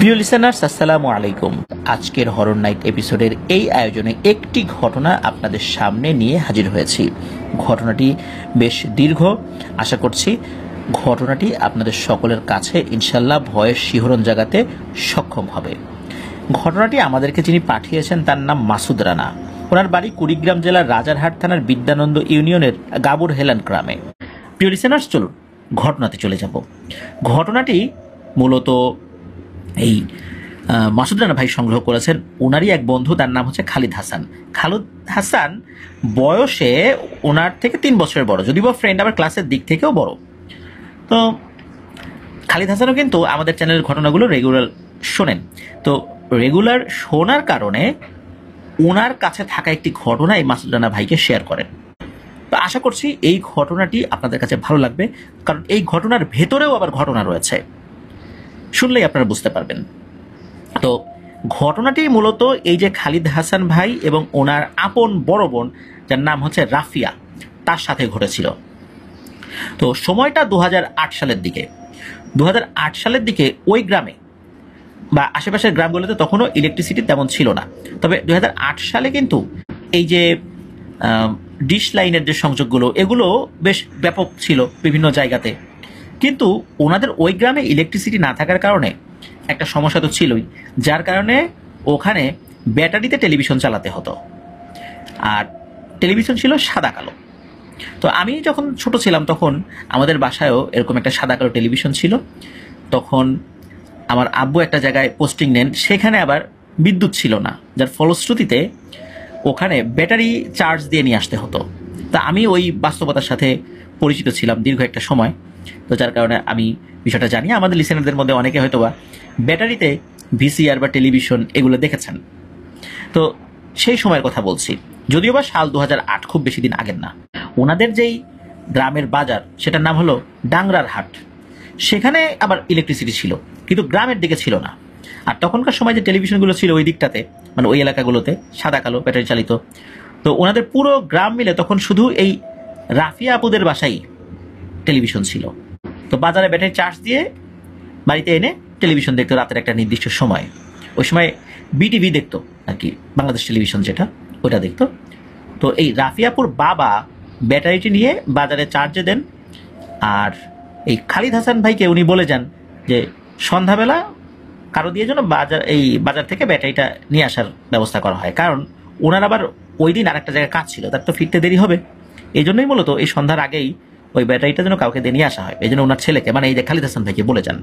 প্রিয় লিসেনার্স, আসসালামু আলাইকুম। আজকের হরর নাইট এপিসোডের এই আয়োজনে একটি ঘটনা আপনাদের সামনে নিয়ে হাজির হয়েছি। ঘটনাটি বেশ দীর্ঘ। আশা করছি ঘটনাটি আপনাদের সকলের কাছে ইনশাল্লাহ ভয়ের শিহরণ জাগাতে সক্ষম হবে। ঘটনাটি আমাদেরকে যিনি পাঠিয়েছেন তার নাম মাসুদ রানা। ওনার বাড়ি কুড়িগ্রাম জেলার রাজারহাট থানার বিদ্যানন্দ ইউনিয়নের গাবুর হেলান গ্রামে। প্রিয় লিসেনার্স, চলুন ঘটনাতে চলে যাব। ঘটনাটি মূলত এই মাসুদ রানা ভাই সংগ্রহ করেছেন। ওনারই এক বন্ধু, তার নাম হচ্ছে খালিদ হাসান। খালিদ হাসান বয়সে ওনার থেকে 3 বছরের বড়, যদিও ফ্রেন্ড, আবার ক্লাসের দিক থেকেও বড়। তো খালিদ হাসানও কিন্তু আমাদের চ্যানেলের ঘটনাগুলো রেগুলার শোনেন। তো রেগুলার শোনার কারণে ওনার কাছে থাকা একটি ঘটনা এই মাসুদ রানা ভাইকে শেয়ার করেন। তো আশা করছি এই ঘটনাটি আপনাদের কাছে ভালো লাগবে, কারণ এই ঘটনার ভেতরেও আবার ঘটনা রয়েছে। শুনলেই আপনারা বুঝতে পারবেন। তো ঘটনাটি মূলত এই যে খালিদ হাসান ভাই এবং ওনার আপন বড় বোন, যার নাম হচ্ছে রাফিয়া, তার সাথে ঘটেছিল। তো সময়টা 2008 সালের দিকে। 2008 সালের দিকে ওই গ্রামে বা আশেপাশের গ্রামগুলোতে তখনও ইলেকট্রিসিটি তেমন ছিল না। তবে 2008 সালে কিন্তু এই যে ডিশ লাইনের যে সংযোগগুলো, এগুলো বেশ ব্যাপক ছিল বিভিন্ন জায়গাতে। কিন্তু ওনাদের ওই গ্রামে ইলেকট্রিসিটি না থাকার কারণে একটা সমস্যা তো ছিলই, যার কারণে ওখানে ব্যাটারিতে টেলিভিশন চালাতে হতো। আর টেলিভিশন ছিল সাদা কালো। তো আমি যখন ছোট ছিলাম তখন আমাদের বাসায়ও এরকম একটা সাদা কালো টেলিভিশন ছিল। তখন আমার আব্বু একটা জায়গায় পোস্টিং নেন, সেখানে আবার বিদ্যুৎ ছিল না, যার ফলশ্রুতিতে ওখানে ব্যাটারি চার্জ দিয়ে নিয়ে আসতে হতো। তা আমি ওই বাস্তবতার সাথে পরিচিত ছিলাম দীর্ঘ একটা সময়। তো যার কারণে আমি বিষয়টা জানি। আমাদের লিসেনারদের মধ্যে অনেকে হয়তো বা ব্যাটারিতে ভিসিআর বা টেলিভিশন এগুলো দেখেছেন। তো সেই সময়ের কথা বলছি, যদিও বা সাল 2008, খুব বেশি দিন আগের না। ওনাদের যেই গ্রামের বাজার, সেটার নাম হলো ডাংরার হাট। সেখানে আবার ইলেকট্রিসিটি ছিল, কিন্তু গ্রামের দিকে ছিল না। আর তখনকার সময় যে টেলিভিশনগুলো ছিল ওই দিকটাতে, মানে ওই এলাকাগুলোতে সাদা কালো ব্যাটারি চালিত। তো ওনাদের পুরো গ্রাম মিলে তখন শুধু এই রাফিয়া আপুদের বাসায় টেলিভিশন ছিল। তো বাজারে ব্যাটারি চার্জ দিয়ে বাড়িতে এনে টেলিভিশন দেখতো রাতের একটা নির্দিষ্ট সময়। ওই সময় বিটিভি দেখতো আর কি, বাংলাদেশ টেলিভিশন যেটা, ওটা দেখতো। তো এই রাফিয়াপুর বাবা ব্যাটারিটি নিয়ে বাজারে চার্জে দেন। আর এই খালিদ হাসান ভাইকে উনি বলে যান যে সন্ধ্যাবেলা কারো দিয়ে যেন বাজার থেকে ব্যাটারিটা নিয়ে আসার ব্যবস্থা করা হয়, কারণ ওনার আবার ওই দিন আরেকটা জায়গায় কাজ ছিল, তার তো ফিরতে দেরি হবে। এই জন্যই মূলত এই সন্ধ্যার আগেই ওই ব্যাটারিটা যেন কাউকে দিয়ে নিয়ে আসা হয়। এই জন্য ওনার ছেলেকে, মানে এই যে খালিদ হাসান ভাইকে বলে যান।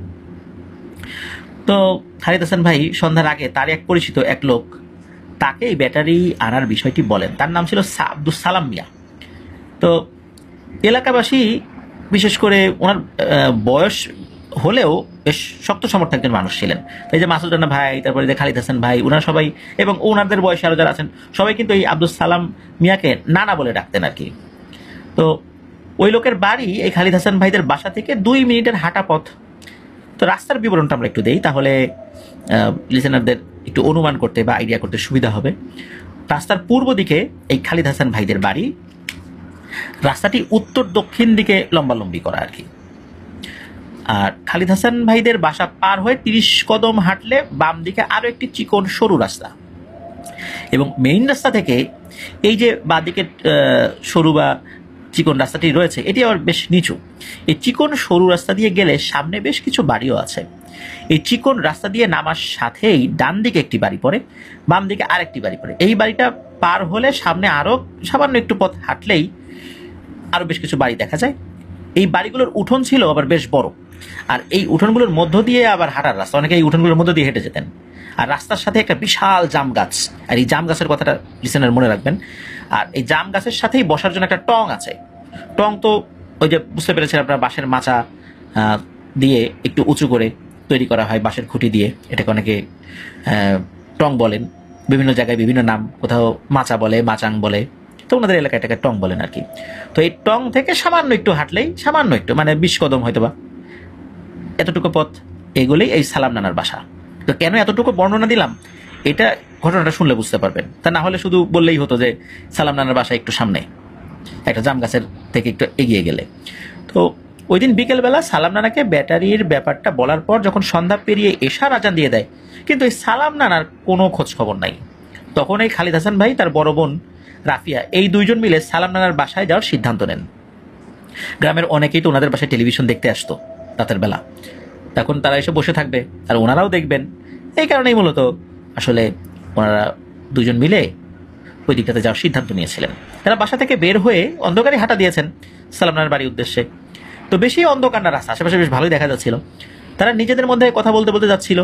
তো খালিদ হাসান ভাই সন্ধ্যার আগে তার এক পরিচিত এক লোক তাকে এই ব্যাটারি আনার বিষয়টি বলেন। তার নাম ছিল আব্দুল সালাম মিয়া। তো এলাকাবাসী, বিশেষ করে ওনার বয়স হলেও বেশ শক্ত সমর্থক একজন মানুষ ছিলেন। এই যে মাসুদ রানা ভাই, তারপরে যে খালিদ হাসান ভাই, ওনারা সবাই, এবং ওনাদের বয়সে আরো যারা আছেন সবাই কিন্তু এই আব্দুল সালাম মিয়াকে নানা বলে ডাকতেন আর কি। তো ওই লোকের বাড়ি এই খালিদ হাসান ভাইদের বাসা থেকে 2 মিনিটের হাঁটা পথ। তো রাস্তার বিবরণটা আমরা একটু দেই, তাহলে লিসেনারদের একটু অনুমান করতে বা আইডিয়া করতে সুবিধা হবে। রাস্তার পূর্ব দিকে এই খালিদ হাসান ভাইদের বাড়ি। রাস্তাটি উত্তর দক্ষিণ দিকে লম্বালম্বি করা আর কি। আর খালিদ হাসান ভাইদের বাসা পার হয়ে 30 কদম হাঁটলে বাম দিকে আরো একটি চিকন সরু রাস্তা, এবং মেইন রাস্তা থেকে এই যে বাঁদিকে সরু বা চিকন রাস্তাটি রয়েছে, এটি আবার বেশ নিচু। এই চিকন সরু রাস্তা দিয়ে গেলে সামনে বেশ কিছু বাড়িও আছে। এই চিকন রাস্তা দিয়ে নামার সাথেই ডান দিকে একটি বাড়ি পড়ে, বাম দিকে আরেকটি বাড়ি পড়ে। এই বাড়িটা পার হলে সামনে আরো সামান্য একটু পথ হাঁটলেই আরো বেশ কিছু বাড়ি দেখা যায়। এই বাড়িগুলোর উঠোন ছিল আবার বেশ বড়, আর এই উঠোনগুলোর মধ্য দিয়ে আবার হাঁটার রাস্তা, অনেকে এই উঠোনগুলোর মধ্য দিয়ে হেঁটে যেতেন। আর রাস্তার সাথে একটা বিশাল জাম গাছ, আর এই জাম গাছের কথাটা লিসেনার মনে রাখবেন। আর এই জাম গাছের সাথেই বসার জন্য একটা টং আছে। টং তো ওই যে বুঝতে পেরেছেন আপনার, বাঁশের মাচা দিয়ে একটু উঁচু করে তৈরি করা হয়, বাঁশের খুঁটি দিয়ে। এটাকে অনেকে টং বলেন, বিভিন্ন জায়গায় বিভিন্ন নাম, কোথাও মাচা বলে, মাচাং বলে। তো ওনাদের এলাকায় এটাকে টং বলেন আর কি। তো এই টং থেকে সামান্য একটু হাঁটলেই, সামান্য একটু মানে 20 কদম হয়তো বা, এতটুকু পথ এগুলোই এই সালাম নানার বাসা। তো কেন এতটুকু বর্ণনা দিলাম, এটা ঘটনাটা শুনলে বুঝতে পারবেন। তা না হলে শুধু বললেই হতো যে সালাম নানার বাসা একটু সামনে, একটা জাম গাছের থেকে একটু এগিয়ে গেলে। তো ওই দিন বিকেলবেলা সালাম নানাকে ব্যাটারির ব্যাপারটা বলার পর যখন সন্ধ্যা পেরিয়ে এশার আজান দিয়ে দেয়, কিন্তু এই সালাম নানার কোনো খোঁজ খবর নাই। তখন এই খালিদ হাসান ভাই, তার বড় বোন রাফিয়া, এই দুইজন মিলে সালাম নানার বাসায় যাওয়ার সিদ্ধান্ত নেন। গ্রামের অনেকেই তো ওনাদের বাসায় টেলিভিশন দেখতে আসতো রাতের বেলা, তখন তারা এসে বসে থাকবে আর ওনারাও দেখবেন। এই কারণেই মূলত আসলে ওনারা দুজন মিলে ওই দিকটাতে যাওয়ার সিদ্ধান্ত নিয়েছিলেন। তারা বাসা থেকে বের হয়ে অন্ধকারে হাঁটা দিয়েছেন সালাম নানার বাড়ির উদ্দেশ্যে। তো বেশি অন্ধকার না, রাস্তা আশেপাশে বেশ ভালোই দেখা যাচ্ছিল। তারা নিজেদের মধ্যে কথা বলতে বলতে যাচ্ছিল।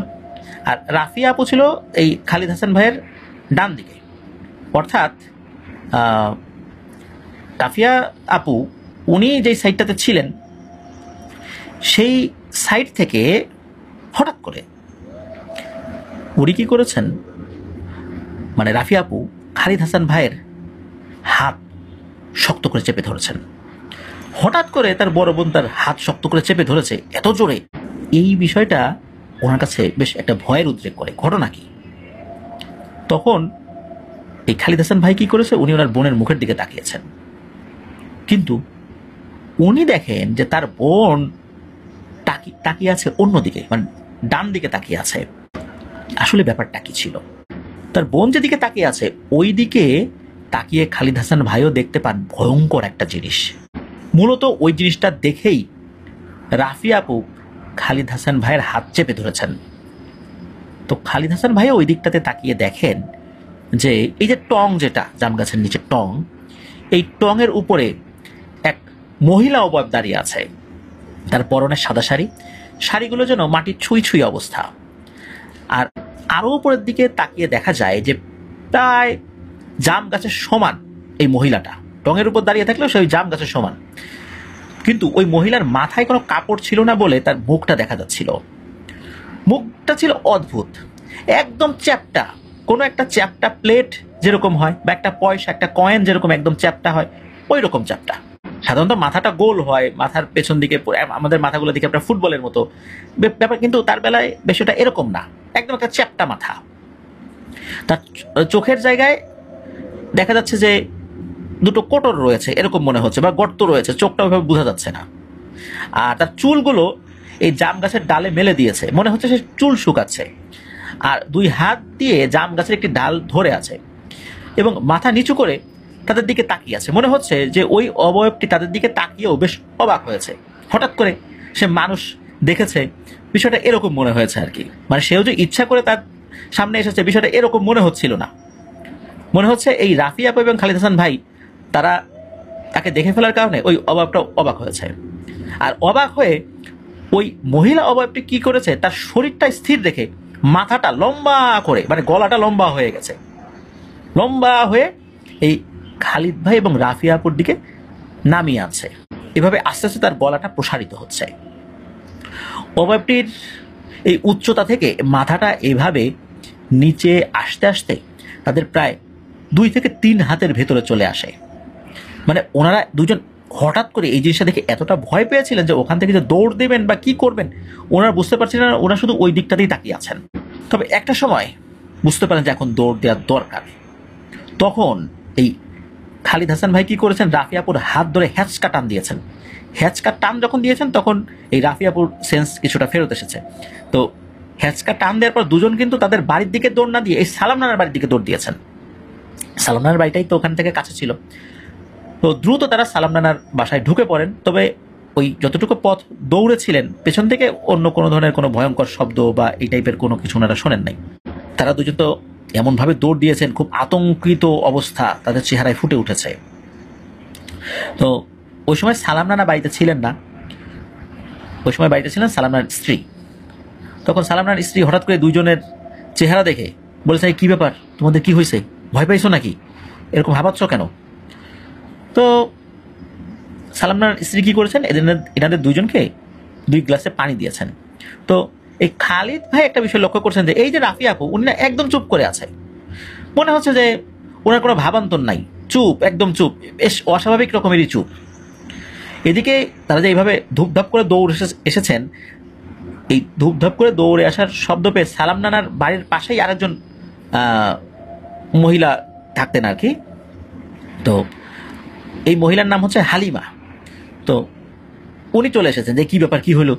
আর রাফিয়া আপু ছিল এই খালিদ হাসান ভাইয়ের ডান দিকে, অর্থাৎ রাফিয়া আপু উনি যেই সাইডটাতে ছিলেন সেই সাইড থেকে হঠাৎ করে উনি কি করেছেন, মানে রাফিয়া আপু খালিদ হাসান ভাইয়ের হাত শক্ত করে চেপে ধরেছেন। হঠাৎ করে তার বড় বোন তার হাত শক্ত করে চেপে ধরেছে এত জোরে, এই বিষয়টা ওনার কাছে বেশ একটা ভয়ের উদ্রেক করে। ঘটনা কি, তখন এই খালিদ হাসান ভাই কি করেছে, উনি ওনার বোনের মুখের দিকে তাকিয়েছেন, কিন্তু উনি দেখেন যে তার বোন তাকিয়ে আছে অন্যদিকে, মানে ডান দিকে তাকিয়ে আছে। আসলে ব্যাপারটা কি ছিল, তার বোন যেদিকে তাকিয়ে আছে ওই দিকে তাকিয়ে খালিদ হাসান ভাইও দেখতে পান ভয়ঙ্কর একটা জিনিস। মূলত ওই জিনিসটা দেখেই রাফিয়া আপু খালিদ হাসান ভাইয়ের হাত চেপে ধরেছেন। তো খালিদ হাসান ভাইও ওই দিকটাতে তাকিয়ে দেখেন যে এই যে টং, যেটা জাম গাছের নিচে টং, এই টং এর উপরে এক মহিলা অবয়ব দাঁড়িয়ে আছে। তার পরনে সাদা শাড়ি, শাড়িগুলো যেন মাটির ছুঁই ছুঁই অবস্থা। আর আরো উপরের দিকে তাকিয়ে দেখা যায় যে প্রায় জাম গাছের সমান এই মহিলাটা, টঙের উপর দাঁড়িয়ে থাকলেও সেই জাম গাছের সমান। কিন্তু ওই মহিলার মাথায় কোনো কাপড় ছিল না বলে তার মুখটা দেখা যাচ্ছিল। মুখটা ছিল অদ্ভুত, একদম চ্যাপ্টা, কোনো একটা চ্যাপ্টা প্লেট যেরকম হয়, বা একটা পয়সা, একটা কয়েন যেরকম একদম চ্যাপ্টা হয়, ওই রকম চ্যাপ্টা। সাধারণত মাথাটা গোল হয়, মাথার পেছন দিকে আমাদের মাথাগুলো দিকে একটা ফুটবলের মতো ব্যাপার, কিন্তু তার বেলায় বিষয়টা এরকম না, একদম একটা চ্যাপ্টা মাথা। তার চোখের জায়গায় দেখা যাচ্ছে যে দুটো কোটর রয়েছে এরকম মনে হচ্ছে, বা গর্ত রয়েছে, চোখটা ওইভাবে বোঝা যাচ্ছে না। আর তার চুলগুলো এই জাম গাছের ডালে মেলে দিয়েছে, মনে হচ্ছে সে চুল শুকাচ্ছে। আর দুই হাত দিয়ে জাম গাছের একটি ডাল ধরে আছে এবং মাথা নিচু করে তাদের দিকে তাকিয়ে আছে। মনে হচ্ছে যে ওই অবয়বটি তাদের দিকে তাকিয়েও বেশ অবাক হয়েছে। হঠাৎ করে সে মানুষ দেখেছে, বিষয়টা এরকম মনে হয়েছে আর কি। মানে সেও যে ইচ্ছা করে তার সামনে এসেছে, বিষয়টা এরকম মনে হচ্ছিল না। মনে হচ্ছে এই রাফি আপু এবং খালিদ হাসান ভাই তারা তাকে দেখে ফেলার কারণে ওই অবয়বটা অবাক হয়েছে। আর অবাক হয়ে ওই মহিলা অবয়বটি কি করেছে, তার শরীরটা স্থির রেখে মাথাটা লম্বা করে, মানে গলাটা লম্বা হয়ে গেছে, লম্বা হয়ে এই খালিদ ভাই এবং রাফিয়া আপুর দিকে নামিয়ে আছে। এভাবে আস্তে আস্তে তার গলাটা প্রসারিত হচ্ছে। অবয়বটির এই উচ্চতা থেকে মাথাটা এভাবে নিচে আসতে আসতে তাদের প্রায় 2 থেকে 3 হাতের ভেতরে চলে আসে। মানে ওনারা দুজন হঠাৎ করে এই জিনিসটা দেখে এতটা ভয় পেয়েছিলেন যে ওখান থেকে যে দৌড় দেবেন বা কি করবেন ওনারা বুঝতে পারছিলেন না, ওনারা শুধু ওই দিকটাতেই তাকিয়ে আছেন। তবে একটা সময় বুঝতে পারেন যে এখন দৌড় দেওয়ার দরকার। তখন এই খালিদ হাসান ভাই কি করেছেন, রাফিয়াপুর হাত ধরে হ্যাচকা টান দিয়েছেন। হ্যাচকা টান যখন দিয়েছেন তখন এই রাফিয়াপুর সেন্স কিছুটা ফেরত এসেছে। তো হ্যাচকা টান দেওয়ার পর দুজন কিন্তু তাদের বাড়ির দিকে দৌড় না দিয়ে এই সালাম নানার বাড়ির দিকে দৌড় দিয়েছেন। সালাম নানার বাড়িটাই তো ওখান থেকে কাছে ছিল। তো দ্রুত তারা সালাম নানার বাসায় ঢুকে পড়েন। তবে ওই যতটুকু পথ দৌড়েছিলেন পেছন থেকে অন্য কোনো ধরনের কোনো ভয়ঙ্কর শব্দ বা এই টাইপের কোনো কিছু ওনারা শোনেন নাই। তারা দুজন তো এমনভাবে দৌড় দিয়েছেন, খুব আতঙ্কিত অবস্থা তাদের চেহারায় ফুটে উঠেছে। তো ওই সময় সালাম নানা বাড়িতে ছিলেন না, ওই সময় বাড়িতে ছিলেন সালাম নানার স্ত্রী। তখন সালাম নানার স্ত্রী হঠাৎ করে দুইজনের চেহারা দেখে বলেছে, কি ব্যাপার, তোমাদের কি হয়েছে, ভয় পাইছো নাকি, এরকম ভাবাচ্ছ কেন? তো সালাম নানার স্ত্রী কি করেছেন, এনাদের দুইজনকে 2 গ্লাসে পানি দিয়েছেন। তো এই খালিদ ভাই একটা বিষয় লক্ষ্য করছেন যে এই যে রাফি আপু উনি না একদম চুপ করে আছে, মনে হচ্ছে যে ওনার কোনো ভাবান্তর নাই, চুপ, একদম চুপ, বেশ অস্বাভাবিক রকমেরই চুপ। এদিকে তারা যে এইভাবে ধূপধাপ করে দৌড়ে এসেছেন, এই ধূপধাপ করে দৌড়ে আসার শব্দ পেয়ে সালাম নানার বাড়ির পাশেই আরেকজন মহিলা থাকতেন আর কি। তো এই মহিলার নাম হচ্ছে হালিমা। তো উনি চলে এসেছেন যে কি ব্যাপার, কি হলো।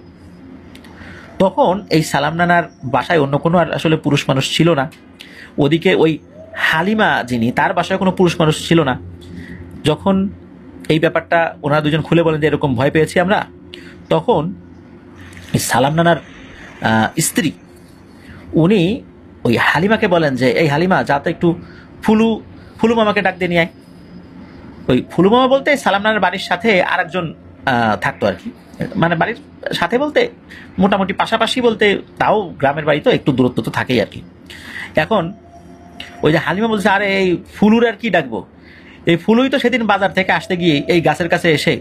তখন এই সালাম নানার বাসায় অন্য কোনো আর আসলে পুরুষ মানুষ ছিল না। ওদিকে ওই হালিমা যিনি, তার বাসায় কোনো পুরুষ মানুষ ছিল না। যখন এই ব্যাপারটা ওনারা দুজন খুলে বলেন যে এরকম ভয় পেয়েছি আমরা, তখন সালাম নানার স্ত্রী উনি ওই হালিমাকে বলেন যে এই হালিমা, যাতে একটু ফুলু ফুলু মামাকে ডাক দিয়ে নিয়ে আয়। ওই ফুলু মামা বলতে সালাম নানার বাড়ির সাথে আর একজন থাকতো আর কি, মানে বাড়ির সাথে বলতে মোটামুটি পাশাপাশি বলতে, তাও গ্রামের বাড়ি তো একটু দূরত্ব তো থাকেই আর কি। এখন ওই যে হালিমা বলছে, আরে এই ফুলুর আর কি ডাকবো, এই ফুলুই তো সেদিন বাজার থেকে আসতে গিয়ে এই গাছের কাছে এসে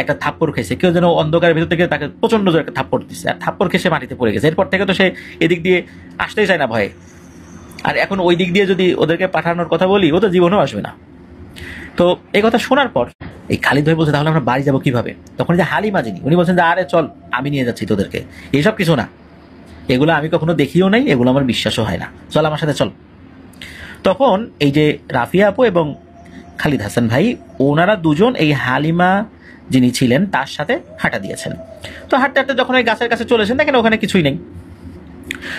একটা থাপ্পড় খেয়েছে, কেউ যেন অন্ধকারের ভিতর থেকে তাকে প্রচন্ড জোরে একটা থাপ্পড় দিচ্ছে, আর থাপ্পড় খেয়ে মাটিতে পড়ে গেছে। এরপর থেকে তো সে এদিক দিয়ে আসতেই চায় না ভয়ে। আর এখন ওই দিক দিয়ে যদি ওদেরকে পাঠানোর কথা বলি, ও তো জীবনেও আসবে না। তো এই কথা শোনার পর এই খালিদ ভাই বলছে, তাহলে আমরা বাড়ি যাবো কিভাবে? তখন যে হালিমা যিনি, উনি বলছেন যে আরে চল, আমি নিয়ে যাচ্ছি তোদেরকে, এইসব কিছু না, এগুলো আমি কখনো দেখিও নাই, এগুলো আমার বিশ্বাসও হয় না, চল আমার সাথে চল। তখন এই যে রাফিয়া আপু এবং খালিদ হাসান ভাই, ওনারা দুজন এই হালিমা যিনি ছিলেন তার সাথে হাঁটা দিয়েছেন। তো হাঁটতে হাঁটতে যখন ওই গাছের কাছে চলেছেন, দেখেন ওখানে কিছুই নেই।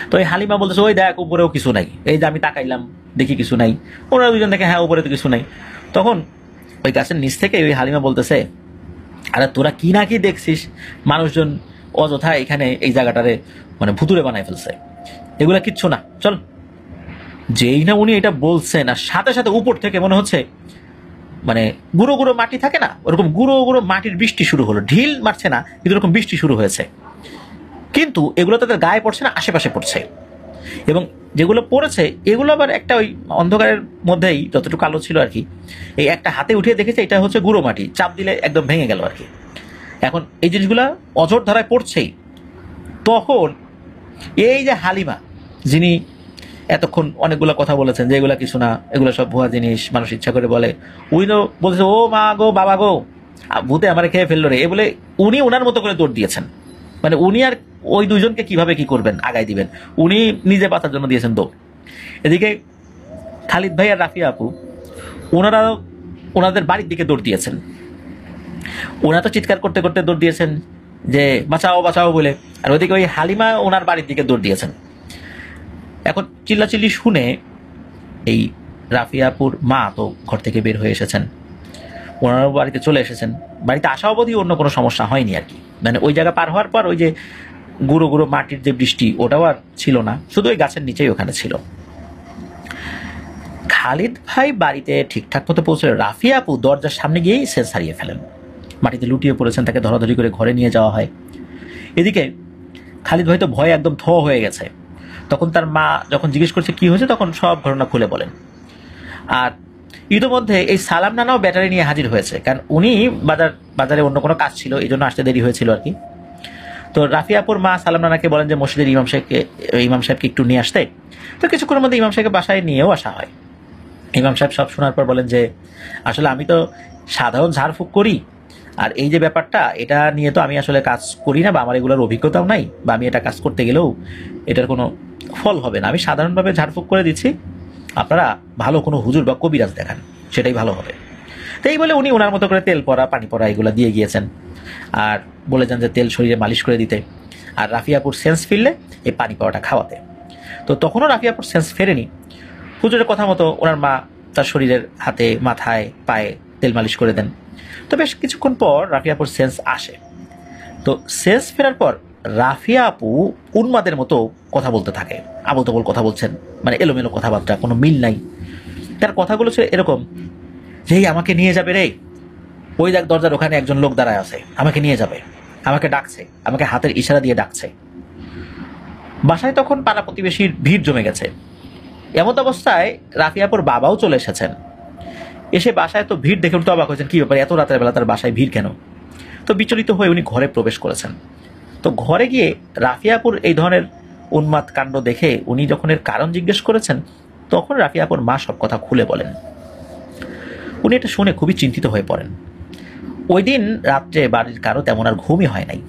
তো এই হালিমা বলতেছে, ওই দেখ উপরেও কিছু নাই, এই যে আমি তাকাইলাম দেখি কিছু নাই। ওনারা দুজন দেখে হ্যাঁ উপরে তো কিছু নাই। তখন ওই গাছের নিচ থেকে ওই হালিমা বলতেছে, আরে তোরা কি না কি দেখছিস, মানুষজন অযথা এখানে এই জায়গাটারে মানে ভুতুরে বানায় ফেলছে, এগুলা কিচ্ছু না, চল। যেই না উনি এটা বলছেন, আর সাথে সাথে উপর থেকে মনে হচ্ছে মানে গুঁড়ো গুঁড়ো মাটি থাকে না, ওরকম গুঁড়ো গুঁড়ো মাটির বৃষ্টি শুরু হলো। ঢিল মারছে না, কিন্তু এরকম বৃষ্টি শুরু হয়েছে। কিন্তু এগুলো তাদের গায়ে পড়ছে না, আশেপাশে পড়ছে। এবং যেগুলো পড়েছে এগুলো আবার একটা ওই অন্ধকারের মধ্যেই যতটুকু আলো ছিল আর কি, এই একটা হাতে উঠিয়ে দেখেছে এটা হচ্ছে গুঁড়ো মাটি, চাপ দিলে একদম ভেঙে গেল আর কি। এখন এই জিনিসগুলা অঝোর ধারায় পড়ছেই। তখন এই যে হালিমা, যিনি এতক্ষণ অনেকগুলো কথা বলেছেন যে এগুলা কিছু না, এগুলো সব ভুয়া জিনিস, মানুষ ইচ্ছা করে বলে, উনি তো বলছে, ও মা গো, বাবা গো, ভূতে আমারে খেয়ে ফেললো রে, এ বলে উনি ওনার মতো করে দৌড় দিয়েছেন। মানে উনি আর ওই দুইজনকে কিভাবে কি করবেন, আগায় দিবেন, উনি নিজে বাঁচার জন্য দিয়েছেন দৌড়। এদিকে খালিদ ভাই আর রাফিয়া আপু ওনারা ওনাদের বাড়ির দিকে দৌড় দিয়েছেন। ওনারা তো চিৎকার করতে করতে দৌড় দিয়েছেন যে বাঁচাও বাঁচাও বলে, আর ওইদিকে ওই হালিমা ওনার বাড়ির দিকে দৌড় দিয়েছেন। এখন চিল্লাচিল্লি শুনে এই রাফিয়াপুর মা তো ঘর থেকে বের হয়ে এসেছেন, ওনারাও বাড়িতে চলে এসেছেন। বাড়িতে আসা অবধি অন্য কোনো সমস্যা হয়নি আর কি, মানে ওই জায়গা পার হওয়ার পর ওই যে গুঁড়ো গুঁড়ো মাটির যে বৃষ্টি, ওটাও আর ছিল না, শুধু ওই গাছের নিচেই ওখানে ছিল। খালিদ ভাই বাড়িতে ঠিকঠাক মতো পৌঁছলে রাফিয়া আপু দরজার সামনে গিয়েই সেন্স হারিয়ে ফেলেন, মাটিতে লুটিয়ে পড়েছেন, তাকে ধরাধরি করে ঘরে নিয়ে যাওয়া হয়। এদিকে খালিদ ভাই তো ভয়ে একদম হয়ে গেছে। তখন তার মা যখন জিজ্ঞেস করছে কি হয়েছে, তখন সব ঘটনা খুলে বলেন। আর ইতিমধ্যে এই সালাম নানাও ব্যাটারি নিয়ে হাজির হয়েছে, কারণ উনি বাজারে অন্য কোনো কাজ ছিল, এই জন্য আসতে দেরি হয়েছিল আর কি। তো রাফিয়াপুর মা সালাম নানাকে বলেন যে মসজিদের ইমাম সাহেবকে একটু নিয়ে আসতে। তো কিছুক্ষণের মধ্যে ইমাম সাহেবকে বাসায় নিয়েও আসা হয়। ইমাম সাহেব সব শোনার পর বলেন যে আসলে আমি তো সাধারণ ঝাড়ফুঁক করি, আর এই যে ব্যাপারটা, এটা নিয়ে তো আমি আসলে কাজ করি না, বা আমার এগুলোর অভিজ্ঞতাও নাই, বা আমি এটা কাজ করতে গেলেও এটার কোনো ফল হবে না, আমি সাধারণভাবে ঝাড়ফুঁক করে দিচ্ছি, আপনারা ভালো কোনো হুজুর বা কবিরাজ দেখান, সেটাই ভালো হবে। তো এই বলে উনি ওনার মতো করে তেল পরা পানি পরা এগুলো দিয়ে গিয়েছেন, আর বলেছেন যে তেল শরীরে মালিশ করে দিতে, আর রাফিয়াপুর সেন্স ফিরলে এই পানি পাওয়াটা খাওয়াতে। তো তখনও রাফিয়াপুর সেন্স ফেরেনি। হুজুরের কথা মতো ওনার মা তার শরীরের হাতে মাথায় পায়ে তেল মালিশ করে দেন। তো বেশ কিছুক্ষণ পর রাফিয়াপুর সেন্স আসে। তো সেন্স ফেরার পর রাফিয়া আপু উন্মাদের মতো কথা বলতে থাকে, আবল তাবল কথা বলছেন, মানে এলোমেলো কথাবার্তা, কোনো মিল নাই। তার কথাগুলো ছিল এরকম যে আমাকে নিয়ে যাবে রে, ওই দেখ দরজার ওখানে একজন লোক দাঁড়ায় আছে, আমাকে নিয়ে যাবে, আমাকে ডাকছে, আমাকে হাতের ইশারা দিয়ে ডাকছে। বাসায় তখন পাড়া প্রতিবেশীর ভিড় জমে গেছে। এমন অবস্থায় রাফিয়াপুর বাবাও চলে এসেছেন। এসে বাসায় তো ভিড় দেখে তো অবাক হয়েছেন, কি ব্যাপার এত রাতের বেলা তার বাসায় ভিড় কেন। তো বিচলিত হয়ে উনি ঘরে প্রবেশ করেছেন। তো ঘরে গিয়ে রাফিয়াপুর এই ধরনের উন্মাদ কাণ্ড দেখে উনি যখন এর কারণ জিজ্ঞেস করেছেন, তখন রাফিয়াপুর মা সব কথা খুলে বলেন। উনি এটা শুনে খুবই চিন্তিত হয়ে পড়েন। ওই দিন রাত্রে বাড়ির কারো তেমন আর ঘুমই হয় নাই।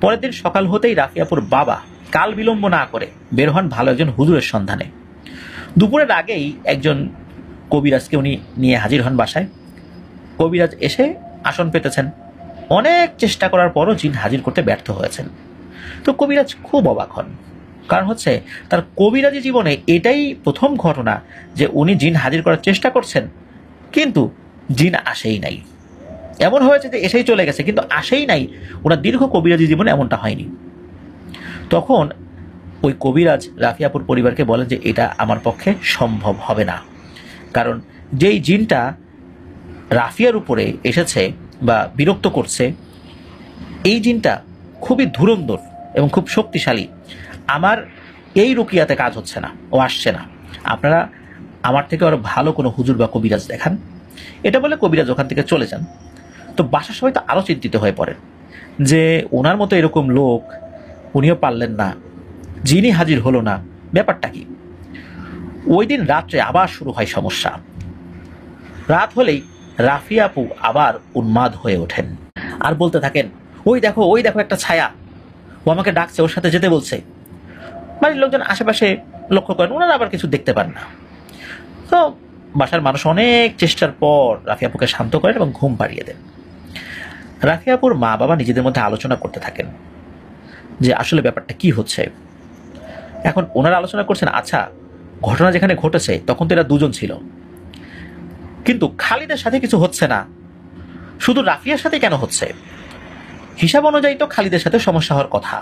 পরের দিন সকাল হতেই রাফিয়াপুর বাবা কাল বিলম্ব না করে বের হন ভালো একজন হুজুরের সন্ধানে। দুপুরের আগেই একজন কবিরাজকে উনি নিয়ে হাজির হন বাসায়। কবিরাজ এসে আসন পেতেছেন, অনেক চেষ্টা করার পরও জিন হাজির করতে ব্যর্থ হয়েছেন। তো কবিরাজ খুব অবাক হন, কারণ হচ্ছে তার কবিরাজি জীবনে এটাই প্রথম ঘটনা যে উনি জিন হাজির করার চেষ্টা করছেন, কিন্তু জিন আসেই নাই। এমন হয়েছে যে এসেই চলে গেছে, কিন্তু আসেই নাই। ওনার দীর্ঘ কবিরাজি জীবনে এমনটা হয়নি। তখন ওই কবিরাজ রাফিয়াপুর পরিবারকে বলেন যে এটা আমার পক্ষে সম্ভব হবে না, কারণ যেই জিনটা রাফিয়ার উপরে এসেছে বা বিরক্ত করছে, এই জিনটা খুবই ধুরন্ধর এবং খুব শক্তিশালী। আমার এই রুকিয়াতে কাজ হচ্ছে না, ও আসছে না। আপনারা আমার থেকে আরো ভালো কোনো হুজুর বা কবিরাজ দেখান। এটা বলে কবিরাজ ওখান থেকে চলে যান। তো বাসার সবাই তো আরও চিন্তিত হয়ে পড়েন যে ওনার মতো এরকম লোক, উনিও পারলেন না, জিনই হাজির হলো না, ব্যাপারটা কি? ওই দিন রাত্রে আবার শুরু হয় সমস্যা। রাত হলেই রাফিয়া আপু আবার উন্মাদ হয়ে ওঠেন আর বলতে থাকেন, ওই দেখো একটা ছায়া, ও আমাকে ডাকছে, ওর সাথে যেতে বলছে। বাড়ির লোকজন আশেপাশে লক্ষ্য করেন, ওনারা আবার কিছু দেখতে পান না। তো বাসার মানুষ অনেক চেষ্টার পর রাফিয়াপুকে শান্ত করেন এবং ঘুম পাড়িয়ে দেন। রাফিয়াপুর মা বাবা নিজেদের মধ্যে আলোচনা করতে থাকেন যে আসলে ব্যাপারটা কি হচ্ছে। এখন ওনারা আলোচনা করছেন, আচ্ছা ঘটনা যেখানে ঘটেছে তখন তো এরা দুজন ছিল, কিন্তু খালিদের সাথে কিছু হচ্ছে না, শুধু রাফিয়ার সাথে কেন হচ্ছে? হিসাব অনুযায়ী তো খালিদের সাথে সমস্যা হওয়ার কথা,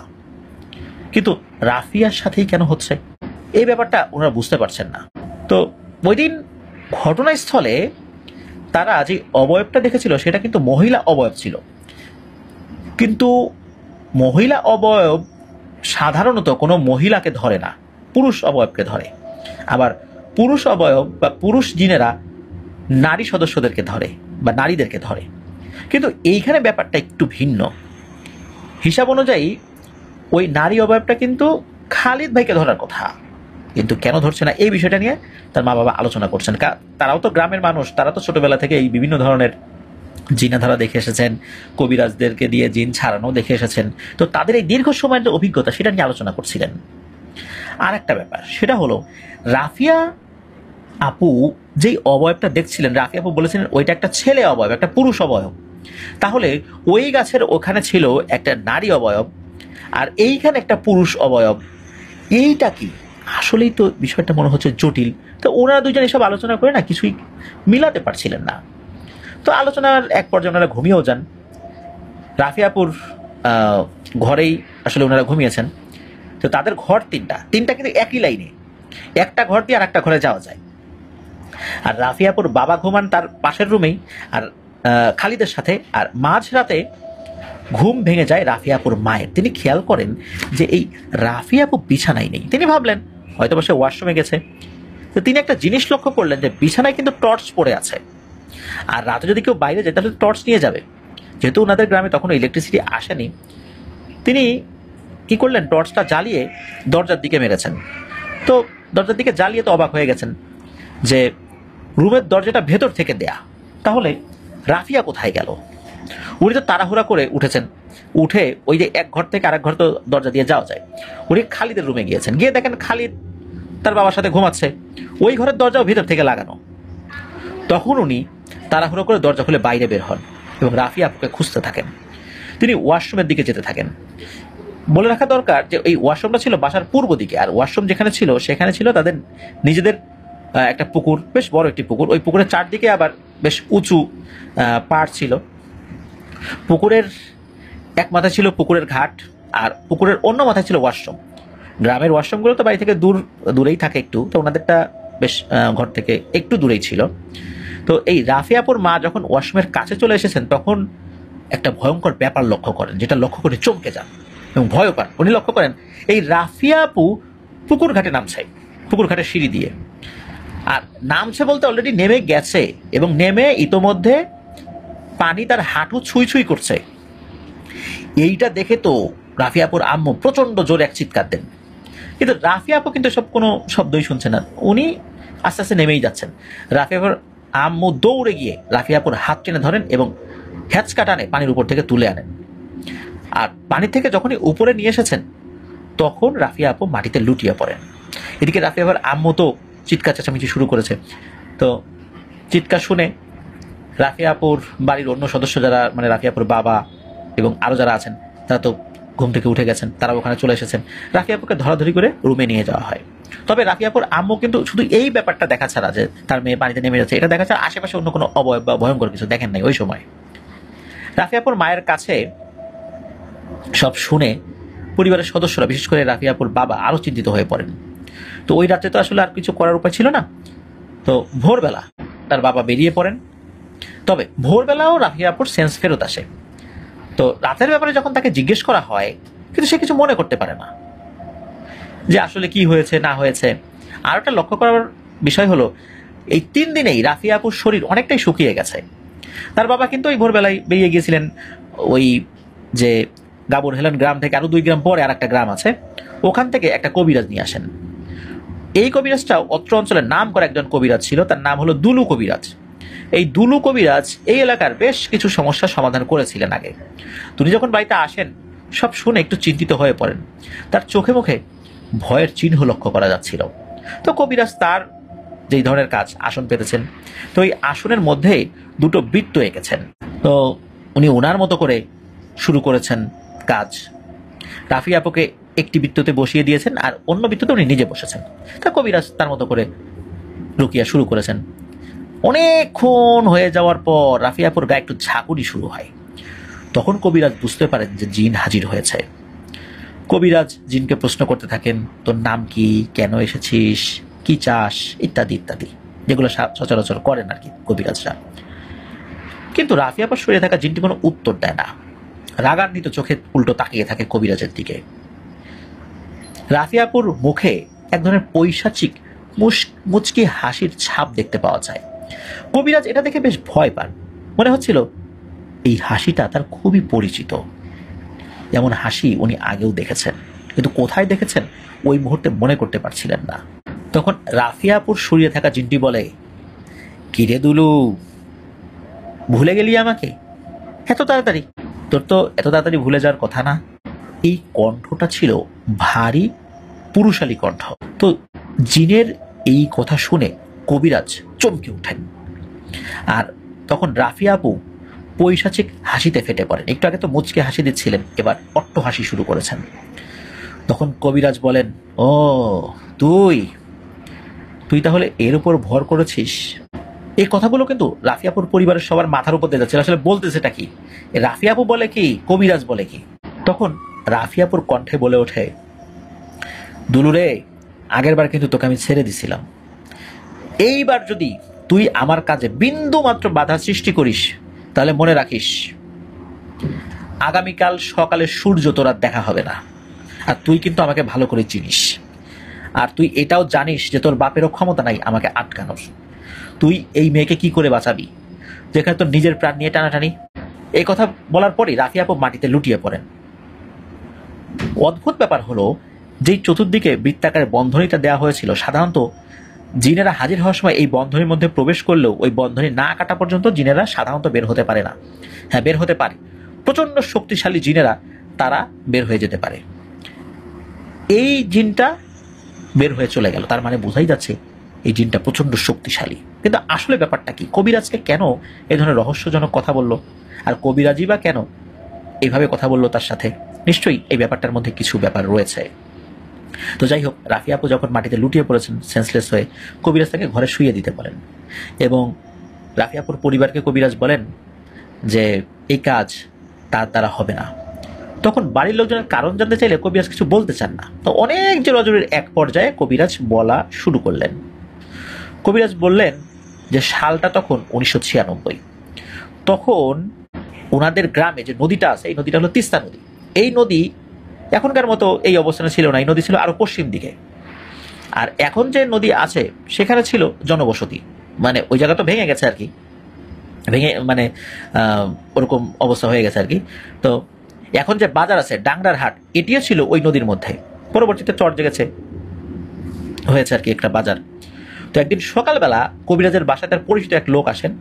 কিন্তু রাফিয়ার সাথেই কেন হচ্ছে? এই ব্যাপারটা ওনারা বুঝতে পারছেন না। তো ওই দিন ঘটনাস্থলে তারা যে অবয়বটা দেখেছিল সেটা কিন্তু মহিলা অবয়ব ছিল, কিন্তু মহিলা অবয়ব সাধারণত কোনো মহিলাকে ধরে না, পুরুষ অবয়বকে ধরে। আবার পুরুষ অবয়ব বা পুরুষ জিনেরা নারী সদস্যদেরকে ধরে বা নারীদেরকে ধরে, কিন্তু এইখানে ব্যাপারটা একটু ভিন্ন। হিসাব অনুযায়ী ওই নারী অবয়বটা কিন্তু খালিদ ভাইকে ধরার কথা, কিন্তু কেন ধরছে না এই বিষয়টা নিয়ে তার মা বাবা আলোচনা করছেন। তারাও তো গ্রামের মানুষ, তারা তো ছোটবেলা থেকে এই বিভিন্ন ধরনের জিনাধারা দেখে এসেছেন, কবিরাজদেরকে দিয়ে জিন ছাড়ানো দেখে এসেছেন। তো তাদের এই দীর্ঘ সময়ের যে অভিজ্ঞতা সেটা নিয়ে আলোচনা করছিলেন। আর একটা ব্যাপার, সেটা হলো রাফিয়া আপু যেই অবয়বটা দেখছিলেন, রাফিয়া আপু বলেছিলেন ওইটা একটা ছেলে অবয়ব, একটা পুরুষ অবয়ব। তাহলে ওই গাছের ওখানে ছিল একটা নারী অবয়ব, আর এইখানে একটা পুরুষ অবয়ব। এইটা কি? আসলেই তো বিষয়টা মনে হচ্ছে জটিল। তো ওনারা দুজন এসব আলোচনা করে না কিছুই মিলাতে পারছিলেন না। তো আলোচনার এক পর্যায়ে ওনারা ঘুমিয়েও যান। রাফিয়াপুর ঘরেই আসলে ওনারা ঘুমিয়েছেন। তো তাদের ঘর তিনটা কিন্তু একই লাইনে, একটা ঘর দিয়ে আর একটা ঘরে যাওয়া যায়। আর রাফিয়াপুর বাবা ঘুমান তার পাশের রুমেই আর খালিদের সাথে। আর মাঝরাতে ঘুম ভেঙে যায় রাফিয়াপুর মায়ের। তিনি খেয়াল করেন যে এই রাফিয়াপু বিছানায় নেই। তিনি ভাবলেন হয়তো সে ওয়াশরুমে গেছে। তো তিনি একটা জিনিস লক্ষ্য করলেন যে বিছানায় কিন্তু টর্চ পড়ে আছে, আর রাতে যদি কেউ বাইরে যায় তাহলে টর্চ নিয়ে যাবে। যেহেতু ওনাদের গ্রামে তখন ইলেকট্রিসিটি আসেনি, তিনি কি করলেন, টর্চটা জ্বালিয়ে দরজার দিকে মেরেছেন। তো দরজার দিকে জ্বালিয়ে তো অবাক হয়ে গেছেন যে রুমের দরজাটা ভেতর থেকে দেয়া, তাহলে রাফিয়া কোথায় গেল? উনি তো তাড়াহুড়া করে উঠেছেন, উঠে ওই যে এক ঘর থেকে আরেক ঘর তো দরজা দিয়ে যাওয়া যায়, উনি খালিদের রুমে গিয়েছেন। গিয়ে দেখেন খালিদ তার বাবার সাথে ঘুমাচ্ছে, ওই ঘরের দরজাও ভেতর থেকে লাগানো। তখন উনি তাড়াহুড়ো করে দরজা খুলে বাইরে বের হন এবং রাফিয়া আপুকে খুঁজতে থাকেন। তিনি ওয়াশরুমের দিকে যেতে থাকেন। বলে রাখা দরকার যে এই ওয়াশরুমটা ছিল বাসার পূর্ব দিকে, আর ওয়াশরুম যেখানে ছিল সেখানে ছিল তাদের নিজেদের একটা পুকুর, বেশ বড় একটি পুকুর। ওই পুকুরের চারদিকে আবার বেশ উঁচু পাড় ছিল। পুকুরের এক মাথায় ছিল পুকুরের ঘাট, আর পুকুরের অন্য মাথায় ছিল ওয়াশরুম। গ্রামের ওয়াশরুমগুলো তো বাড়ি থেকে দূরেই থাকে একটু, তো ওনাদেরটা বেশ ঘর থেকে একটু দূরেই ছিল। তো এই রাফিয়াপুর মা যখন ওয়াশরুমের কাছে চলে এসেছেন তখন একটা ভয়ঙ্কর ব্যাপার লক্ষ্য করেন, যেটা লক্ষ্য করে চমকে যান এবং ভয় পান। উনি লক্ষ্য করেন এই রাফিয়া আপু পুকুর ঘাটে নামছে, পুকুর ঘাটের সিঁড়ি দিয়ে। আর নামছে বলতে অলরেডি নেমে গেছে, এবং নেমে ইতোমধ্যে পানি তার হাঁটু ছুঁই ছুঁই করছে। এইটা দেখে তো রাফিয়াপুর আম্মু প্রচন্ড জোরে এক চিৎকার দেন, কিন্তু রাফিয়া আপু কিন্তু সব কোনো শব্দই শুনছে না। উনি আস্তে আস্তে নেমেই যাচ্ছেন। রাফিয়াপুর আম্মু দৌড়ে গিয়ে রাফিয়াপুর হাত টেনে ধরেন এবং হ্যাচকা টানে পানির উপর থেকে তুলে আনেন। আর পানি থেকে যখনই উপরে নিয়ে এসেছেন তখন রাফিয়া আপু মাটিতে লুটিয়ে পড়েন। এদিকে রাফিয়াপুর আম্মু তো চিৎকার চেঁচামেচি শুরু করেছে। তো চিৎকার শুনে রাফিয়াপুর বাড়ির অন্য সদস্য যারা, মানে রাফিয়াপুর বাবা এবং আরও যারা আছেন তারা তো ঘুম থেকে উঠে গেছেন, তারা ওখানে চলে এসেছেন। রাফি আপুকে ধরাধরি করে রুমে নিয়ে যাওয়া হয়। তবে রাফি আপুর আম্মু কিন্তু শুধু এই ব্যাপারটা দেখা ছাড়া, যে তার মেয়ে পানিতে নেমে যাচ্ছে, এটা দেখা ছাড়া আশেপাশে অন্য কোনো অবয়ব বা ভয়ঙ্কর কিছু দেখেন নাই ওই সময়। রাফি আপুর মায়ের কাছে সব শুনে পরিবারের সদস্যরা, বিশেষ করে রাফি আপুর বাবা, আরও চিন্তিত হয়ে পড়েন। তো ওই রাতে তো আসলে আর কিছু করার উপায় ছিল না। তো ভোরবেলা তার বাবা বেরিয়ে পড়েন। তবে ভোরবেলাও রাফি আপুর সেন্স ফেরত আসে। তো রাতের ব্যাপারে যখন তাকে জিজ্ঞেস করা হয়, কিন্তু সে কিছু মনে করতে পারে না যে আসলে কি হয়েছে না হয়েছে। আর একটা লক্ষ্য করার বিষয় হলো, এই 3 দিনেই রাফি আপুর শরীর অনেকটাই শুকিয়ে গেছে। তার বাবা কিন্তু ওই ভোরবেলায় বেরিয়ে গিয়েছিলেন ওই যে গাবর হেলন গ্রাম থেকে আরো 2 গ্রাম পরে আর একটা গ্রাম আছে, ওখান থেকে একটা কবিরাজ নিয়ে আসেন। এই কবিরাজটাও অত্র অঞ্চলের নাম করা একজন কবিরাজ ছিল, তার নাম হলো দুলু কবিরাজ। এই দুলু কবিরাজ এই এলাকার বেশ কিছু সমস্যার সমাধান করেছিলেন আগে। তিনি যখন বাড়িতে আসেন, সব শুনে একটু চিন্তিত হয়ে পড়েন। তার চোখে মুখে ভয়ের চিহ্ন লক্ষ্য করা যাচ্ছিল। তো কবিরাজ তার যেই ধরনের কাজ, আসন পেতেছেন, তো এই আসনের মধ্যে 2টো বৃত্ত এঁকেছেন। তো উনি ওনার মতো করে শুরু করেছেন কাজ। রাফি আপুকে একটি বৃত্ততে বসিয়ে দিয়েছেন, আর অন্য বৃত্ততে উনি নিজে বসেছেন। তা কবিরাজ তার মতো করে রুকিয়া শুরু করেছেন। অনেকক্ষণ হয়ে যাওয়ার পর রাফি আপুর গায়ে একটু ঝাঁকুনি শুরু হয়। তখন কবিরাজ বুঝতে পারেন যে জিন হাজির হয়েছে। কবিরাজ জিনকে প্রশ্ন করতে থাকেন, তোর নাম কি, কেন এসেছিস, কি চাস, ইত্যাদি ইত্যাদি, যেগুলো সচরাচর করেন আর কি কবিরাজরা। কিন্তু রাফি আপুর শুয়ে থাকা জিনটি কোনো উত্তর দেয় না, রাগান্বিত চোখে উল্টো তাকিয়ে থাকে কবিরাজের দিকে। রাফি আপুর মুখে এক ধরনের পৈশাচিক মুচকি হাসির ছাপ দেখতে পাওয়া যায়। কবিরাজ এটা দেখে বেশ ভয় পান। মনে হচ্ছিল এই হাসিটা তার খুবই পরিচিত, এমন হাসি উনি আগেও দেখেছেন, কিন্তু কোথায় দেখেছেন ওই মুহূর্তে মনে করতে পারছিলেন না। তখন রাফি আপুর শুয়ে থাকা জিনটি বলে, কিরে দুলু, ভুলে গেলি আমাকে এত তাড়াতাড়ি? তোর তো এত তাড়াতাড়ি ভুলে যাওয়ার কথা না। এই কণ্ঠটা ছিল ভারী পুরুষালী কণ্ঠ। তো জিনের এই কথা শুনে কবিরাজ চমকে উঠেন। আর তখন রাফি আপু পৈশাচিক হাসিতে ফেটে পড়েন। একটু আগে তো মুচকে হাসি দিচ্ছিলেন, এবার অট্ট হাসি শুরু করেছেন। তখন কবিরাজ বলেন, ও তুই তুই তাহলে এর উপর ভর করেছিস? এই কথাগুলো কিন্তু রাফি আপুর পরিবারের সবার মাথার উপর দিয়ে যাচ্ছে। আসলে বলতেছেটা কি? রাফি আপু বলে কি, কবিরাজ বলে কি? তখন রাফি আপুর কণ্ঠে বলে ওঠে, দুলুরে, আগের বার কিন্তু তোকে আমি ছেড়ে দিছিলাম। এইবার যদি তুই আমার কাজে বিন্দু মাত্র বাধা সৃষ্টি করিস, তাহলে মনে রাখিস আগামীকাল সকালে সূর্য তোর আর দেখা হবে না। আর তুই কিন্তু আমাকে ভালো করে চিনিস, আর তুই এটাও জানিস যে তোর বাপেরও ক্ষমতা নাই আমাকে আটকানোর। তুই এই মেয়েকে কি করে বাঁচাবি, যেখানে তোর নিজের প্রাণ নিয়ে টানাটানি। এই কথা বলার পরে রাফি আপু মাটিতে লুটিয়ে পড়েন। অদ্ভুত ব্যাপার হলো, যেই চতুর্দিকে বৃত্তাকারে বন্ধনীটা দেওয়া হয়েছিল, সাধারণত জিনেরা হাজির হওয়ার সময় এই বন্ধনীর মধ্যে প্রবেশ করলেও ওই বন্ধনী না কাটা পর্যন্ত জিনেরা সাধারণত বের হতে পারে না। হ্যাঁ, বের হতে পারে, প্রচন্ড শক্তিশালী জিনেরা তারা বের হয়ে যেতে পারে। এই জিনটা বের হয়ে চলে গেল, তার মানে বোঝাই যাচ্ছে এই জিনটা প্রচন্ড শক্তিশালী। কিন্তু আসলে ব্যাপারটা কি? কবিরাজকে কেন এই ধরনের রহস্যজনক কথা বলল, আর কবিরাজই বা কেন এইভাবে কথা বললো তার সাথে? নিশ্চয়ই এই ব্যাপারটার মধ্যে কিছু ব্যাপার রয়েছে। তো যাই হোক, রাফি আপু যখন মাটিতে লুটিয়ে পড়েছেন সেন্সলেস হয়ে, কবিরাজ তাকে ঘরে শুয়ে দিতে পারেন এবং রাফি আপুর পরিবারকে কবিরাজ বলেন যে এই কাজ তার দ্বারা হবে না। তখন বাড়ির লোকজনের কারণ জানতে চাইলে কবিরাজ কিছু বলতে চান না। তো অনেক জোরাজোরির এক পর্যায়ে কবিরাজ বলা শুরু করলেন। কবিরাজ বললেন যে সালটা তখন 1996। তখন ওনাদের গ্রামে যে নদীটা আছে, এই নদীটা হলো তিস্তা নদী। এই নদী এখনকার মতো এই অবস্থানে ছিল না, এই নদী ছিল আরো পশ্চিম দিকে। আর এখন যে নদী আছে সেখানে ছিল জনবসতি, মানে ওই জায়গা তো ভেঙে গেছে আর কি, ভেঙে মানে ওরকম অবস্থা হয়ে গেছে আর কি। তো এখন যে বাজার আছে ডাংরার হাট, এটিও ছিল ওই নদীর মধ্যে। পরবর্তীতে চর জেগেছে হয়েছে আর কি একটা বাজার। তো একদিন সকালবেলা কবিরাজের বাসায় তার পরিচিত এক লোক আসেন,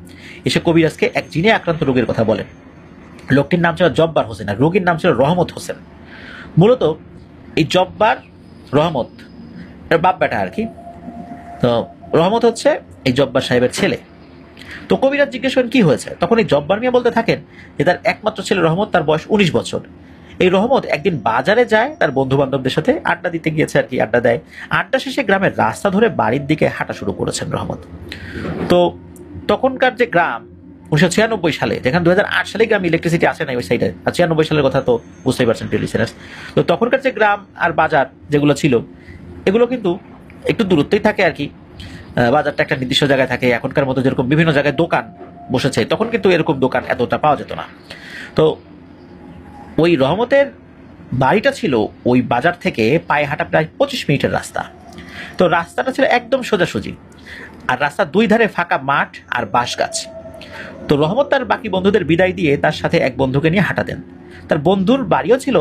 এসে কবিরাজকে এক জিনে আক্রান্ত রোগীর কথা বলেন। লোকটির নাম ছিল জব্বার হোসেন, আর রোগীর নাম ছিল রহমত হোসেন। মূলত এই জব্বার রহমত এর বাপ বেটা আর কি। তো রহমত হচ্ছে এই জব্বার সাহেবের ছেলে। তো কবিরাজ জিজ্ঞেস করেন কি হয়েছে, তখন এই জব্বার মিয়া বলতে থাকেন যে তার একমাত্র ছেলে রহমত, তার বয়স 19 বছর। এই রহমত একদিন বাজারে যায়, তার বন্ধু বান্ধবদের সাথে আড্ডা দিতে গিয়েছে আর কি, আড্ডা দেয়। আড্ডা শেষে গ্রামের রাস্তা ধরে বাড়ির দিকে হাঁটা শুরু করেছেন রহমত। তো তখনকার যে গ্রাম 1996 সালে, যেখানে 2008 সালে গ্রাম ইলেকট্রিসিটি আসে না ওই সাইডে, আর 96 সালের কথা তো বুঝতেই পারছেন প্রিয় লিসেনার্স। তো তখনকার যে গ্রাম আর বাজার যেগুলো ছিল, এগুলো কিন্তু একটু দূরত্বেই থাকে আর কি। বাজারটা একটা নির্দিষ্ট জায়গায় থাকে। এখনকার মতো যেরকম বিভিন্ন জায়গায় দোকান বসেছে, তখন কিন্তু এরকম দোকান এতটা পাওয়া যেত না। তো ওই রহমতের বাড়িটা ছিল ওই বাজার থেকে পায়ে হাঁটা প্রায় 25 মিনিটের রাস্তা। তো রাস্তাটা ছিল একদম সোজাসুজি, আর রাস্তার দুই ধারে ফাঁকা মাঠ আর বাঁশ গাছ। তো রহমত তার বাকি বন্ধুদের বিদায় দিয়ে তার সাথে এক বন্ধুকে নিয়ে হাঁটা দেন। তার বন্ধুর বাড়িও ছিল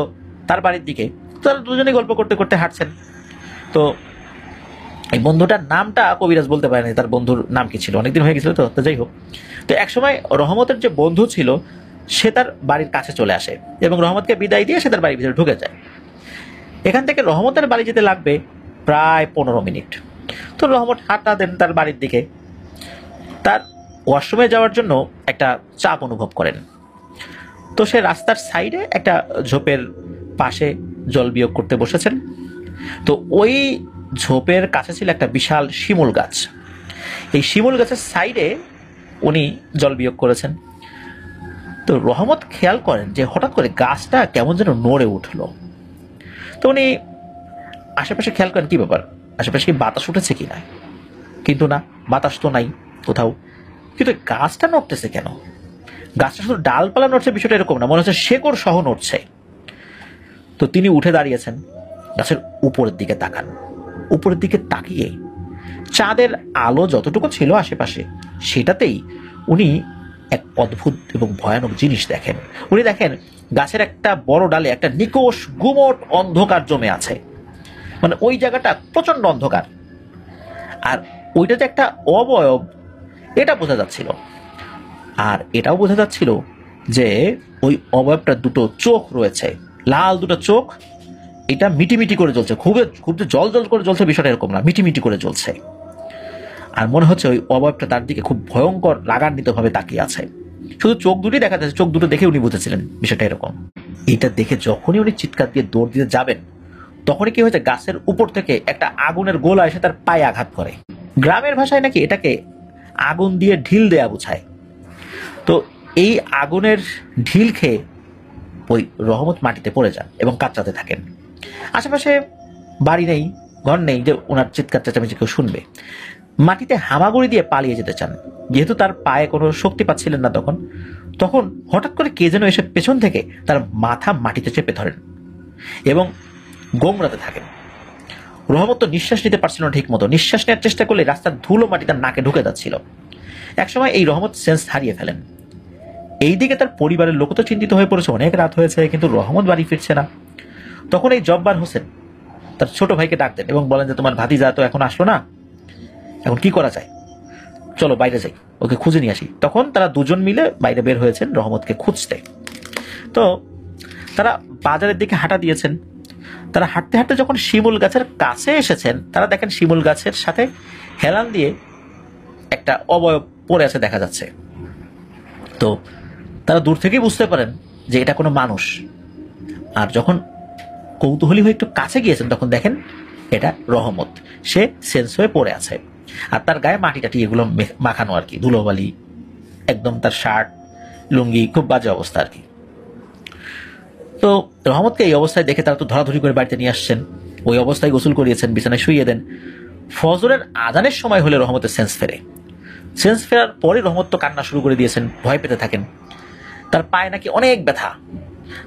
তার বাড়ির দিকে। তারা দুজনেই গল্প করতে করতে হাঁটছেন। তো এই বন্ধুটার নামটা কবিরাজ বলতে পারেনি, তার বন্ধুর নাম কি ছিল, অনেকদিন হয়ে গেছিল। তো যাই হোক, তো একসময় রহমতের যে বন্ধু ছিল সে তার বাড়ির কাছে চলে আসে এবং রহমতকে বিদায় দিয়ে সে তার বাড়ির ভিতরে ঢুকে যায়। এখান থেকে রহমতের বাড়ি যেতে লাগবে প্রায় 15 মিনিট। তো রহমত হাঁটা দেন তার বাড়ির দিকে। তার ওয়াশরুমে যাওয়ার জন্য একটা চাপ অনুভব করেন। তো সে রাস্তার সাইডে একটা ঝোপের পাশে জল বিয়োগ করতে বসেছেন। তো ওই ঝোপের কাছে ছিল একটা বিশাল শিমুল গাছ। এই শিমুল গাছের সাইডে উনি জল বিয়োগ করেছেন। তো রহমত খেয়াল করেন যে হঠাৎ করে গাছটা কেমন যেন নড়ে উঠল। তো উনি আশেপাশে খেয়াল করেন কি ব্যাপার, আশেপাশে কি বাতাস উঠেছে কিনা, কিন্তু না, বাতাস তো নাই কোথাও। কিন্তু গাছটা নড়তেছে কেন? গাছটা শুধু ডালপালা নড়ছে বিষয়টা এরকম না, মনে হচ্ছে শেকড় সহ নড়ছে। তো তিনি উঠে দাঁড়িয়েছেন, গাছের উপরের দিকে তাকান। উপরের দিকে তাকিয়ে চাঁদের আলো যতটুকু ছিল আশেপাশে সেটাতেই উনি এক অদ্ভুত এবং ভয়ানক জিনিস দেখেন। উনি দেখেন গাছের একটা বড় ডালে একটা নিকোষ গুমট অন্ধকার জমে আছে। মানে ওই জায়গাটা প্রচন্ড অন্ধকার, আর ওইটা যে একটা অবয়ব এটা বোঝা যাচ্ছিল। আর এটাও বোঝা যাচ্ছিল যে ওই অবয়বটার দুটো চোখ রয়েছে, লাল দুটো চোখ। এটা মিটিমিটি করে জ্বলছে, খুব যে জল জল করে জ্বলছে বিষয়টা এরকম না, মিটিমিটি করে জ্বলছে। আর মনে হচ্ছে ওই অবয়বটা তার দিকে খুব ভয়ঙ্কর রাগান্বিত ভাবে তাকিয়ে আছে। শুধু চোখ দুটোই দেখা যাচ্ছে, চোখ দুটো দেখে উনি বুঝেছিলেন বিষয়টা এরকম। এটা দেখে যখনই উনি চিৎকার দিয়ে দৌড় দিতে যাবেন, তখনই কি হয়েছে, গাছের উপর থেকে একটা আগুনের গোলা এসে তার পায়ে আঘাত করে। গ্রামের ভাষায় নাকি এটাকে আগুন দিয়ে ঢিল দেয়া বোঝায়। তো এই আগুনের ঢিল খেয়ে ওই রহমত মাটিতে পড়ে যান এবং কাতরাতে থাকেন। আশেপাশে বাড়ি নেই, ঘর নেই যে ওনার চিৎকার চেঁচামেচি কেউ শুনবে। মাটিতে হামাগুড়ি দিয়ে পালিয়ে যেতে চান, যেহেতু তার পায়ে কোনো শক্তি পাচ্ছিলেন না তখন হঠাৎ করে কে যেন এসে পেছন থেকে তার মাথা মাটিতে চেপে ধরেন এবং গোমড়াতে থাকেন। রহমত তো নিঃশ্বাস নিতে পারছিল না ঠিক মতো। নিঃশ্বাস নেওয়ার চেষ্টা করলে রাস্তার ধুলো মাটি তার নাকে ঢুকে যাচ্ছিল। একসময় এই রহমত সেন্স হারিয়ে ফেলেন। এইদিকে তার পরিবারের লোক তো চিন্তিত হয়ে পড়েছে, অনেক রাত হয়েছে কিন্তু রহমত বাড়ি ফিরছে না। তখন এই জব্বার হোসেন তার ছোট ভাইকে ডাক দেন এবং বলেন যে তোমার ভাতিজা তো এখন আসলো না, এখন কি করা যায়, চলো বাইরে যাই, ওকে খুঁজে নিয়ে আসি। তখন তারা দুজন মিলে বাইরে বের হয়েছেন রহমতকে খুঁজতে। তো তারা বাজারের দিকে হাঁটা দিয়েছেন। তারা হাঁটতে হাঁটতে যখন শিমুল গাছের কাছে এসেছেন, তারা দেখেন শিমুল গাছের সাথে হেলান দিয়ে একটা অবয়ব পড়ে আছে দেখা যাচ্ছে। তো তারা দূর থেকেই বুঝতে পারেন যে এটা কোনো মানুষ। আর যখন কৌতূহলী হয়ে একটু কাছে গিয়েছেন, তখন দেখেন এটা রহমত। সে সেন্স হয়ে পড়ে আছে, আর তার গায়ে মাটি টাটি এগুলো মাখানো আর কি, ধুলোবালি একদম। তার শার্ট লুঙ্গি খুব বাজে অবস্থা আর কি। তো রহমতকে এই অবস্থায় দেখে তারা তো ধরাধরি করে বাড়িতে নিয়ে আসছেন। ওই অবস্থায় গোসল করিয়েছেন, বিছানায় শুইয়ে দেন। ফজরের আজানের সময় হলে রহমতের সেন্স ফেরে। সেন্স ফেরার পরে রহমত তো কান্না শুরু করে দিয়েছেন, ভয় পেতে থাকেন। তার পায়ে নাকি অনেক ব্যথা।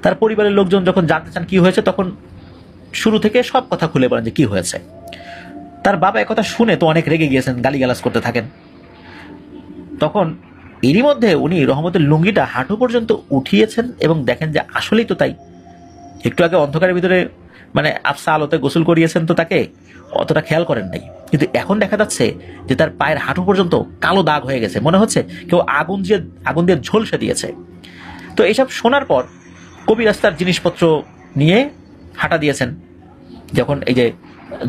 তার পরিবারের লোকজন যখন জানতে চান কি হয়েছে, তখন শুরু থেকে সব কথা খুলে বলেন যে কি হয়েছে। তার বাবা একথা শুনে তো অনেক রেগে গিয়েছেন, গালিগালাজ করতে থাকেন। তখন এরই মধ্যে উনি রহমতের লুঙ্গিটা হাঁটু পর্যন্ত উঠিয়েছেন এবং দেখেন যে আসলেই তো তাই। একটু আগে অন্ধকারের ভিতরে মানে আফসা আলোতে গোসল করিয়েছেন, তো তাকে অতটা খেয়াল করেন নাই। কিন্তু এখন দেখা যাচ্ছে যে তার পায়ের হাঁটু পর্যন্ত কালো দাগ হয়ে গেছে, মনে হচ্ছে কেউ আগুন দিয়ে ঝলসে দিয়েছে। তো এইসব শোনার পর কবিরাজ তার জিনিসপত্র নিয়ে হাঁটা দিয়েছেন। যখন এই যে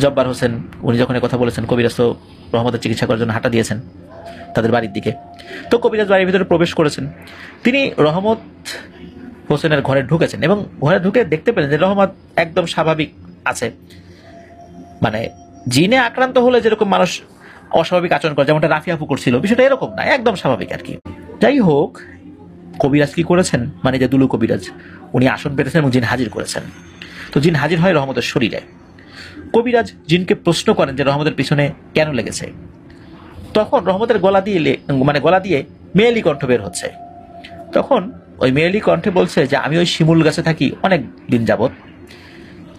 জব্বার হোসেন উনি যখন কথা বলেছেন, কবিরাজ তো রহমতের চিকিৎসা করার জন্য হাঁটা দিয়েছেন। তাদের বাড়ির দিকে। তো কবিরাজ বাড়ির ভিতরে প্রবেশ করেছেন। তিনি রহমত হোসেনের ঘরে ঢুকেছেন এবং ঘরে ঢুকে দেখতে পেলেন যে রহমত একদম স্বাভাবিক আছে। মানে জিনে আক্রান্ত হলে যেরকম মানুষ অস্বাভাবিক আচরণ করে, যেমনটা রাফি আপু করছিল, বিষয়টা এরকম না, একদম স্বাভাবিক আর কি। যাই হোক, কবিরাজ কি করেছেন, মানে যে দুলু কবিরাজ, উনি আসন পেতেছেন এবং জিন হাজির করেছেন। তো জিন হাজির হয় রহমতের শরীরে। কবিরাজ জিনকে প্রশ্ন করেন যে রহমতের পিছনে কেন লেগেছে। তখন রহমতের গলা দিয়ে মেয়েলি কণ্ঠ বের হচ্ছে। তখন ওই মেয়েলি কণ্ঠে বলছে যে আমি ওই শিমুল গাছে থাকি অনেক দিন যাবত,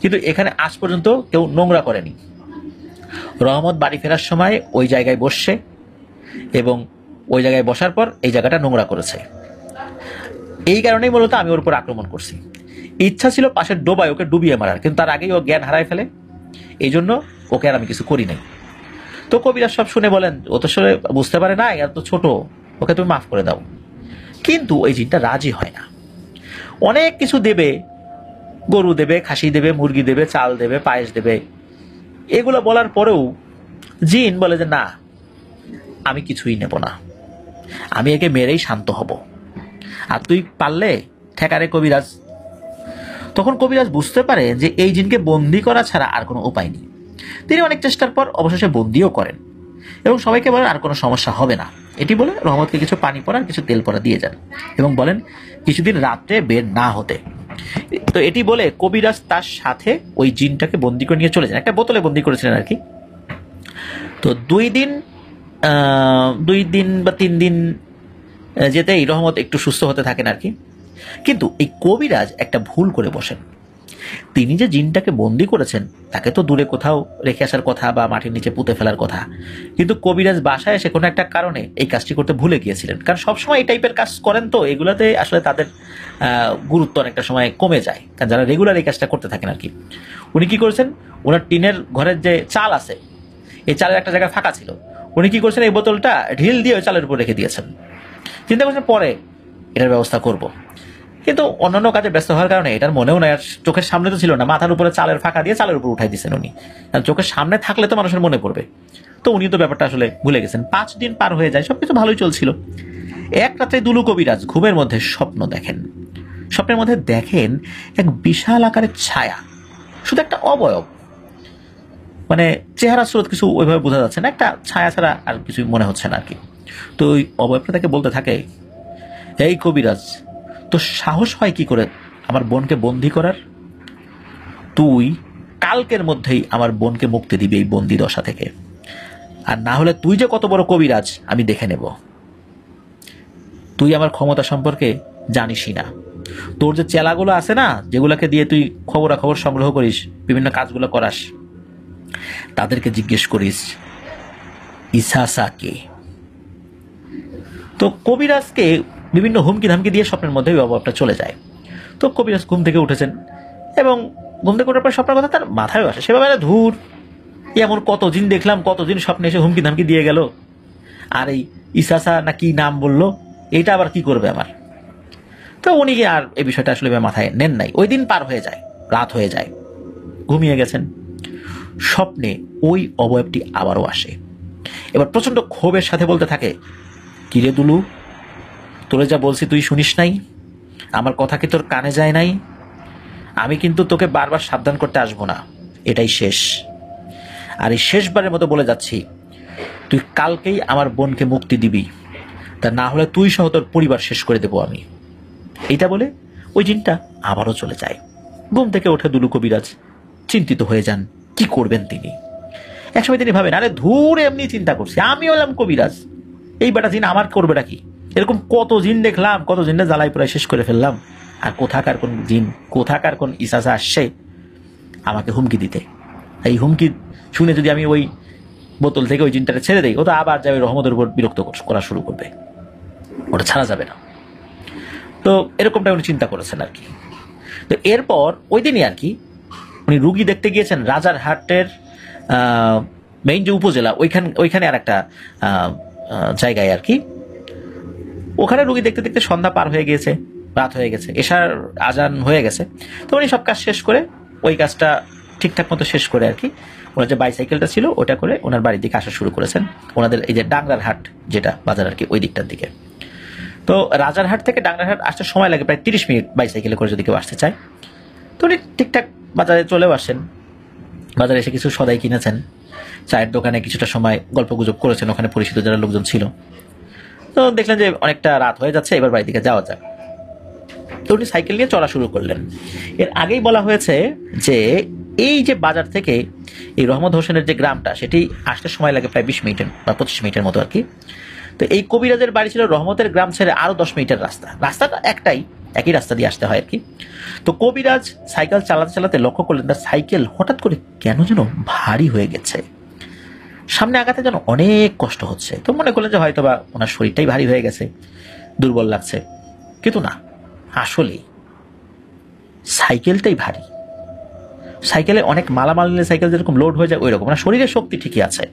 কিন্তু এখানে আজ পর্যন্ত কেউ নোংরা করেনি। রহমত বাড়ি ফেরার সময় ওই জায়গায় বসছে এবং ওই জায়গায় বসার পর এই জায়গাটা নোংরা করেছে। এই কারণেই মূলত আমি ওর উপর আক্রমণ করছি। ইচ্ছা ছিল পাশের ডোবায় ওকে ডুবিয়ে মারার, কিন্তু তার আগেই ও জ্ঞান হারায় ফেলে, এই জন্য ওকে আর আমি কিছু করি নাই। তো কবিরাজ সব শুনে বলেন, ও তো আসলে বুঝতে পারে না, এত ছোট, ওকে তুমি মাফ করে দাও। কিন্তু ওই জিনটা রাজি হয় না। অনেক কিছু দেবে, গরু দেবে, খাসি দেবে, মুরগি দেবে, চাল দেবে, পায়েস দেবে, এগুলো বলার পরেও জিন বলে যে না, আমি কিছুই নেব না, আমি একে মেরেই শান্ত হব, আর তুই পারলে ঠেকারে কবিরাজ। তখন কবিরাজ বুঝতে পারে যে এই জিনকে বন্দি করা ছাড়া আর কোনো উপায় নেই। তিনি অনেক চেষ্টার পর অবশেষে বন্দিও করেন এবং সবাইকে বলেন আর কোনো সমস্যা হবে না। এটি বলে রহমতকে কিছু পানি পড়া, কিছু তেল পড়া দিয়ে যান এবং বলেন কিছুদিন রাত্রে বের না হতে। তো এটি বলে কবিরাজ তার সাথে ওই জিনটাকে বন্দি করে নিয়ে চলে যান, একটা বোতলে বন্দি করেছিলেন আর কি। তো 2 দিন বা 3 দিন যেতেই রহমত একটু সুস্থ হতে থাকেন আর কি। কিন্তু এই কবিরাজ একটা ভুল করে বসেন। তিনি যে জিনটাকে বন্দি করেছেন তাকে তো দূরে কোথাও রেখে আসার কথা বা মাটির নিচে পুঁতে ফেলার কথা, কিন্তু কবিরাজ বাসায় এসে কোনো একটা কারণে এই কাজটি করতে ভুলে গিয়েছিলেন। কারণ সবসময় এই টাইপের কাজ করেন, তো এগুলোতে আসলে তাদের গুরুত্ব অনেকটা সময় কমে যায়, কারণ যারা রেগুলার এই কাজটা করতে থাকেন আর কি। উনি কি করেছেন, ওনার টিনের ঘরের যে চাল আছে, এই চালের একটা জায়গায় ফাঁকা ছিল, উনি কি করছেন, এই বোতলটা ঢিল দিয়ে ওই চালের উপর রেখে দিয়েছেন। চিন্তা করছেন পরে এটার ব্যবস্থা করব, কিন্তু অন্যান্য কাজে ব্যস্ত হওয়ার কারণে এটার মনেও নাই, আর চোখের সামনে তো ছিল না, মাথার উপরে চালের ফাঁকা দিয়ে চালের উপর উঠাই দিয়েছেন উনি। কারণ চোখের সামনে থাকলে তো মানুষের মনে পড়বে, তো উনি তো ব্যাপারটা আসলে ভুলে গেছেন। 5 দিন পার হয়ে যায়, সবকিছু ভালোই চলছিল। এক রাতে দুলু কবিরাজ ঘুমের মধ্যে স্বপ্ন দেখেন। স্বপ্নের মধ্যে দেখেন এক বিশাল আকারের ছায়া, শুধু একটা অবয়ব, মানে চেহারা স্রোত কিছু ওইভাবে বোঝা যাচ্ছে না, একটা ছায়া ছাড়া আর কিছু মনে হচ্ছে না আর কি। তো ওই অবয়বটা তাকে বলতে থাকে, এই কবিরাজ, তোর সাহস হয় কি করে আমার বোনকে বন্দি করার? তুই কালকের মধ্যেই আমার বোনকে মুক্তি দিবি এই বন্দি দশা থেকে, আর না হলে তুই যে কত বড় কবিরাজ আমি দেখে নেব। তুই আমার ক্ষমতা সম্পর্কে জানিসই না। তোর যে চেলাগুলো আছে না, যেগুলোকে দিয়ে তুই খবরাখবর সংগ্রহ করিস, বিভিন্ন কাজগুলো করাস, তাদেরকে জিজ্ঞেস করিস ইসাসা কে। তো কবিরাজকে বিভিন্ন হুমকি ধামকি দিয়ে স্বপ্নের মধ্যে অভাবটা চলে যায়। তো কবিরাজ ঘুম থেকে উঠেছেন এবং ঘুম থেকে ওঠার পর স্বপ্নের কথা তার মাথায় আসে। সেভাবে ধুর, এমন কত দিন দেখলাম, কত দিন স্বপ্নে এসে হুমকি ধামকি দিয়ে গেল, আর এই ইসাসা না কি নাম বললো, এইটা আবার কি করবে আমার। তো উনি আর এই বিষয়টা আসলে মাথায় নেন নাই। ওই দিন পার হয়ে যায়, রাত হয়ে যায়, ঘুমিয়ে গেছেন। স্বপ্নে ওই অবয়বটি আবারও আসে। এবার প্রচন্ড ক্ষোভের সাথে বলতে থাকে, কিরে দুলু, তোরে যা বলছি তুই শুনিস নাই? আমার কথা কি তোর কানে যায় নাই? আমি কিন্তু তোকে বারবার সাবধান করতে আসবো না, এটাই শেষ। আর এই শেষবারের মতো বলে যাচ্ছি, তুই কালকেই আমার বোনকে মুক্তি দিবি, তা না হলে তুই সহ তোর পরিবার শেষ করে দেবো আমি। এইটা বলে ওই জিনটা আবারও চলে যায়। ঘুম থেকে ওঠে দুলু কবিরাজ, চিন্তিত হয়ে যান, কি করবেন তিনি। একসময় তিনি ভাবেন, আরে ধুর, এমনি চিন্তা করছি, আমি হলাম কবিরাজ, এই বেটা জিন আমার করবেটা কি? এরকম কত জিন দেখলাম, কত জিনটা জ্বালাই প্রায় শেষ করে ফেললাম, আর কোথাকার কোন জিন, কোথাকার কোন ইসাসা আসছে আমাকে হুমকি দিতে। এই হুমকি শুনে যদি আমি ওই বোতল থেকে ওই জিনটাকে ছেড়ে দেই, ও তো আবার যাবে রহমতের উপর বিরক্ত করা শুরু করবে, ওটা ছাড়া যাবে না। তো এরকমটা উনি চিন্তা করেছেন আর কি। তো এরপর ওই দিনই আর কি উনি রুগী দেখতে গিয়েছেন রাজারহাটের মেইন যে উপজেলা, ওইখানে আর একটা জায়গায় আর কি। ওখানে রুগী দেখতে দেখতে সন্ধ্যা পার হয়ে গিয়েছে, রাত হয়ে গেছে, এশার আজান হয়ে গেছে। তো উনি সব কাজ শেষ করে, ওই কাজটা ঠিকঠাক মতো শেষ করে আর কি ওনার যে বাইসাইকেলটা ছিল ওটা করে ওনার বাড়ির দিকে আসা শুরু করেছেন, ওনাদের এই যে ডাংরার হাট যেটা বাজার আর কি ওই দিকটার দিকে। তো রাজারহাট থেকে ডাংরারহাট আসতে সময় লাগে প্রায় 30 মিনিট বাইসাইকেলে করে যদি কেউ আসতে চায়। তো উনি ঠিকঠাক বাজারে চলেও আসেন, বাজারে এসে কিছু সদাই কিনেছেন, চায়ের দোকানে কিছুটা সময় গল্প গুজব করেছেন, ওখানে পরিচিত যারা লোকজন ছিল। তো দেখলেন যে অনেকটা রাত হয়ে যাচ্ছে, এবার বাড়ি দিকে যাওয়া যাক। তো উনি সাইকেল নিয়ে চলা শুরু করলেন। এর আগেই বলা হয়েছে যে এই যে বাজার থেকে এই রহমত হোসেনের যে গ্রামটা সেটি আসতে সময় লাগে প্রায় 20 মিনিটের বা 25 মিনিটের মতো আর কি। তো এই কবিরাজের বাড়ি ছিল রহমতের গ্রাম ছেড়ে আরো 10 মিনিটের রাস্তা, রাস্তাটা একই রাস্তা দিয়ে আসতে হয় আর কি। তো কবিরাজ সাইকেল চালাতে চালাতে লক্ষ্য করলেন তার সাইকেল হঠাৎ করে কেন যেন ভারী হয়ে গেছে, সামনে আগাতে যেন অনেক কষ্ট হচ্ছে। তো মনে করলেন যে হয়তো বা ওনার শরীরটাই ভারী হয়ে গেছে, দুর্বল লাগছে, কিন্তু না, আসলেই সাইকেলটাই ভারী। সাইকেলে অনেক মালামাল নিলে সাইকেল যেরকম লোড হয়ে যায় ওই রকম, মানে শরীরের শক্তি ঠিকই আছে।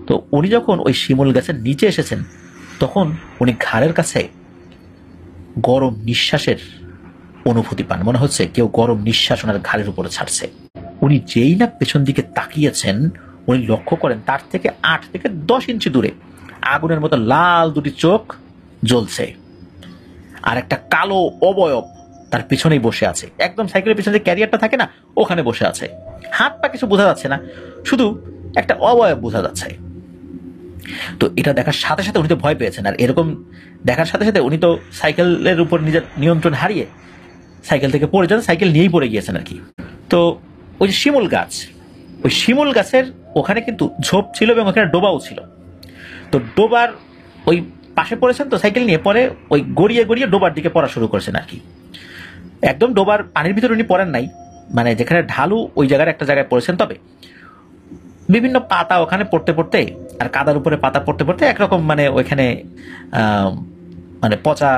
তো উনি যখন ওই শিমুল গাছের নিচে এসেছেন তখন উনি ঘাড়ের কাছে গরম নিঃশ্বাসের অনুভূতি পান, মনে হচ্ছে কেউ গরম নিঃশ্বাস ওনার ঘাড়ের উপরে ছাড়ছে। উনি যেই না পেছন দিকে তাকিয়েছেন উনি লক্ষ্য করেন তার থেকে 8 থেকে 10 ইঞ্চি দূরে আগুনের মতো লাল দুটি চোখ জ্বলছে, আর একটা কালো অবয়ব তার পিছনেই বসে আছে, একদম সাইকেলের পিছনে যে ক্যারিয়ারটা থাকে না ওখানে বসে আছে। হাত পা কিছু বোঝা যাচ্ছে না, শুধু একটা অবয়ব বোঝা যাচ্ছে। তো এটা দেখার সাথে সাথে উনি তো ভয় পেয়েছেন, আর এরকম দেখার সাথে সাথে উনি তো সাইকেলের উপর নিজের নিয়ন্ত্রণ হারিয়ে সাইকেল থেকে পড়ে যান, সাইকেল নিয়েই পড়ে গিয়েছেন আর কি। তো ওই যে শিমুল গাছ, ওই শিমুল গাছের ওখানে কিন্তু ঝোপ ছিল এবং ওখানে ডোবাও ছিল। তো ডোবার ওই পাশে পড়েছেন, তো সাইকেল নিয়ে পরে ওই গড়িয়ে গড়িয়ে ডোবার দিকে পড়া শুরু করেছেন আর কি। একদম ডোবার পানির ভিতরে উনি পড়েন নাই, মানে যেখানে ঢালু ওই জায়গার একটা জায়গায় পড়েছেন, তবে বিভিন্ন পাতা ওখানে পড়তে পড়তে আর কাদার উপরে পাতা পড়তে পড়তে একরকম মানে ওইখানে মানে পচা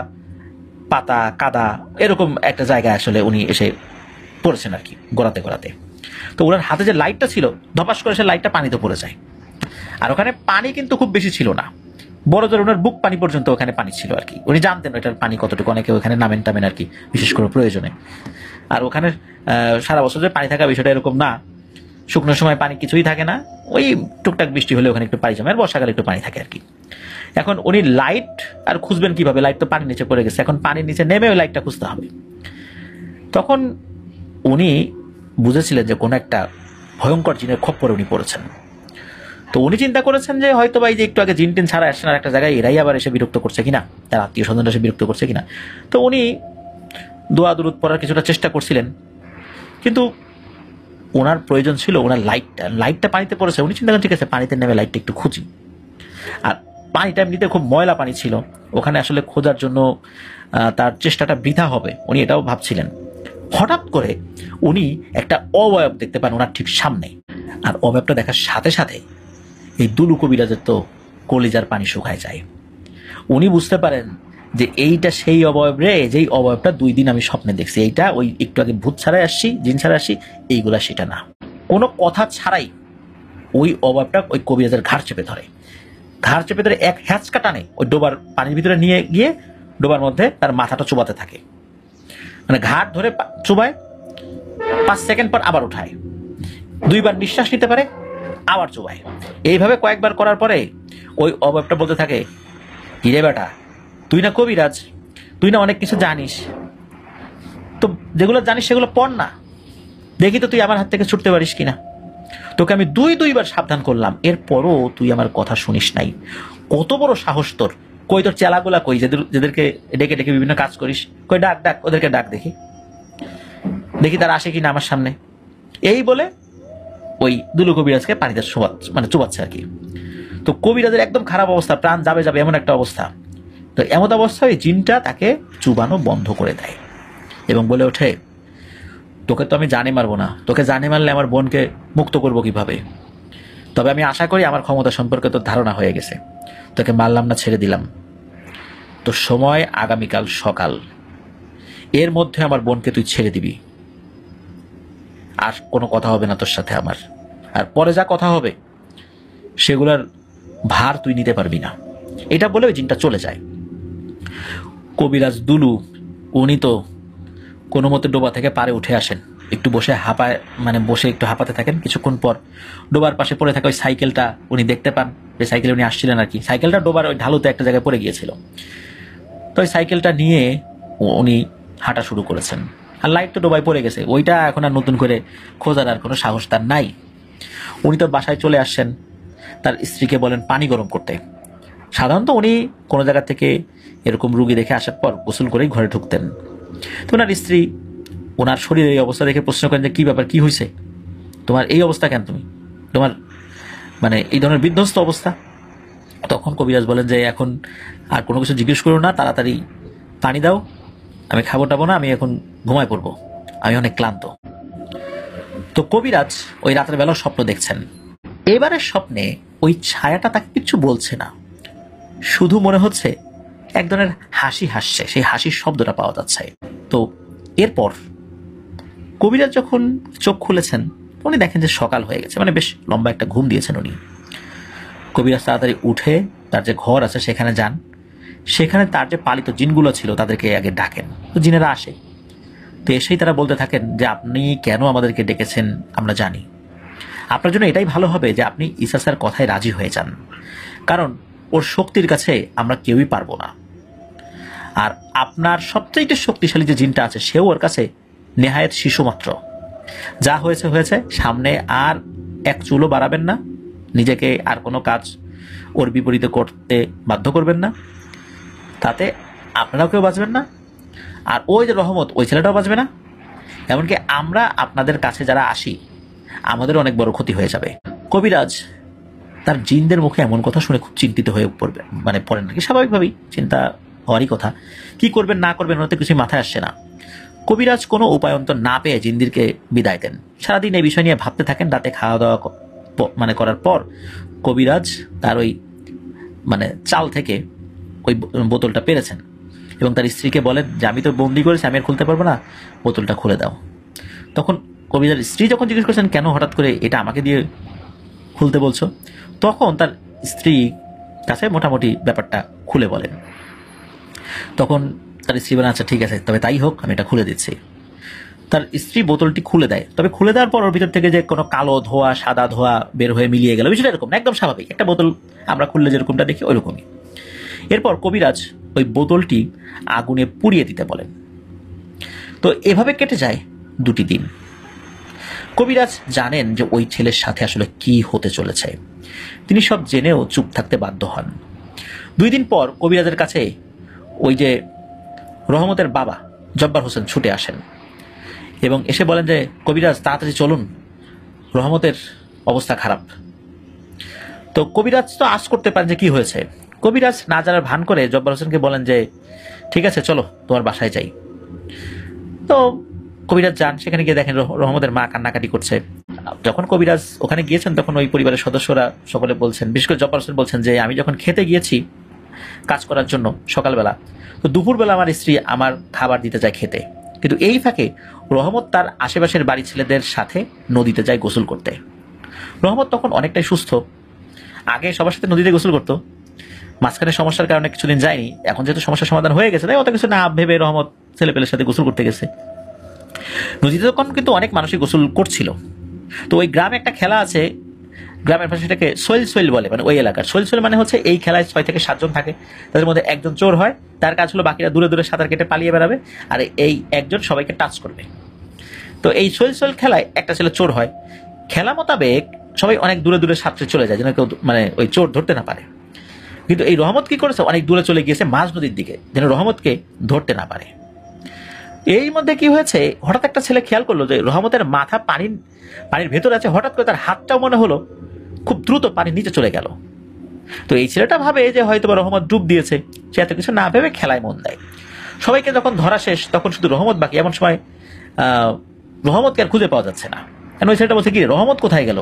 পাতা কাদা এরকম একটা জায়গায় আসলে উনি এসে পড়েছেন আর কি, গড়াতে গড়াতে। তো ওনার হাতে যে লাইটটা ছিল ধপাস করে সে লাইটটা পানিতে পড়ে যায়, আর ওখানে পানি কিন্তু খুব বেশি ছিল না, বড় জোর ওনার বুক পানি পর্যন্ত ওখানে পানি ছিল আর কি। উনি জানতেন এটার পানি কতটুকু, অনেকে ওখানে নামেন টামেন আর কি বিশেষ করে প্রয়োজনে। আর ওখানে সারা বছর যে পানি থাকা বিষয়টা এরকম না, শুকনো সময় পানি কিছুই থাকে না, ওই টুকটাক বৃষ্টি হলে ওখানে একটু পানি জমে, আর বর্ষাকালে একটু পানি থাকে আর কি। এখন উনি লাইট আর খুঁজবেন কিভাবে, লাইট তো পানির নিচে পড়ে গেছে, এখন পানির নিচে নেমে ওই লাইটটা খুঁজতে হবে। তখন উনি বুঝেছিলেন যে কোনো একটা ভয়ঙ্কর জিনের খপ্পরে উনি পড়েছেন। তো উনি চিন্তা করেছেন যে হয়তো বা এই যে একটু আগে জিন টিন ছাড়া আসছেন আর একটা জায়গায়, এরাই আবার এসে বিরক্ত করছে কিনা, তার আত্মীয় স্বজনরা এসে বিরক্ত করছে কিনা। তো উনি দোয়া দুরুদ পড়ার কিছুটা চেষ্টা করছিলেন, কিন্তু ওনার প্রয়োজন ছিল ওনার লাইটটা পানিতে পড়েছে। উনি চিন্তা করেন ঠিক আছে পানিতে নেমে লাইটটা একটু খুঁজি, আর পানিটা এমনিতে খুব ময়লা পানি ছিল, ওখানে আসলে খোঁজার জন্য তার চেষ্টাটা বৃথা হবে, উনি এটাও ভাবছিলেন। হঠাৎ করে উনি একটা অবয়ব দেখতে পান ওনার ঠিক সামনে, আর অবয়বটা দেখার সাথে সাথে এই দুলু কবিরাজের তো কলিজার পানি শুকায় যায়। উনি বুঝতে পারেন যে এইটা সেই অবয়ব রে, যেই অবয়বটা 2 দিন আমি স্বপ্নে দেখছি, এইটা ওই একটু আগে ভূত ছাড়াই আসছি, জিন ছাড়াই আসছি, এইগুলা সেটা না। কোনো কথা ছাড়াই ওই অবয়বটা ওই কবিরাজের ঘাড় চেপে ধরে, এক হ্যাঁচকা টানে ওই ডোবার পানির ভিতরে নিয়ে গিয়ে ডোবার মধ্যে তার মাথাটা চুবাতে থাকে, মানে ঘাড় ধরে চুবায়, 5 সেকেন্ড পর আবার উঠায়, 2 বার নিঃশ্বাস নিতে পারে আবার চুবায়। এইভাবে কয়েকবার করার পরে ওই অবয়বটা বলতে থাকে, হিরে বেটা তুই না কবিরাজ, তুই না অনেক কিছু জানিস, তো যেগুলো জানিস সেগুলো পড় না, দেখি তো তুই আমার হাত থেকে ছুটতে পারিস কিনা। তোকে আমি 2 বার সাবধান করলাম, এরপরও তুই আমার কথা শুনিস নাই, কত বড় সাহস তোর, কই তোর চেলাগুলা কই, যাদেরকে ডেকে ডেকে বিভিন্ন কাজ করিস, কই ডাক ডাক, ওদেরকে ডাক, দেখি তারা আসে কিনা আমার সামনে। এই বলে ওই দুলু কবিরাজকে পানিতে চুবাচ্ছে আর কি। তো কবিরাজের একদম খারাপ অবস্থা, প্রাণ যাবে এমন একটা অবস্থা। তো এমন অবস্থায় জিনটা তাকে চুবানো বন্ধ করে দেয় এবং বলে ওঠে, তোকে তো আমি জানে মারবো না, তোকে জানে মারলে আমার বোনকে মুক্ত করবো কিভাবে, তবে আমি আশা করি আমার ক্ষমতা সম্পর্কে তোর ধারণা হয়ে গেছে, তোকে মারলাম না, ছেড়ে দিলাম, তোর সময় আগামীকাল সকাল, এর মধ্যে আমার বোনকে তুই ছেড়ে দিবি, আর কোনো কথা হবে না তোর সাথে আমার, আর পরে যা কথা হবে সেগুলোর ভার তুই নিতে পারবি না। এটা বলে ওই জিনটা চলে যায়। কবিরাজ দুলু উনি তো কোনো মতে ডোবা থেকে পারে উঠে আসেন, একটু একটু বসে বসে একটু হাঁপাতে থাকেন। কিছুক্ষণ পর ডোবার পাশে পড়ে থাকা ওই সাইকেলটা উনি দেখতে পান, যে সাইকেলে উনি আসছিলেন আর কি। সাইকেলটা ডোবার ওই ঢালুতে একটা জায়গায় পড়ে গিয়েছিল। তো ওই সাইকেলটা নিয়ে উনি হাঁটা শুরু করেছেন। আর লাইট তো ডোবায় পড়ে গেছে, ওইটা এখন আর নতুন করে খোঁজার আর কোনো সাহস তার নাই। উনি তো বাসায় চলে আসছেন, তার স্ত্রীকে বলেন পানি গরম করতে। সাধারণত উনি কোনো জায়গা থেকে এরকম রুগী দেখে আসার পর গোসল করেই ঘরে ঢুকতেন। তো ওনার স্ত্রী ওনার শরীরের এই অবস্থা দেখে প্রশ্ন করেন যে কী ব্যাপার, কী হয়েছে তোমার, এই অবস্থা কেন, তোমার এই ধরনের বিধ্বস্ত অবস্থা। তখন কবিরাজ বলেন যে এখন আর কোনো কিছু জিজ্ঞেস করো না, তাড়াতাড়ি পানি দাও, আমি খাবো টাবো না, আমি এখন ঘুমায় পড়বো, আমি অনেক ক্লান্ত। তো কবিরাজ ওই রাতের বেলা স্বপ্ন দেখছেন। এবারের স্বপ্নে ওই ছায়াটা তাকে কিছু বলছে না, শুধু মনে হচ্ছে এক ধরনের হাসি হাসছে, সেই হাসির শব্দটা পাওয়া যাচ্ছে। তো এরপর কবিরাজ যখন চোখ খুলেছেন উনি দেখেন যে সকাল হয়ে গেছে, বেশ লম্বা একটা ঘুম দিয়েছেন উনি। কবিরাজ তাড়াতাড়ি উঠে তার যে ঘর আছে সেখানে যান। সেখানে তার যে পালিত জিনগুলো ছিল তাদেরকে আগে ডাকেন। তো জিনেরা আসে, তো এসেই তারা বলতে থাকেন যে আপনি কেন আমাদেরকে ডেকেছেন আমরা জানি, আপনার জন্য এটাই ভালো হবে যে আপনি ঈসা স্যার কথায় রাজি হয়ে যান, কারণ ওর শক্তির কাছে আমরা কেউই পারবো না। আর আপনার সবচেয়ে শক্তিশালী যে জিনটা আছে সেও ওর কাছে নেহায়েত শিশু মাত্র। যা হয়েছে হয়েছে, সামনে আর এক চুলও বাড়াবেন না, নিজেকে আর কোনো কাজ ওর বিপরীতে করতে বাধ্য করবেন না, তাতে আপনারাও কেউ বাঁচবেন না, আর ওই যে রহমত ওই ছেলেটাও বাঁচবে না, এমনকি আমরা আপনাদের কাছে যারা আসি আমাদের অনেক বড় ক্ষতি হয়ে যাবে। কবিরাজ তার জিনদের মুখে এমন কথা শুনে খুব চিন্তিত হয়ে পড়বে, পড়েন নাকি, স্বাভাবিকভাবেই চিন্তা হওয়ারই কথা। কি করবেন না করবেন ওনাতে কিছুই মাথায় আসছে না। কবিরাজ কোনো উপায়ন্তর না পেয়ে জিনদেরকে বিদায় দেন। সারাদিন এই বিষয় নিয়ে ভাবতে থাকেন। রাতে খাওয়া দাওয়া করার পর কবিরাজ তার ওই চাল থেকে ওই বোতলটা পেরেছেন এবং তার স্ত্রীকে বলেন যে আমি তো বন্দি করেছি, আমি আর খুলতে পারবো না, বোতলটা খুলে দাও। তখন কবিরাজ স্ত্রী যখন জিজ্ঞেস করছেন কেন হঠাৎ করে এটা আমাকে দিয়ে খুলতে বলছো, তখন তার স্ত্রী কাছে মোটামুটি ব্যাপারটা খুলে বলেন। তখন তার স্ত্রী বলেন আচ্ছা ঠিক আছে, তবে তাই হোক, আমি এটা খুলে দিচ্ছি। তার স্ত্রী বোতলটি খুলে দেয়, তবে খুলে দেওয়ার পর ওর ভিতর থেকে যে কোনো কালো ধোয়া সাদা ধোয়া বের হয়ে মিলিয়ে গেল, বিষয়টা এরকম না, একদম স্বাভাবিক একটা বোতল আমরা খুললে যেরকমটা দেখি ওইরকমই। এরপর কবিরাজ ওই বোতলটি আগুনে পুড়িয়ে দিতে বলেন। তো এভাবে কেটে যায় 2টি দিন। কবিরাজ জানেন যে ওই ছেলের সাথে আসলে কি হতে চলেছে, তিনি সব জেনেও চুপ থাকতে বাধ্য হন। 2 দিন পর কবিরাজের কাছে ওই যে রহমতের বাবা জব্বার হোসেন ছুটে আসেন এবং এসে বলেন যে কবিরাজ তাড়াতাড়ি চলুন, রহমতের অবস্থা খারাপ। তো কবিরাজ তো আশ করতে পারেন যে কি হয়েছে। কবিরাজ না জানার ভান করে জব্বার হোসেনকে বলেন যে ঠিক আছে চলো তোমার বাসায় যাই। তো কবিরাজ যান, সেখানে গিয়ে দেখেন রহমতের মা কান্নাকাটি করছে। যখন কবিরাজ ওখানে গিয়েছেন তখন ওই পরিবারের সদস্যরা সকলে বলছেন, বিশেষ করে জব্বার হোসেন বলছেন যে আমি যখন খেতে গিয়েছি কাজ করার জন্য সকালবেলা, তো দুপুরবেলা আমার স্ত্রী আমার খাবার দিতে যায় খেতে, কিন্তু এই ফাঁকে রহমত তার আশেপাশের বাড়ি ছেলেদের সাথে নদীতে যায় গোসল করতে। রহমত তখন অনেকটাই সুস্থ, আগে সবার সাথে নদীতে গোসল করতো, মাঝখানে সমস্যার কারণে কিছুদিন যায়নি। এখন যেহেতু সমস্যার সমাধান হয়ে গেছে তাই অত কিছু না ভেবে রহমত ছেলেপেলের সাথে গোসল করতে গেছে। নদীতে তখন কিন্তু অনেক মানুষই গোসল করছিল। তো ওই গ্রামে একটা খেলা আছে, গ্রামের ভাষায় সেটাকে সোয়েল সোয়েল বলে, ওই এলাকার সোয়েল সোয়েল হচ্ছে এই খেলায় 6 থেকে 7 জন থাকে, তাদের মধ্যে একজন চোর হয়, তার কাজ হলো বাকিরা দূরে দূরে সাঁতার কেটে পালিয়ে বেড়াবে আর এই একজন সবাইকে টাচ করবে। তো এই সোয়েল সোয়েল খেলায় একটা ছেলে চোর হয়, খেলা মোতাবেক সবাই অনেক দূরে দূরে সাঁতরে চলে যায় যেন কেউ ওই চোর ধরতে না পারে। কিন্তু এই রহমত কি করেছে, অনেক দূরে চলে গিয়েছে মাঝ নদীর দিকে যেন রহমতকে ধরতে না পারে। এই মধ্যে কি হয়েছে, হঠাৎ একটা ছেলে খেয়াল করলো যে রহমতের মাথা পানির ভেতরে আছে, হঠাৎ করে তার হাতটাও মনে হলো খুব দ্রুত পানির নিচে চলে গেল। তো এই ছেলেটা ভাবে যে হয়তো রহমত ডুব দিয়েছে, সে এত কিছু না ভেবে খেলায় মন দেয়। সবাইকে যখন ধরা শেষ তখন শুধু রহমত বাকি। এমন সময় রহমতকে আর খুঁজে পাওয়া যাচ্ছে না। কেন ওই ছেলেটা বলছে কি রহমত কোথায় গেল,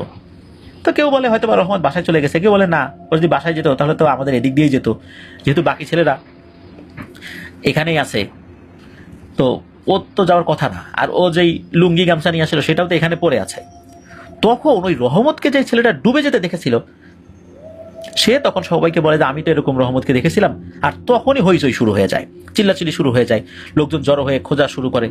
তো কেউ বলে হয়তো রহমত বাসায় চলে গেছে, কেউ বলে না ও যদি বাসায় যেত তাহলে তো আমাদের এদিক দিয়েই যেত, যেহেতু বাকি ছেলেরা এখানেই আছে তো ওর তো যাওয়ার কথা না, আর ও যেই লুঙ্গি গামছা নিয়ে আসলো সেটাও তো এখানে পড়ে আছে। তখন ওই রহমতকে যে ছেলেটা ডুবে যেতে দেখেছিল সে তখন সবাইকে বলে যে আমি তো এরকম রহমতকে দেখেছিলাম, আর তখনই হইচই শুরু হয়ে যায়, চিল্লাচিল্লি শুরু হয়ে যায়, লোকজন জড়ো হয়ে খোঁজা শুরু করে।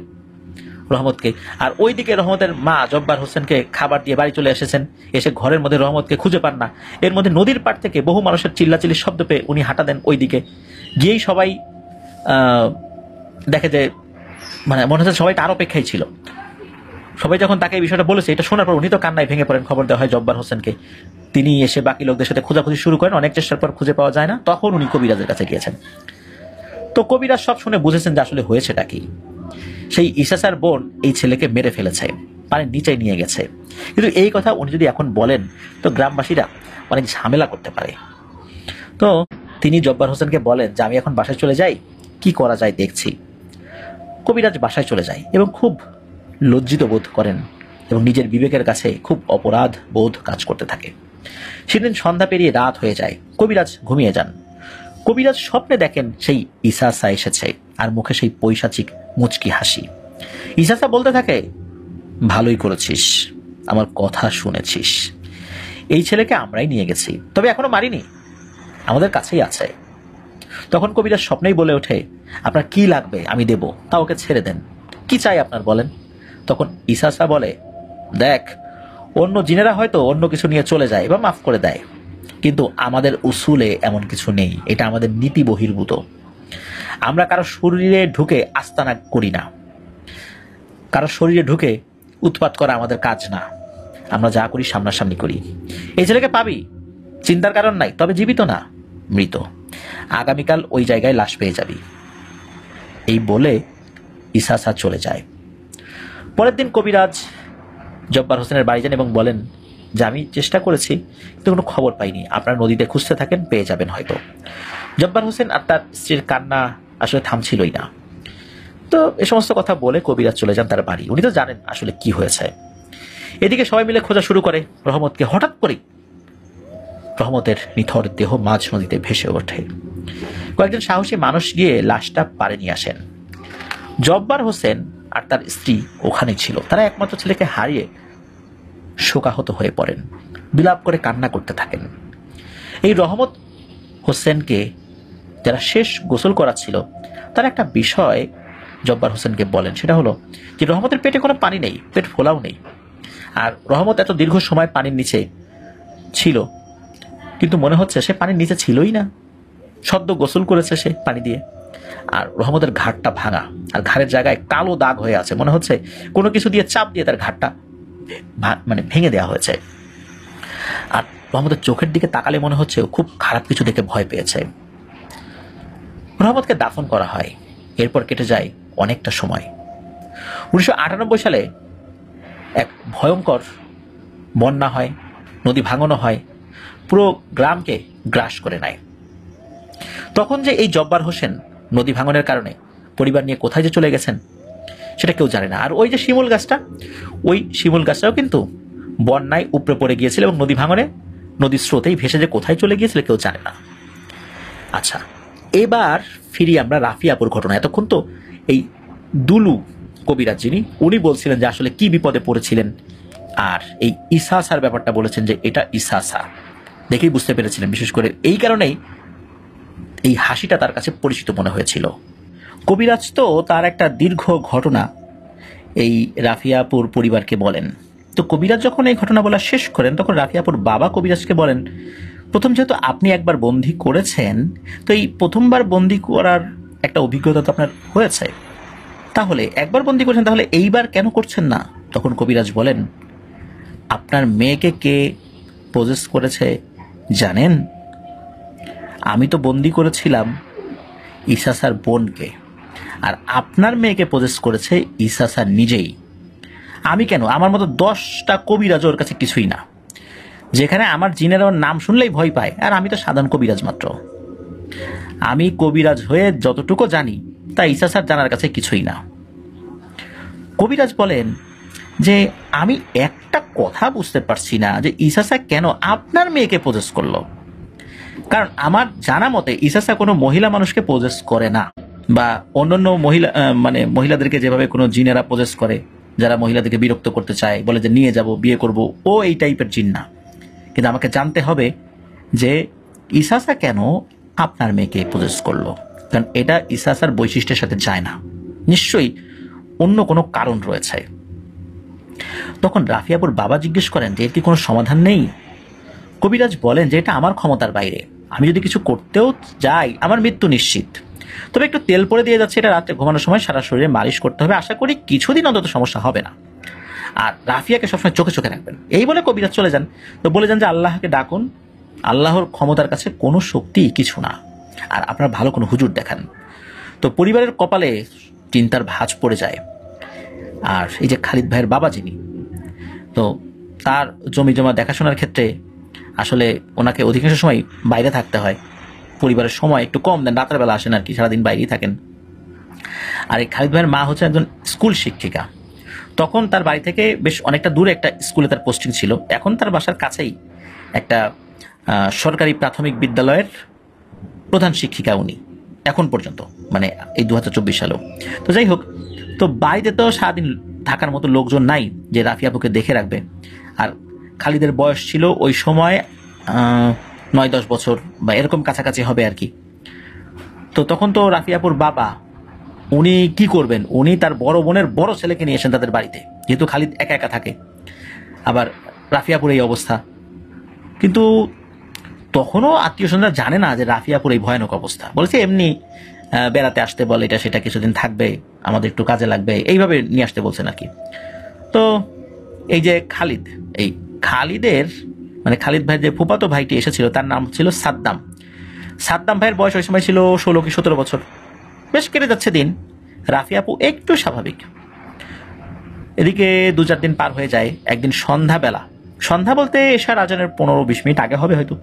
রহমতকে। আর ওইদিকে রহমতের মা জব্বার হোসেনকে খাবার দিয়ে বাড়ি চলে এসেছেন, এসে ঘরের মধ্যে রহমতকে খুঁজে পান না। এর মধ্যে নদীর পাড় থেকে বহু মানুষের চিল্লাচিল্লির শব্দ পেয়ে উনি হাঁটা দেন ওইদিকে গিয়েই সবাই দেখে যে মানে মনে হচ্ছে সবাই তার অপেক্ষায় ছিল। সবাই যখন তাকে এই বিষয়টা বলেছে, এটা শোনার পর উনি তো কান্নায় ভেঙে পড়েন। খবর দেওয়া হয় জব্বার হোসেনকে, তিনি এসে বাকি লোকদের সাথে খোঁজাখুঁজি শুরু করেন। অনেক চেষ্টার পর খুঁজে পাওয়া যায় না, তখন উনি কবিরাজের কাছে গিয়েছেন। তো কবিরাজ সব শুনে বুঝেছেন যে আসলে হয়েছেটা কি। সেই ইসাসার বোন এই ছেলেকে মেরে ফেলেছে, পানির নিচে নিয়ে গেছে। কিন্তু এই কথা উনি যদি এখন বলেন তো গ্রামবাসীরা অনেক ঝামেলা করতে পারে। তো তিনি জব্বার হোসেনকে বলেন যে আমি এখন বাসায় চলে যাই, কি করা যায় দেখছি। কবিরাজ বাসায় চলে যায় এবং খুব লজ্জিত বোধ করেন এবং নিজের বিবেকের কাছে খুব অপরাধ বোধ কাজ করতে থাকে। সেদিন সন্ধ্যা পেরিয়ে রাত হয়ে যায়, কবিরাজ ঘুমিয়ে যান। কবিরাজ স্বপ্নে দেখেন সেই ইসাসা এসেছে আর মুখে সেই পৈশাচিক মুচকি হাসি। ইসাসা বলতে থাকে, ভালোই করেছিস, আমার কথা শুনেছিস। এই ছেলেকে আমরাই নিয়ে গেছি, তবে এখনো মারিনি, আমাদের কাছেই আছে। তখন কবিরাজ স্বপ্নেই বলে ওঠে, আপনার কি লাগবে আমি দেব, তা ওকে ছেড়ে দেন, কি চাই আপনার বলেন। তখন ইসাসা বলে, দেখ, অন্য জিনেরা হয়তো অন্য কিছু নিয়ে চলে যায় বা মাফ করে দেয়, কিন্তু আমাদের উসুলে এমন কিছু নেই, এটা আমাদের নীতি বহির্ভূত। আমরা কারো শরীরে ঢুকে আস্তানা করি না, কারো শরীরে ঢুকে উৎপাত করা আমাদের কাজ না। আমরা যা করি সামনাসামনি করি। এই ছেলেকে পাবি, চিন্তার কারণ নাই, তবে জীবিত না, মৃত। আগামীকাল ওই জায়গায় লাশ পেয়ে যাবি। এই বলে ইসাসা চলে যায়। পরের দিন কবিরাজ জব্বার হোসেনের বাড়ি যান এবং বলেন যে আমি চেষ্টা করেছি কিন্তু কোনো খবর পাইনি, আপনারা নদীতে খুঁজতে থাকেন, পেয়ে যাবেন হয়তো। জব্বার হোসেন আর তার স্ত্রীর কান্না আসলে থামছিলই না। তো এ সমস্ত কথা বলে কবিরাজ চলে যান তার বাড়ি। উনি তো জানেন আসলে কি হয়েছে। এদিকে সবাই মিলে খোঁজা শুরু করে রহমতকে। হঠাৎ করেই রহমতের নিথর দেহ মাঝ নদীতে ভেসে ওঠে। কয়েকজন সাহসী মানুষ গিয়ে লাশটা পাড়ে নিয়ে আসেন। জব্বার হোসেন আর তার স্ত্রী ওখানে ছিল। তারা একমাত্র ছেলেকে হারিয়ে শোকাহত হয়ে পড়েন, বিলাপ করে কান্না করতে থাকেন। এই রহমত হোসেনকে যারা শেষ গোসল করাচ্ছিল তারা একটা বিষয় জব্বার হোসেনকে বলেন। সেটা হলো যে রহমতের পেটে কোনো পানি নেই, পেট ফোলাও নেই। আর রহমত এত দীর্ঘ সময় পানির নিচে ছিল, কিন্তু মনে হচ্ছে সে পানির নিচে ছিলই না, সদ্য গোসল করেছে সে পানি দিয়ে। আর রহমতের ঘাড়টা ভাঙা, আর ঘাড়ের জায়গায় কালো দাগ হয়ে আছে, মনে হচ্ছে কোনো কিছু দিয়ে চাপ দিয়ে তার ঘাড়টা মানে ভেঙে দেওয়া হয়েছে। আর রহমতের চোখের দিকে তাকালে মনে হচ্ছে খুব খারাপ কিছু দেখে ভয় পেয়েছে। রহমতকে দাফন করা হয়। এরপর কেটে যায় অনেকটা সময়। 1998 সালে এক ভয়ঙ্কর বন্যা হয়, নদী ভাঙানো হয়, পুরো গ্রামকে গ্রাস করে নেয়। তখন যে এই জব্বার হোসেন নদী ভাঙনের কারণে পরিবার নিয়ে কোথায় যে চলে গেছেন সেটা কেউ জানে না। আর ওই যে শিমুল গাছটা, ওই শিমুল গাছটাও কিন্তু বন্যায় উপড়ে পড়ে গিয়েছিল এবং নদী ভাঙনে নদীর স্রোতেই ভেসে যে কোথায় চলে গিয়েছিল কেউ জানে না। আচ্ছা, এবার ফিরি আমরা রাফিয়াপুর ঘটনা। এতক্ষণ তো এই দুলু কবিরাজ যিনি, উনি বলছিলেন যে আসলে কি বিপদে পড়েছিলেন, আর এই ইসাসার ব্যাপারটা বলেছেন যে এটা ইসাসা, দেখেই বুঝতে পেরেছিলেন। বিশেষ করে এই কারণেই এই হাসিটা তার কাছে পরিচিত মনে হয়েছিল। কবিরাজ তো তার একটা দীর্ঘ ঘটনা এই রাফিয়াপুর পরিবারকে বলেন। তো কবিরাজ যখন এই ঘটনা বলা শেষ করেন তখন রাফিয়াপুর বাবা কবিরাজকে বলেন, প্রথম যেহেতু আপনি একবার বন্দি করেছেন, তো এই প্রথমবার বন্দি করার একটা অভিজ্ঞতা তো আপনার হয়েছে, তাহলে একবার বন্দি করেছেন, তাহলে এইবার কেন করছেন না? তখন কবিরাজ বলেন, আপনার মেয়েকে কে পজেস করেছে জানেন? আমি তো বন্দি করেছিলাম ইসাসার বোনকে, আর আপনার মেয়েকে পজেস করেছে ইসাসা নিজেই। আমি কেন? আমার মতো 10টা কবিরাজ ওর কাছে কিছুই না, যেখানে আমার জিনের ওর নাম শুনলেই ভয় পায়, আর আমি তো সাধারণ কবিরাজ মাত্র। আমি কবিরাজ হয়ে যতটুকু জানি তা ইসাসার জানার কাছে কিছুই না। কবিরাজ বলেন যে আমি একটা কথা বুঝতে পারছি না যে ইসাসা কেন আপনার মেয়েকে পজেস করলো, কারণ আমার জানা মতে ইসাসা কোনো মহিলা মানুষকে পজেস করে না, বা অন্যান্য মহিলা মহিলাদেরকে যেভাবে কোনো জিনেরা পজেস করে, যারা মহিলাদেরকে বিরক্ত করতে চায়, বলে যে নিয়ে যাব, বিয়ে করব, ও এই টাইপের জিন না। কিন্তু আমাকে জানতে হবে যে ইসাসা কেন আপনার মেয়েকে পজেস করলো, কারণ এটা ইসাসার বৈশিষ্ট্যের সাথে যায় না। নিশ্চয়ই অন্য কোনো কারণ রয়েছে। তখন রাফিয়াপুর বাবা জিজ্ঞেস করেন যে এর কি কোনো সমাধান নেই? কবিরাজ বলেন যে এটা আমার ক্ষমতার বাইরে, আমি যদি কিছু করতেও যাই আমার মৃত্যু নিশ্চিত। তবে একটু তেল পরে দিয়ে যাচ্ছে, এটা রাত্রে ঘুমানোর সময় সারা শরীরে মালিশ করতে হবে, আশা করি কিছুদিন অন্তত সমস্যা হবে না। আর রাফিয়াকে সবসময় চোখে চোখে রাখবেন। এই বলে কবিরাজ চলে যান। তো বলে যান যে আল্লাহকে ডাকুন, আল্লাহর ক্ষমতার কাছে কোনো শক্তি কিছু না, আর আপনার ভালো কোনো হুজুর দেখান। তো পরিবারের কপালে চিন্তার ভাঁজ পড়ে যায়। আর এই যে খালিদ ভাইয়ের বাবা যিনি, তো তার জমি জমা দেখাশোনার ক্ষেত্রে আসলে ওনাকে অধিকাংশ সময় বাইরে থাকতে হয়, পরিবারের সময় একটু কম দেন, রাতের বেলা আসেন আর কি, সারাদিন বাইরেই থাকেন। আর এই খালিদ ভাইয়ের মা হচ্ছেন একজন স্কুল শিক্ষিকা। তখন তার বাড়ি থেকে বেশ অনেকটা দূরে একটা স্কুলে তার পোস্টিং ছিল। এখন তার বাসার কাছেই একটা সরকারি প্রাথমিক বিদ্যালয়ের প্রধান শিক্ষিকা উনি এখন পর্যন্ত, মানে এই 2024 সালেও। তো যাই হোক, তো বাড়িতে তো সারাদিন থাকার মতো লোকজন নাই যে রাফি আপুকে দেখে রাখবে। আর খালিদের বয়স ছিল ওই সময় 9-10 বছর বা এরকম কাছাকাছি হবে আর কি। তো তখন তো রাফি আপুর বাবা উনি কি করবেন, উনি তার বড় বোনের বড় ছেলেকে নিয়ে এসেন তাদের বাড়িতে, যেহেতু খালিদ একা একা থাকে, আবার রাফিয়াপুর এই অবস্থা। কিন্তু তখনও আত্মীয় স্বজনরা জানে না যে রাফিয়াপুর এই ভয়ানক অবস্থা। বলেছে এমনি বেড়াতে আসতে বলে, এটা সেটা কিছুদিন থাকবে, আমাদের একটু কাজে লাগবে, এইভাবে নিয়ে আসতে বলছে নাকি। তো এই যে খালিদ, এই খালিদের মানে খালিদ ভাইয়ের যে ফুফাতো ভাইটি এসেছিল তার নাম ছিল সাদ্দাম। সাদ্দাম ভাইয়ের বয়স ওই সময় ছিল 16 কি 17 বছর। বেশ কেটে যাচ্ছে দিন, রাফি আপু একটু স্বাভাবিক। এদিকে 2-4 দিন পার হয়ে যায়। একদিন সন্ধ্যাবেলা, সন্ধ্যা বলতে এশার আজানের 15-20 মিনিট আগে হবে হয়তো,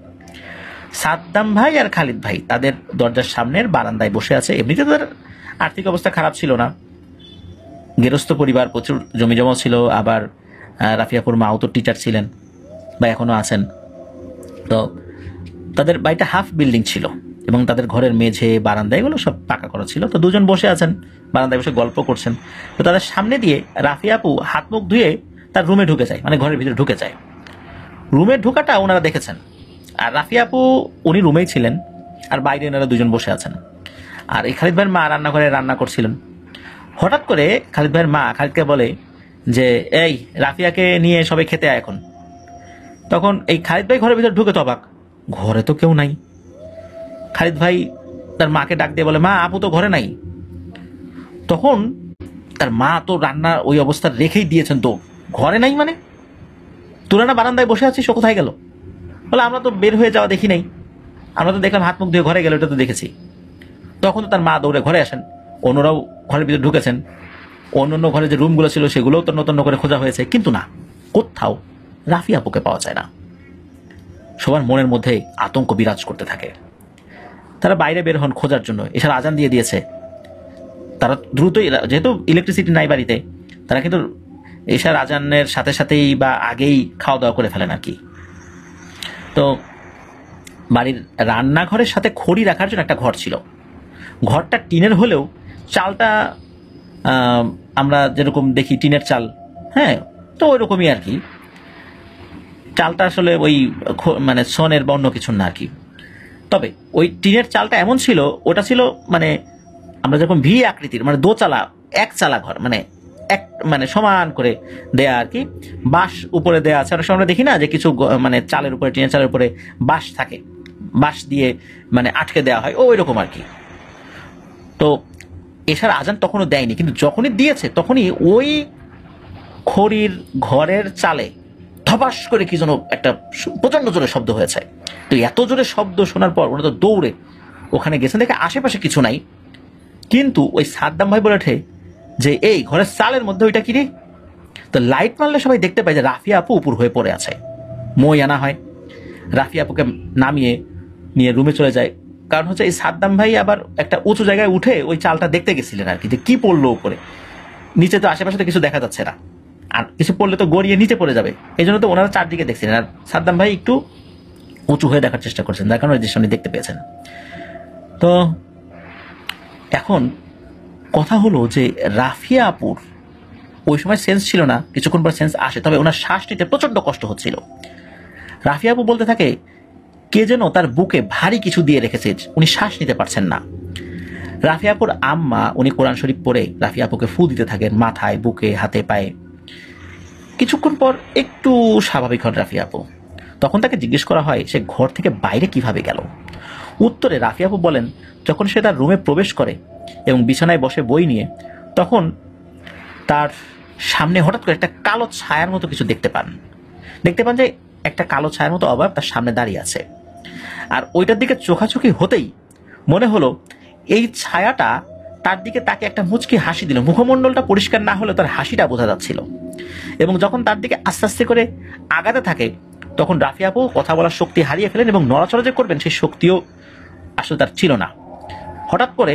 সাদ্দাম ভাই আর খালিদ ভাই তাদের দরজার সামনের বারান্দায় বসে আছে। এমনিতে তাদের আর্থিক অবস্থা খারাপ ছিল না, গেরস্থ পরিবার, প্রচুর জমি জমা ছিল, আবার রাফিয়াপুর মাও তো টিচার ছিলেন বা এখনো আছেন। তো তাদের বাড়িটা হাফ বিল্ডিং ছিল এবং তাদের ঘরের মেঝে বারান্দা এগুলো সব পাকা করা ছিল। তো দুজন বসে আছেন বারান্দায়, বসে গল্প করছেন। তো তাদের সামনে দিয়ে রাফি আপু হাত মুখ ধুয়ে তার রুমে ঢুকে যায়, মানে ঘরের ভিতরে ঢুকে যায়। রুমে ঢোকাটা ওনারা দেখেছেন। আর রাফি আপু উনি রুমেই ছিলেন, আর বাইরে ওনারা দুজন বসে আছেন। আর এই খালিদ ভাইয়ের মা রান্নাঘরে রান্না করছিলেন। হঠাৎ করে খালিদ ভাইয়ের মা খালিদকে বলে যে এই রাফিয়াকে নিয়ে সবাই খেতে আয় এখন। তখন এই খালিদ ভাই ঘরের ভিতরে ঢুকে তো অবাক, ঘরে তো কেউ নাই। খালিদ ভাই তার মাকে ডাক দিয়ে বলে মা আপু তো ঘরে নাই। তখন তার মা তো রান্না ওই অবস্থা রেখেই দিয়েছেন, তো ঘরে নাই মানে তোরা না বারান্দায় বসে আছিস, ও কোথায় গেল? বলে আমরা তো বের হয়ে যাওয়া দেখি নাই, আমরা তো দেখলাম হাত মুখ ধুয়ে ঘরে গেল, এটা তো দেখেছি। তখন তো তার মা দৌড়ে ঘরে আসেন, অন্যরাও ঘরের ভিতরে ঢুকেছেন। অন্য ঘরে যে রুমগুলো ছিল সেগুলোও তন্ন তন্ন করে খোঁজা হয়েছে, কিন্তু না, কোথাও রাফি আপুকে পাওয়া যায় না। সবার মনের মধ্যে আতঙ্ক বিরাজ করতে থাকে। তারা বাইরে বের হন খোঁজার জন্য। এছাড়া আজান দিয়ে দিয়েছে, তারা দ্রুতই, যেহেতু ইলেকট্রিসিটি নাই বাড়িতে, তারা কিন্তু এশার আজানের সাথে সাথেই বা আগেই খাওয়া দাওয়া করে ফেলেন আর কি। তো বাড়ির রান্নাঘরের সাথে খড়ি রাখার জন্য একটা ঘর ছিল। ঘরটা টিনের হলেও চালটা আমরা যেরকম দেখি টিনের চাল, হ্যাঁ, তো ওই রকমই আর কি। চালটা আসলে ওই মানে সনের বা অন্য কিছুর না আর কি। তবে ওই টিনের চালটা এমন ছিল, ওটা ছিল মানে আমরা যেরকম ভি আকৃতির, মানে দোচালা, এক চালা ঘর, মানে এক মানে সমান করে দেয়া আর কি। বাঁশ উপরে দেয়া আছে, অনেক সময় আমরা দেখি না যে কিছু মানে চালের উপরে, টিনের চালের উপরে বাঁশ থাকে, বাঁশ দিয়ে মানে আটকে দেওয়া হয়, ওই রকম আর কি। তো এছাড়া আজান তখনও দেয়নি, কিন্তু যখনই দিয়েছে তখনই ওই খড়ির ঘরের চালে ধপাস করে কি যেন একটা প্রচন্ড জোরে শব্দ হয়েছে। তো এত জোরে শব্দ শোনার পর ওরা তো দৌড়ে ওখানে গেছেন, দেখে আশেপাশে কিছু নাই। কিন্তু ওই সাদ্দাম ভাই বলে ওঠে যে এই ঘরের চালের মধ্যে ওইটা কি রে? তো লাইট মারলে সবাই দেখতে পায় যে রাফিয়া আপু উপর হয়ে পড়ে আছে। মই আনা হয়, রাফিয়া আপুকে নামিয়ে নিয়ে রুমে চলে যায়। কারণ হচ্ছে এই সাদ্দাম ভাই আবার একটা উঁচু জায়গায় উঠে ওই চালটা দেখতে গেছিলেন আর কি, যে কি পড়লো উপরে। নিচে তো আশেপাশে তো কিছু দেখা যাচ্ছে না, আর কিছু পড়লে তো গড়িয়ে নিচে পড়ে যাবে, এই জন্য তো ওনারা চারদিকে দেখছিলেন। আর সাদ্দাম ভাই একটু উঁচু হয়ে দেখার চেষ্টা করছেন, যার কারণে দৃশ্য দেখতে পেয়েছেন। তো এখন কথা হলো যে রাফিয়া আপুর ওই সময় সেন্স ছিল না, কিছুক্ষণ পর সেন্স আসে, তবে ওনার শ্বাস নিতে প্রচন্ড কষ্ট হচ্ছিল। রাফিয়া আপু বলতে থাকে কে যেন তার বুকে ভারী কিছু দিয়ে রেখেছে, উনি শ্বাস নিতে পারছেন না। রাফিয়াপুর আম্মা উনি কোরআন শরীফ পড়ে রাফিয়াপুকে ফু দিতে থাকেন মাথায়, বুকে, হাতে, পায়ে। কিছুক্ষণ পর একটু স্বাভাবিক হন রাফিয়াপু। তখন তাকে জিজ্ঞেস করা হয় সে ঘর থেকে বাইরে কিভাবে গেল। উত্তরে রাফিয়াপু বলেন, যখন সে তার রুমে প্রবেশ করে এবং বিছানায় বসে বই নিয়ে, তখন তার সামনে হঠাৎ করে একটা কালো ছায়ার মতো কিছু দেখতে পান যে একটা কালো ছায়ার মতো অভাব তার সামনে দাঁড়িয়ে আছে। আর ওইটার দিকে চোখাচোখি হতেই মনে হলো এই ছায়াটা তার দিকে তাকে একটা মুচকি হাসি দিল। মুখমণ্ডলটা পরিষ্কার না হলে তার হাসিটা বোঝা যাচ্ছিল। এবং যখন তার দিকে আস্তে আস্তে করে আগাতে থাকে, তখন রাফিয়াপু কথা বলার শক্তি হারিয়ে ফেলেন এবং নড়াচড়া যে করবেন সেই শক্তিও আসলে তার ছিল না। হঠাৎ করে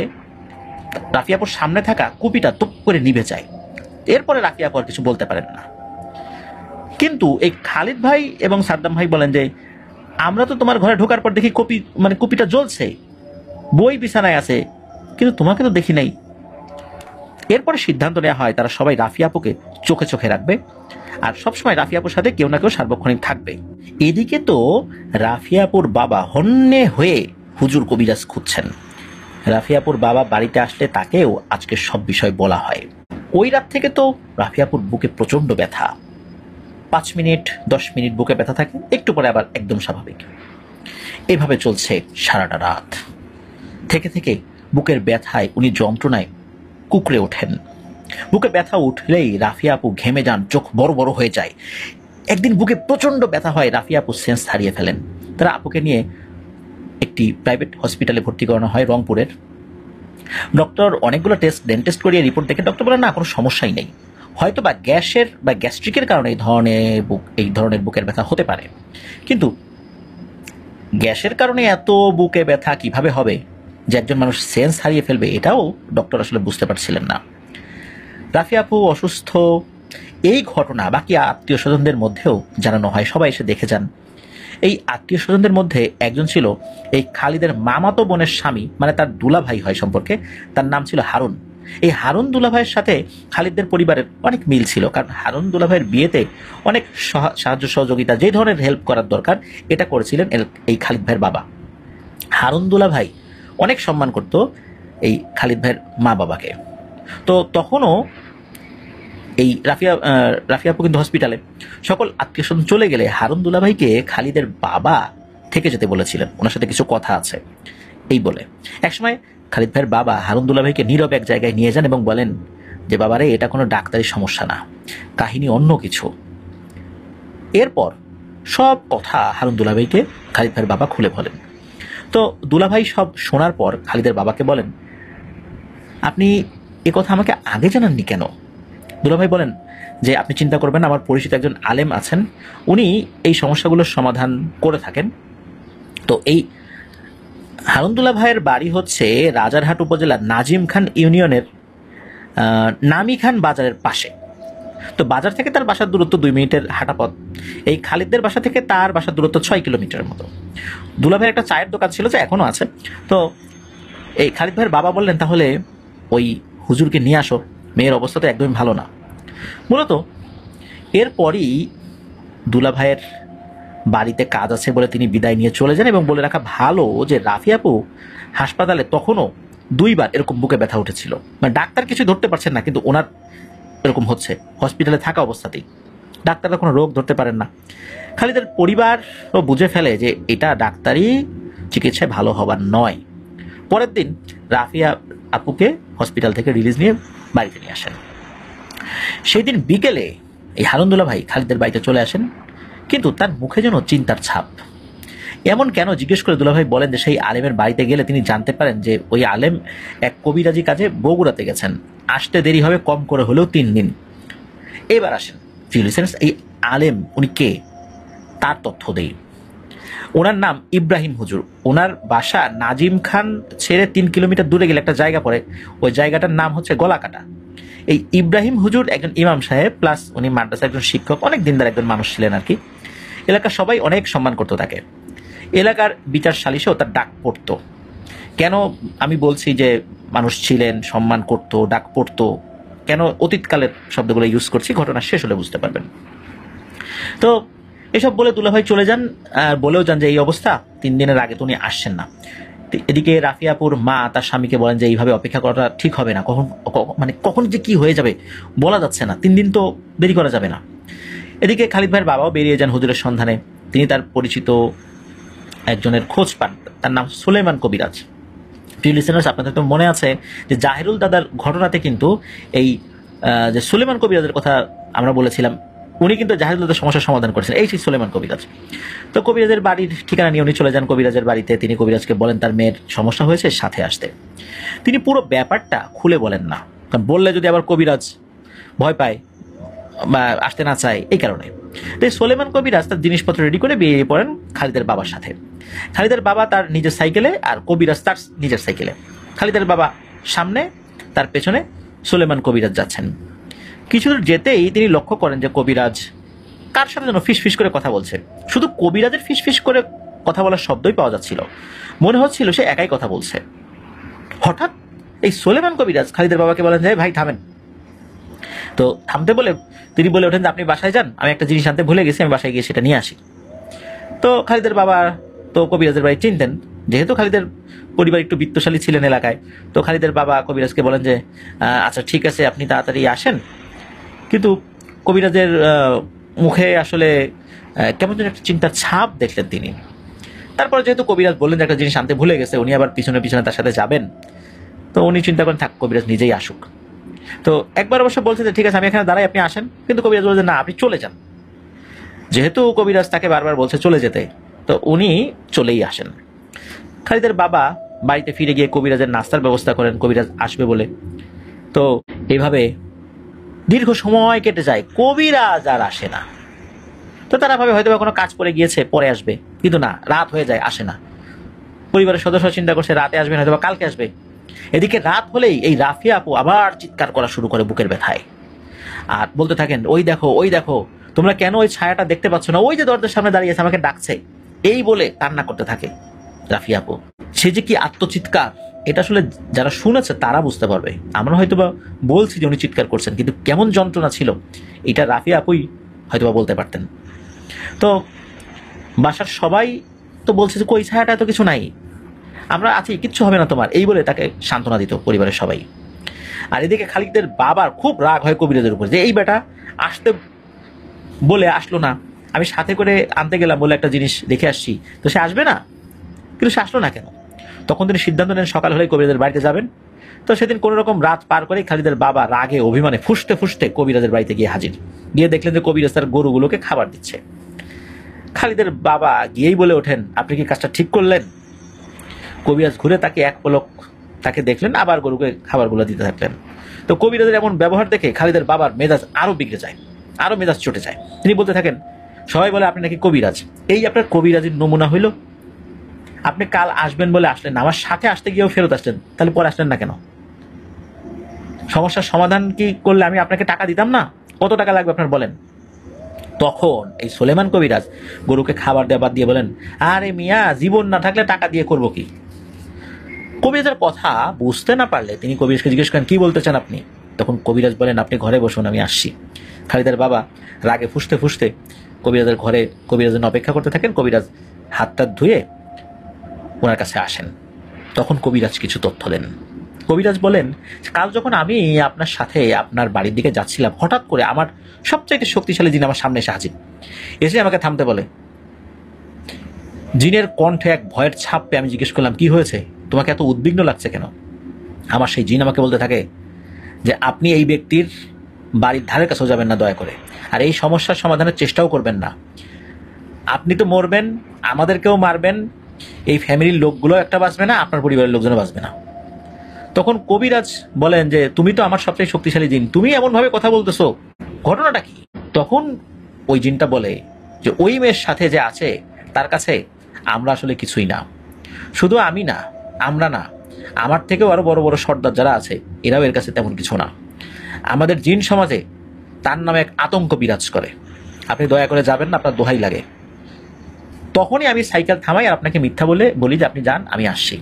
রাফিয়াপুর সামনে থাকা কুপিটা টুপ করে নিভে যায়। এরপরে রাফিয়াপু আর কিছু বলতে পারেন না। কিন্তু এই খালিদ ভাই এবং সাদ্দাম ভাই বলেন যে আমরা তো তোমার ঘরে ঢোকার পর দেখি কুপিটা জ্বলছে, বই বিছানায় আছে, কিন্তু তোমাকে তো দেখি নাই। এরপরে সিদ্ধান্ত নেওয়া হয় তারা সবাই রাফিয়াপুকে চোখে চোখে রাখবে আর সবসময় রাফিয়াপুর সাথে কেউ না কেউ সার্বক্ষণিক থাকবে। এদিকে তো রাফিয়াপুর বাবা হন্যে হয়ে হুজুর কবিরাজ খুঁজছেন। রাফিয়াপুর বাবা বাড়িতে আসলে তাকেও আজকে সব বিষয় বলা হয়। ওই রাত থেকে তো রাফিয়াপুর বুকে প্রচন্ড ব্যথা। 5 মিনিট 10 মিনিট বুকে ব্যথা থাকে, একটু পরে আবার একদম স্বাভাবিক। এভাবে চলছে সারাটা রাত। থেকে থেকে বুকের ব্যথায় উনি যন্ত্রণায় কুকড়ে ওঠেন। বুকে ব্যথা উঠলেই রাফিয়া আপু ঘেমে যান, চোখ বড় বড় হয়ে যায়। একদিন বুকে প্রচন্ড ব্যথা হয়, রাফিয়া আপু সেন্স হারিয়ে ফেলেন। তারা আপুকে নিয়ে একটি প্রাইভেট হসপিটালে ভর্তি করানো হয় রংপুরের। ডক্টর অনেকগুলো টেস্ট করিয়ে রিপোর্ট দেখে ডক্টর বলেন না, কোনো সমস্যাই নেই, হয়তো বা গ্যাসের বা গ্যাস্ট্রিকের কারণে এই ধরনের বুকের ব্যথা হতে পারে। কিন্তু গ্যাসের কারণে এত বুকে ব্যথা কিভাবে হবে যে একজন মানুষ সেন্স হারিয়ে ফেলবে, এটাও ডক্টর আসলে বুঝতে পারছিলেন না। রাফিয়া আপু অসুস্থ এই ঘটনা বাকি আত্মীয় স্বজনদের মধ্যেও জানানো হয়, সবাই এসে দেখে যান। এই আত্মীয় স্বজনদের মধ্যে একজন ছিল এই খালিদের মামাতো বোনের স্বামী, মানে তার দুলাভাই হয় সম্পর্কে, তার নাম ছিল হারুন। এই হারুন দুলাভাইয়ের সাথে খালিদদের পরিবারের অনেক মিল ছিল, কারণ হারুন দুলাভাইয়ের বিয়েতে অনেক সাহায্য সহযোগিতা, যে ধরনের হেল্প করার দরকার এটা করেছিলেন এই খালিদ ভাইয়ের বাবা। হারুন দুলাভাই অনেক সম্মান করত এই খালিদ ভাইয়ের মা বাবাকে। তো তখনও এই রাফিয়া আপু কিন্তু হসপিটালে। সকল আত্মীয় স্বজন চলে গেলে হারুন দুলাভাইকে খালিদের বাবা থেকে যেতে বলেছিলেন, ওনার সাথে কিছু কথা আছে এই বলে। একসময় খালিদ ভাইয়ের বাবা হারুন দুলাভাইকে নীরব এক জায়গায় নিয়ে যান এবং বলেন যে বাবারে, এটা কোনো ডাক্তারি সমস্যা না, কাহিনী অন্য কিছু। এরপর সব কথা হারুন দুলাভাইকে খালিদ ভাইয়ের বাবা খুলে বলেন। তো দুলাভাই সব শোনার পর খালিদের বাবাকে বলেন, আপনি এ কথা আমাকে আগে জানাননি কেন? দুলাভাই বলেন যে আপনি চিন্তা করবেন, আমার পরিচিত একজন আলেম আছেন, উনি এই সমস্যাগুলোর সমাধান করে থাকেন। তো এই হারুন দুলাভাইয়ের বাড়ি হচ্ছে রাজারহাট উপজেলার নাজিম খান ইউনিয়নের নামি খান বাজারের পাশে। তো বাজার থেকে তার বাসার দূরত্ব 2 মিনিটের হাঁটা পথ। এই খালিদদের বাসা থেকে তার বাসার দূরত্ব 6 কিলোমিটারের মতো। দুলাভাইয়ের একটা চায়ের দোকান ছিল, যে এখনো আছে। তো এই খালিদ ভাইয়ের বাবা বললেন, তাহলে ওই হুজুরকে নিয়ে আসো, মেয়ের অবস্থা তো একদমই ভালো না। মূলত এরপরই দুলাভাইয়ের বাড়িতে কাজ আছে বলে তিনি বিদায় নিয়ে চলে যান এবং বলে রাখা ভালো যে রাফিয়া আপু হাসপাতালে তখনও 2 বার এরকম বুকে ব্যথা উঠেছিল। মানে ডাক্তার কিছু ধরতে পারছেন না, কিন্তু ওনার এরকম হচ্ছে হসপিটালে থাকা অবস্থাতেই। ডাক্তাররা কোনো রোগ ধরতে পারেন না। খালিদের পরিবারও বুঝে ফেলে যে এটা ডাক্তারি চিকিৎসায় ভালো হবার নয়। পরের দিন রাফিয়া আপুকে হসপিটাল থেকে রিলিজ নিয়ে বাড়িতে নিয়ে আসেন। সেই দিন বিকেলে এই হারুন দুলাভাই খালিদের বাড়িতে চলে আসেন, কিন্তু তার মুখে যেন চিন্তার ছাপ। এমন কেন জিজ্ঞেস করে দুলাভাই বলেন যে সেই আলেমের বাড়িতে গেলে তিনি জানতে পারেন যে ওই আলেম এক কবিরাজি কাজে বগুড়াতে গেছেন, আসতে দেরি হবে কম করে হলেও 3 দিন। এবার আসেন ফিলিসেন্স, এই আলেম উনি কে তার তথ্য দেই। ওনার নাম ইব্রাহিম হুজুর। ওনার বাসা নাজিম খান ছেড়ে 3 কিলোমিটার দূরে গেলে একটা জায়গা পড়ে, ওই জায়গাটার নাম হচ্ছে গলাকাটা। এই ইব্রাহিম হুজুর একজন ইমাম সাহেব, প্লাস উনি মাদ্রাসার একজন শিক্ষক, অনেক দিনদার একজন মানুষ ছিলেন আর কি। এলাকার সবাই অনেক সম্মান করতো তাকে। এলাকার বিচার সালিশেও তার ডাক পড়তো। কেন আমি বলছি যে মানুষ ছিলেন, সম্মান করতো, ডাক পড়তো, কেন অতীতকালের শব্দগুলো ইউজ করছি, ঘটনা শেষ হলে বুঝতে পারবেন। তো এসব বলে দুলাভাই চলে যান, আর বলেও যান যে এই অবস্থা, 3 দিনের আগে তো উনি আসছেন না। এদিকে রাফিয়াপুর মা তার স্বামীকে বলেন যে এইভাবে অপেক্ষা করাটা ঠিক হবে না, কখন যে কি হয়ে যাবে বলা যাচ্ছে না, 3 দিন তো দেরি করা যাবে না। এদিকে খালিদ ভাইয়ের বাবাও বেরিয়ে যান হুজুরের সন্ধানে। তিনি তার পরিচিত একজনের খোঁজ পান, তার নাম সুলেমান কবিরাজ। প্রিয় লিসেনার্স, আপনাদের তো মনে আছে যে জাহিরুল দাদার ঘটনাতে কিন্তু এই যে সুলেমান কবিরাজের কথা আমরা বলেছিলাম, উনি কিন্তু জাহিরুল দাদার সমস্যার সমাধান করেছেন, এই সেই সুলেমান কবিরাজ। তো কবিরাজের বাড়ির ঠিকানা নিয়ে উনি চলে যান কবিরাজের বাড়িতে। তিনি কবিরাজকে বলেন তার মেয়ের সমস্যা হয়েছে, সাথে আসতে। তিনি পুরো ব্যাপারটা খুলে বলেন না, কারণ বললে যদি আবার কবিরাজ ভয় পায় বা আসতে না চায়, এই কারণে। তাই সুলেমান কবিরাজ তার জিনিসপত্র রেডি করে বেরিয়ে পড়েন খালিদের বাবার সাথে। খালিদের বাবা তার নিজের সাইকেলে আর কবিরাজ তার নিজের সাইকেলে। খালিদের বাবা সামনে, তার পেছনে সুলেমান কবিরাজ যাচ্ছেন। কিছুদূর যেতেই তিনি লক্ষ্য করেন যে কবিরাজ কার সাথে যেন ফিস ফিস করে কথা বলছে। শুধু কবিরাজের ফিস ফিস করে কথা বলার শব্দই পাওয়া যাচ্ছিল, মনে হচ্ছিল সে একাই কথা বলছে। হঠাৎ এই সুলেমান কবিরাজ খালিদের বাবাকে বলেন যে ভাই থামেন। তো থামতে বলে তিনি বলে ওঠেন যে আপনি বাসায় যান, আমি একটা জিনিস আনতে ভুলে গেছি, আমি বাসায় গিয়ে সেটা নিয়ে আসি। তো খালিদের বাবা তো কবিরাজের বাড়ি চিনতেন, যেহেতু খালিদের পরিবার একটু বিত্তশালী ছিলেন এলাকায়। তো খালিদের বাবা কবিরাজকে বলেন যে আচ্ছা ঠিক আছে, আপনি তাড়াতাড়ি আসেন। কিন্তু কবিরাজের মুখে আসলে কেমন যেন একটা চিন্তার ছাপ দেখলেন তিনি। তারপরে যেহেতু কবিরাজ বললেন যে একটা জিনিস আনতে ভুলে গেছে, উনি আবার পিছনে পিছনে তার সাথে যাবেন, তো উনি চিন্তা করেন থাক কবিরাজ নিজেই আসুক। তো একবার অবশ্য বলছে যে ঠিক আছে আমি এখানে দাঁড়াই, আপনি আসেন। কিন্তু কবিরাজ বলছে না, আপনি চলে যান। যেহেতু কবিরাজ তাকে বারবার বলছে চলে যেতে, তো উনি চলেই আসেন। খালিদের বাবা বাড়িতে ফিরে গিয়ে কবিরাজের নাস্তার ব্যবস্থা করেন কবিরাজ আসবে বলে। তো এইভাবে দীর্ঘ সময় কেটে যায়, কবিরাজ আর আসে না। তো তারা ভাবে হয়তো কোনো কাজ পড়ে গিয়েছে, পরে আসবে, কিন্তু না, রাত হয়ে যায়, আসে না। পরিবারের সদস্য চিন্তা করছে রাতে আসবে না, হয়তো কালকে আসবে। এদিকে রাত হলেই এই রাফিয়া আপু আবার চিৎকার করা শুরু করে বুকের ব্যথায়, আর বলতে থাকেন ওই দেখো ওই দেখো, তোমরা কেন ওই ছায়াটা দেখতে পাচ্ছ না, ওই যে দরজার সামনে দাঁড়িয়ে আছে আমাকে ডাকছে, এই বলে কান্না করতে থাকে রাফিয়া আপু। সে যে কি আত্মচিৎকার, এটা আসলে যারা শুনেছে তারা বুঝতে পারবে। আমরা হয়তোবা বলছি যে উনি চিৎকার করছেন, কিন্তু কেমন যন্ত্রণা ছিল এটা রাফিয়া আপুই হয়তোবা বলতে পারতেন। তো বাসার সবাই তো বলছে যে কই ছায়াটা, এত কিছু নাই, আমরা আছি, কিচ্ছু হবে না তোমার, এই বলে তাকে সান্ত্বনা দিত পরিবারের সবাই। আর এদিকে খালিদের বাবার খুব রাগ হয় কবিরাজের উপর, যে এই বেটা আসতে বলে আসলো না, আমি সাথে করে আনতে গেলাম বলে একটা জিনিস দেখে আসছি, তো সে আসবে না, কিন্তু সে আসলো না কেন। তখন তিনি সিদ্ধান্ত নেন সকাল হলে কবিরাজের বাড়িতে যাবেন। তো সেদিন কোনো রকম রাত পার করে খালিদের বাবা রাগে অভিমানে ফুসতে ফুসতে কবিরাজের বাড়িতে গিয়ে হাজির। গিয়ে দেখলেন যে কবিরাজ তার গরুগুলোকে খাবার দিচ্ছে। খালিদের বাবা গিয়েই বলে ওঠেন আপনি কি কাজটা ঠিক করলেন? কবিরাজ ঘুরে তাকে এক পলক তাকে দেখলেন, আবার গরুকে খাবারগুলো দিতে থাকলেন। তো কবিরাজের এমন ব্যবহার দেখে খালিদের বাবার মেজাজ আরো বিগড়ে যায়, আরো মেজাজ চটে যায়। তিনি বলতে থাকেন সবাই বলে আপনি নাকি কবিরাজ, এই আপনার কবিরাজের নমুনা হইল। আপনি কাল আসবেন বলে আসলেন না, আমার সাথে আসতে গিয়েও ফেরত আসলেন, তাহলে পরে আসলেন না কেন? সমস্যার সমাধান কি করলে আমি আপনাকে টাকা দিতাম না? কত টাকা লাগবে আপনার বলেন? তখন এই সুলেমান কবিরাজ গরুকে খাবার দেওয়া বাদ দিয়ে বলেন আরে মিয়া, জীবন না থাকলে টাকা দিয়ে করব কি? কবিরাজের কথা বুঝতে না পারলে তিনি কবিরাজকে জিজ্ঞেস করেন কি বলতে চান আপনি? তখন কবিরাজ বলেন আপনি ঘরে বসুন, আমি আসছি। খালিদের বাবা রাগে ফুসতে ফুসতে কবিরাজের ঘরে কবিরাজের অপেক্ষা করতে থাকেন। কবিরাজ হাতটা ধুয়ে ওনার কাছে আসেন। তখন কবিরাজ কিছু তথ্য দেন। কবিরাজ বলেন কাল যখন আমি আপনার সাথে আপনার বাড়ির দিকে যাচ্ছিলাম, হঠাৎ করে আমার সবচাইতে শক্তিশালী জিন আমার সামনে এসে হাজির, এসে আমাকে থামতে বলে। জিনের কণ্ঠে এক ভয়ের ছাপ পেয়ে আমি জিজ্ঞেস করলাম কি হয়েছে, তোমাকে এত উদ্বিগ্ন লাগছে কেন? আমার সেই জিন আমাকে বলতে থাকে যে আপনি এই ব্যক্তির বাড়ির ধারের কাছেও যাবেন না দয়া করে, আর এই সমস্যার সমাধানের চেষ্টাও করবেন না। আপনি তো মরবেন, আমাদেরকেও মারবেন, এই ফ্যামিলির লোকগুলো একটা বাঁচবে না, আপনার পরিবারের লোকজনও বাঁচবে না। তখন কবিরাজ বলেন যে তুমি তো আমার সবচেয়ে শক্তিশালী জিন, তুমি এমন ভাবে কথা বলতেছো, ঘটনাটা কি? তখন ওই জিনটা বলে যে ওই মেয়ের সাথে যে আছে তার কাছে আমরা আসলে কিছুই না। শুধু আমি না, আমরা না, আমার থেকেও আরো বড় বড় সর্দার যারা আছে এরাও এর কাছে তেমন কিছু না। আমাদের জিন সমাজে তার নামে এক আতঙ্ক বিরাজ করে, আপনি দয়া করে যাবেন না, আপনার দোহাই লাগে। তখনই আমি সাইকেল থামাই আর আপনাকে মিথ্যা বলি যে আপনি যান, আমি আসছি।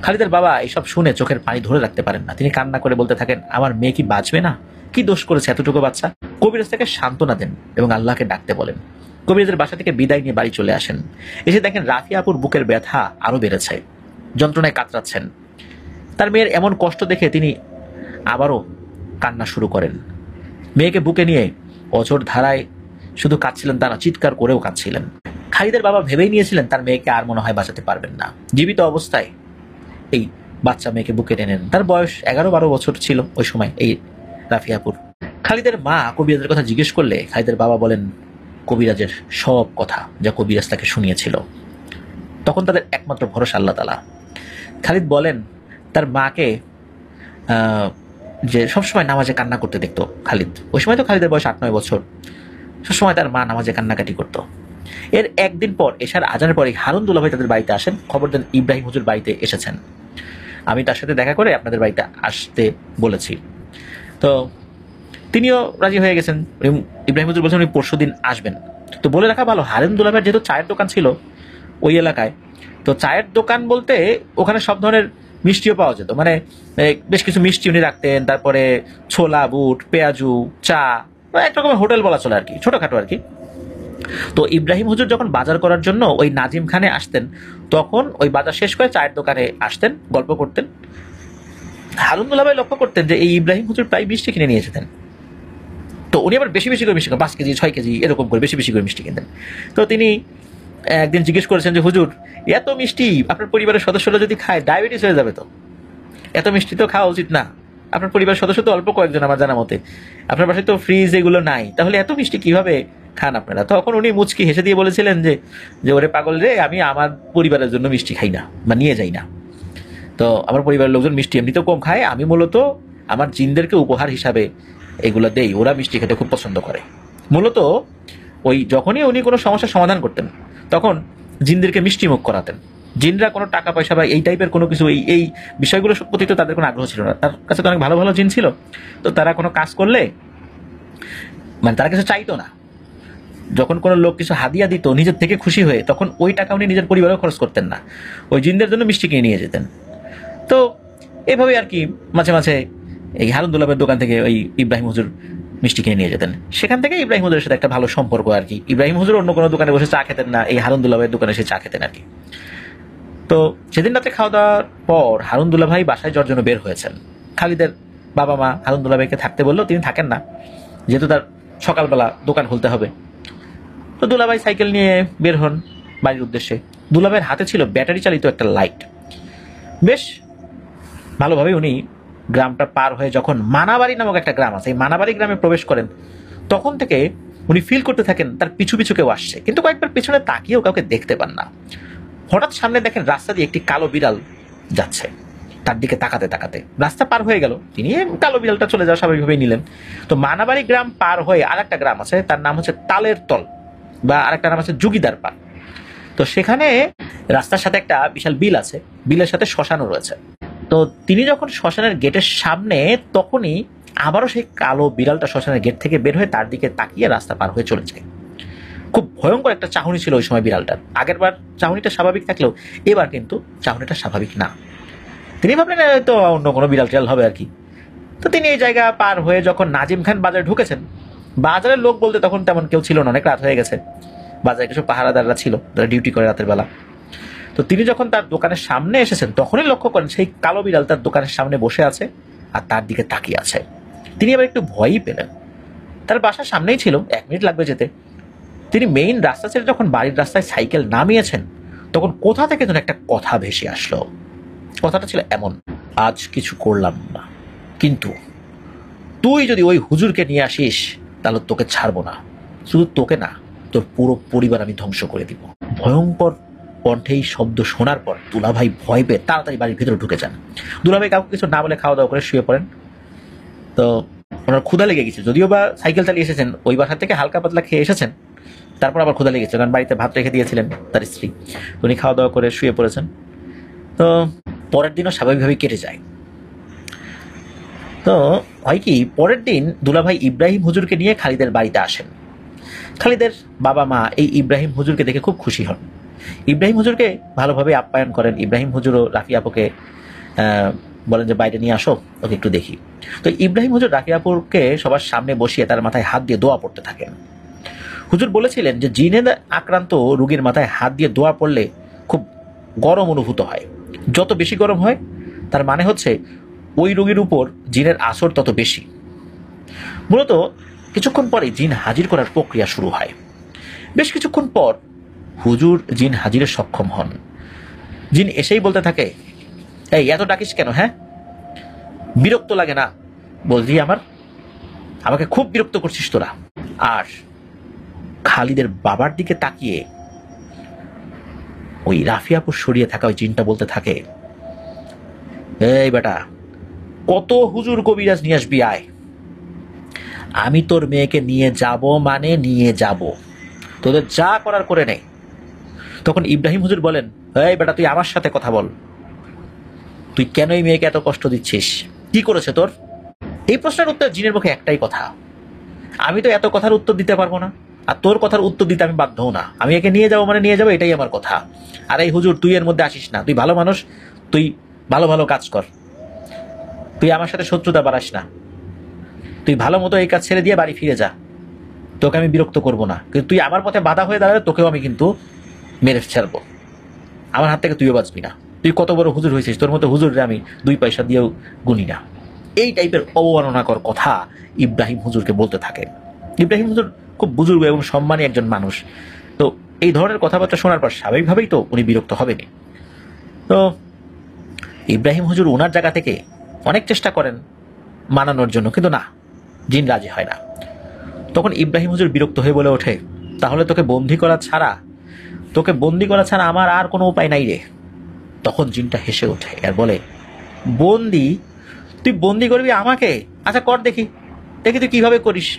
খালিদের বাবা এইসব শুনে চোখের পানি ধরে রাখতে পারেন না, তিনি কান্না করে বলতে থাকেন আমার মেয়ে কি বাঁচবে না? কি দোষ করেছে এতটুকু বাচ্চা? কবিরাজ তাকে সান্ত্বনা দেন এবং আল্লাহকে ডাকতে বলেন। কবিরাজের বাসা থেকে বিদায় নিয়ে বাড়ি চলে আসেন। এসে দেখেন রাফিয়া আপুর বুকের ব্যথা আরো বেড়েছে। যন্ত্রণায় কাতরাচ্ছেন। তার মেয়ের এমন কষ্ট দেখে তিনি আবারও কান্না শুরু করেন। মেয়েকে বুকে নিয়ে অঝোর ধারায় শুধু কাঁদছিলেন তা না, চিৎকার করেও কাঁদছিলেন। খালিদের বাবা ভেবেই নিয়েছিলেন তার মেয়েকে আর মনে হয় বাঁচাতে পারবেন না। জীবিত অবস্থায় এই বাচ্চা মেয়েকে বুকে টেনে নেন। তার বয়স 11-12 বছর ছিল ওই সময় এই রাফিয়াপুর। খালিদের মা কবিরাজের কথা জিজ্ঞেস করলে খালিদের বাবা বলেন কবিরাজের সব কথা যা কবিরাজ তাকে শুনিয়েছিল। তখন তাদের একমাত্র ভরসা আল্লাহ তাআলা। খালিদ বলেন তার মাকে যে সবসময় নামাজে কান্না করতে দেখতো খালিদ। ওই সময় তো খালিদের বয়স 8-9 বছর। সবসময় তার মা নামাজে কান্নাকাটি করতো। এর একদিন পর এশার আজানের পরে হারুন দুলাভাই তাদের বাড়িতে আসেন। খবর দেন ইব্রাহিম হুজুর বাড়িতে এসেছেন। আমি তার সাথে দেখা করে আপনাদের বাড়িতে আসতে বলেছি। তো তিনিও রাজি হয়ে গেছেন। ইব্রাহিম হুজুর বলছেন উনি পরশুদিন আসবেন। তো বলে রাখা ভালো, হারুন দুলাভাইয়ের যেহেতু চায়ের দোকান ছিল ওই এলাকায়, তো চায়ের দোকান বলতে ওখানে সব ধরনের মিষ্টিও পাওয়া যেত। মানে বেশ কিছু মিষ্টি উনি রাখতেন, তারপরে ছোলা বুট, পেঁয়াজু, চা, এক রকমের হোটেল বলা চলে আর কি, ছোটখাটো আর কি। তো ইব্রাহিম হুজুর যখন বাজার করার জন্য ওই নাজিম খানে আসতেন, তখন ওই বাজার শেষ করে চায়ের দোকানে আসতেন, গল্প করতেন। হারুন দুলাভাই লক্ষ্য করতেন যে এই ইব্রাহিম হুজুর প্রায় মিষ্টি কিনে নিয়ে যেতেন। তো উনি আবার বেশি বেশি করে মিষ্টি, 5 কেজি 6 কেজি এরকম করে বেশি বেশি করে মিষ্টি কিনতেন। তো তিনি একদিন জিজ্ঞেস করেছেন যে হুজুর এত মিষ্টি আপনার পরিবারের সদস্যরা যদি খায় ডায়াবেটিস হয়ে যাবে, তো এত মিষ্টি তো খাওয়া উচিত না। আপনার পরিবারের সদস্য তো অল্প কয়েকজন আমার জানা মতে, আপনার পাশে তো ফ্রিজ এগুলো নাই, তাহলে এত মিষ্টি কিভাবে খান আপনারা? তখন উনি মুচকি হেসে দিয়ে বলেছিলেন যে ওরে পাগল রে, আমি আমার পরিবারের জন্য মিষ্টি খাই না বা নিয়ে যাই না। তো আমার পরিবারের লোকজন মিষ্টি এমনিতেও কম খায়, আমি মূলত আমার জিনদেরকে উপহার হিসাবে এগুলো দেই, ওরা মিষ্টি খেতে খুব পছন্দ করে। মূলত ওই যখনই উনি কোনো সমস্যার সমাধান করতেন তখন জিনদেরকে মিষ্টি মুখ করাতেন। জিনরা কোনো টাকা পয়সা বা এই টাইপের কোনো কিছু এই বিষয়গুলোর প্রতি তো তাদের কোনো আগ্রহ ছিল না। তার কাছে তো অনেক ভালো ভালো জিন ছিল, তো তারা কোনো কাজ করলে মানে তারা কিছু চাইতো না। যখন কোনো লোক কিছু হাদিয়া দিত নিজের থেকে খুশি হয়ে, তখন ওই টাকা উনি নিজের পরিবারেও খরচ করতেন না, ওই জিনদের জন্য মিষ্টি কিনে নিয়ে যেতেন। তো এভাবে আর কি মাঝে মাঝে এই হারুন দুলাভাইয়ের দোকান থেকে ওই ইব্রাহিম হুজুর মিষ্টি কিনে নিয়ে যেতেন। সেখান থেকে ইব্রাহিম হুজুরের সাথে একটা ভালো সম্পর্ক আর কি। ইব্রাহিম হুজুর অন্য কোনো দোকানে বসে চা খেতেন না, এই হারুন দুলাভাইয়ের দোকানে এসে চা খেতেন আর কি। তো সেদিন রাতে খাওয়া দাওয়ার পর হারুন দুলাভাই বাসায় যাওয়ার জন্য বের হয়েছেন। খালিদের বাবা মা হারুন দুলাভাইকে থাকতে বললেও তিনি থাকেন না, যেহেতু তার সকালবেলা দোকান খুলতে হবে। তো দুলাভাই সাইকেল নিয়ে বের হন বাড়ির উদ্দেশ্যে। দুলাভাইয়ের হাতে ছিল ব্যাটারি চালিত একটা লাইট। বেশ ভালোভাবে উনি গ্রামটা পার হয়ে যখন মানাবাড়ি নামক একটা গ্রাম আছে, এই মানাবাড়ি গ্রামে প্রবেশ করেন, তখন থেকে উনি ফিল করতে থাকেন তার পিছু পিছু কেউ আসছে, কিন্তু কয়েকবার পিছনে তাকিয়েও কাউকে দেখতে পান না। হঠাৎ সামনে দেখেন রাস্তা দিয়ে একটি কালো বিড়াল যাচ্ছে। তার দিকে তাকাতে তাকাতে রাস্তা পার হয়ে গেল, তিনি কালো বিড়ালটা চলে যাওয়া স্বাভাবিকভাবেই নিলেন। তো মানাবাড়ি গ্রাম পার হয়ে আরেকটা গ্রাম আছে, তার নাম হচ্ছে তালের তল, বা আরেকটা নাম আছে জুগিদার পাড়। তো সেখানে রাস্তার সাথে একটা বিশাল বিল আছে, বিলের সাথে শ্মশানও রয়েছে। তো তিনি যখন শ্মশানের গেটের সামনে, তখনই আবারও সেই কালো বিড়ালটা শ্মশানের গেট থেকে বের হয়ে তার দিকে তাকিয়ে রাস্তা পার হয়ে চলে যায়। খুব ভয়ঙ্কর একটা চাহনি ছিল ওই সময় বিড়ালটার। আগেরবার চাহনিটা স্বাভাবিক থাকলেও এবার কিন্তু চাহনিটা স্বাভাবিক না। তিনি ভাবলেন হয়তো অন্য কোনো বিড়াল টিড়াল হবে আর কি। তো তিনি এই জায়গা পার হয়ে যখন নাজিম খান বাজারে ঢুকেছেন, বাজারের লোক বলতে তখন তেমন কেউ ছিল না, অনেক রাত হয়ে গেছে। বাজারে কিছু পাহারাদাররা ছিল যারা ডিউটি করে রাতের বেলা। তো তিনি যখন তার দোকানের সামনে এসেছেন, তখনই লক্ষ্য করেন সেই কালো বিড়াল তার দোকানের সামনে বসে আছে আর তার দিকে তাকিয়ে আছে। তিনি আবার একটু ভয়ই পেলেন। তার বাসার সামনেই ছিল, 1 মিনিট লাগবে যেতে। তিনি মেইন রাস্তা ছেড়ে যখন বাড়ির রাস্তায় সাইকেল নামিয়েছেন, তখন কোথা থেকে যেন একটা কথা ভেসে আসলো। কথাটা ছিল এমন, আজ কিছু করলাম না, কিন্তু তুই যদি ওই হুজুরকে নিয়ে আসিস তাহলে তোকে ছাড়বো না, শুধু তোকে না, তোর পুরো পরিবার আমি ধ্বংস করে দিব। ভয়ঙ্কর কণ্ঠে এই শব্দ শোনার পর দুলাভাই ভয় পেয়ে তাড়াতাড়ি বাড়ির ভিতরে ঢুকে যান। দুলাভাই কাউকে কিছু না বলে খাওয়া দাওয়া করে শুয়ে পড়েন। তো ওনার ক্ষুধা লেগে গেছে, যদিও বা সাইকেল চালিয়ে এসেছেন, ওই বাসা থেকে হালকা পাতলা খেয়ে এসেছেন, তারপর আবার ক্ষুধা লেগেছে, কারণ বাড়িতে ভাত রেখে দিয়েছিলেন তার স্ত্রী। উনি খাওয়া দাওয়া করে শুয়ে পড়েছেন। তো পরের দিনও স্বাভাবিকভাবেই কেটে যায়। তো হয় কি, পরের দিন দুলাভাই ইব্রাহিম হুজুরকে নিয়ে খালিদের বাড়িতে আসেন। খালিদের বাবা মা এই ইব্রাহিম হুজুরকে দেখে খুব খুশি হন, ইব্রাহিম হুজুরকে ভালোভাবে আপ্যায়ন করেন। ইব্রাহিম হুজুরও রাফি আপুকে বলেন যে বাইরে নিয়ে আসো, ওকে একটু দেখি। তো ইব্রাহিম হুজুর রাফি আপুকে সবার সামনে বসিয়ে তার মাথায় হাত দিয়ে দোয়া পড়তে থাকেন। হুজুর বলেছিলেন যে জিনের আক্রান্ত রোগীর মাথায় হাত দিয়ে দোয়া পড়লে খুব গরম অনুভূত হয়। যত বেশি গরম হয় তার মানে হচ্ছে ওই রোগীর উপর জিনের আসর তত বেশি। মূলত কিছুক্ষণ পরে জিন হাজির করার প্রক্রিয়া শুরু হয়। বেশ কিছুক্ষণ পর হুজুর জিন হাজিরে সক্ষম হন। জিন এসেই বলতে থাকে, এই এত ডাকিস কেন? হ্যাঁ, বিরক্ত লাগে না? বলছি আমাকে খুব বিরক্ত করছিস তোরা। আর খালিদের বাবার দিকে তাকিয়ে ওই রাফিয়াপুর সরিয়ে থাকা ওই জিনটা বলতে থাকে, এই বেটা, কত হুজুর কবিরাজ নিয়ে আসবি, আয়, আমি তোর মেয়েকে নিয়ে যাব, মানে নিয়ে যাব, তোদের যা করার করে নেই। তখন ইব্রাহিম হুজুর বলেন, এই বেটা, তুই আমার সাথে কথা বল, তুই কেন এই মেয়েকে এত কষ্ট দিচ্ছিস? কি করেছে তোর? এই প্রশ্নের উত্তর জিনের মুখে একটাই কথা, আমি তো এত কথার উত্তর দিতে পারবো না, আর তোর কথার উত্তর দিতে আমি বাধ্যও না। আমি একে নিয়ে যাবো মানে নিয়ে যাবো, এটাই আমার কথা। আর এই হুজুর, তুই এর মধ্যে আসিস না, তুই ভালো মানুষ, তুই ভালো ভালো কাজ কর, তুই আমার সাথে শত্রুতা বাড়াস না, তুই ভালো মতো এই কাজ ছেড়ে দিয়ে বাড়ি ফিরে যা, তোকে আমি বিরক্ত করবো না। কিন্তু তুই আমার পথে বাধা হয়ে দাঁড়ালে তোকেও আমি কিন্তু মেরে ছাড়বো, আমার হাত থেকে তুইও বাঁচবি না। তুই কত বড় হুজুর হয়েছিস, তোর মতো হুজুরে আমি 2 পয়সা দিয়েও গুনি না। এই টাইপের অবমাননাকর কথা ইব্রাহিম হুজুরকে বলতে থাকে। ইব্রাহিম হুজুর খুব বুজুর্গ এবং সম্মানী একজন মানুষ, তো এই ধরনের কথাবার্তা শোনার পর স্বাভাবিকভাবেই তো উনি বিরক্ত হবেনি। তো ইব্রাহিম হুজুর ওনার জায়গা থেকে অনেক চেষ্টা করেন মানানোর জন্য, কিন্তু না, জিন রাজি হয় না। তখন ইব্রাহিম হুজুর বিরক্ত হয়ে বলে ওঠে, তাহলে তোকে বন্দি করা ছাড়া আমার আর কোনো উপায় নাই রে। তখন জিনটা হেসে ওঠে আর বলে, বন্দি? তুই বন্দি করবি আমাকে? আচ্ছা কর, দেখি তুই কিভাবে করিস,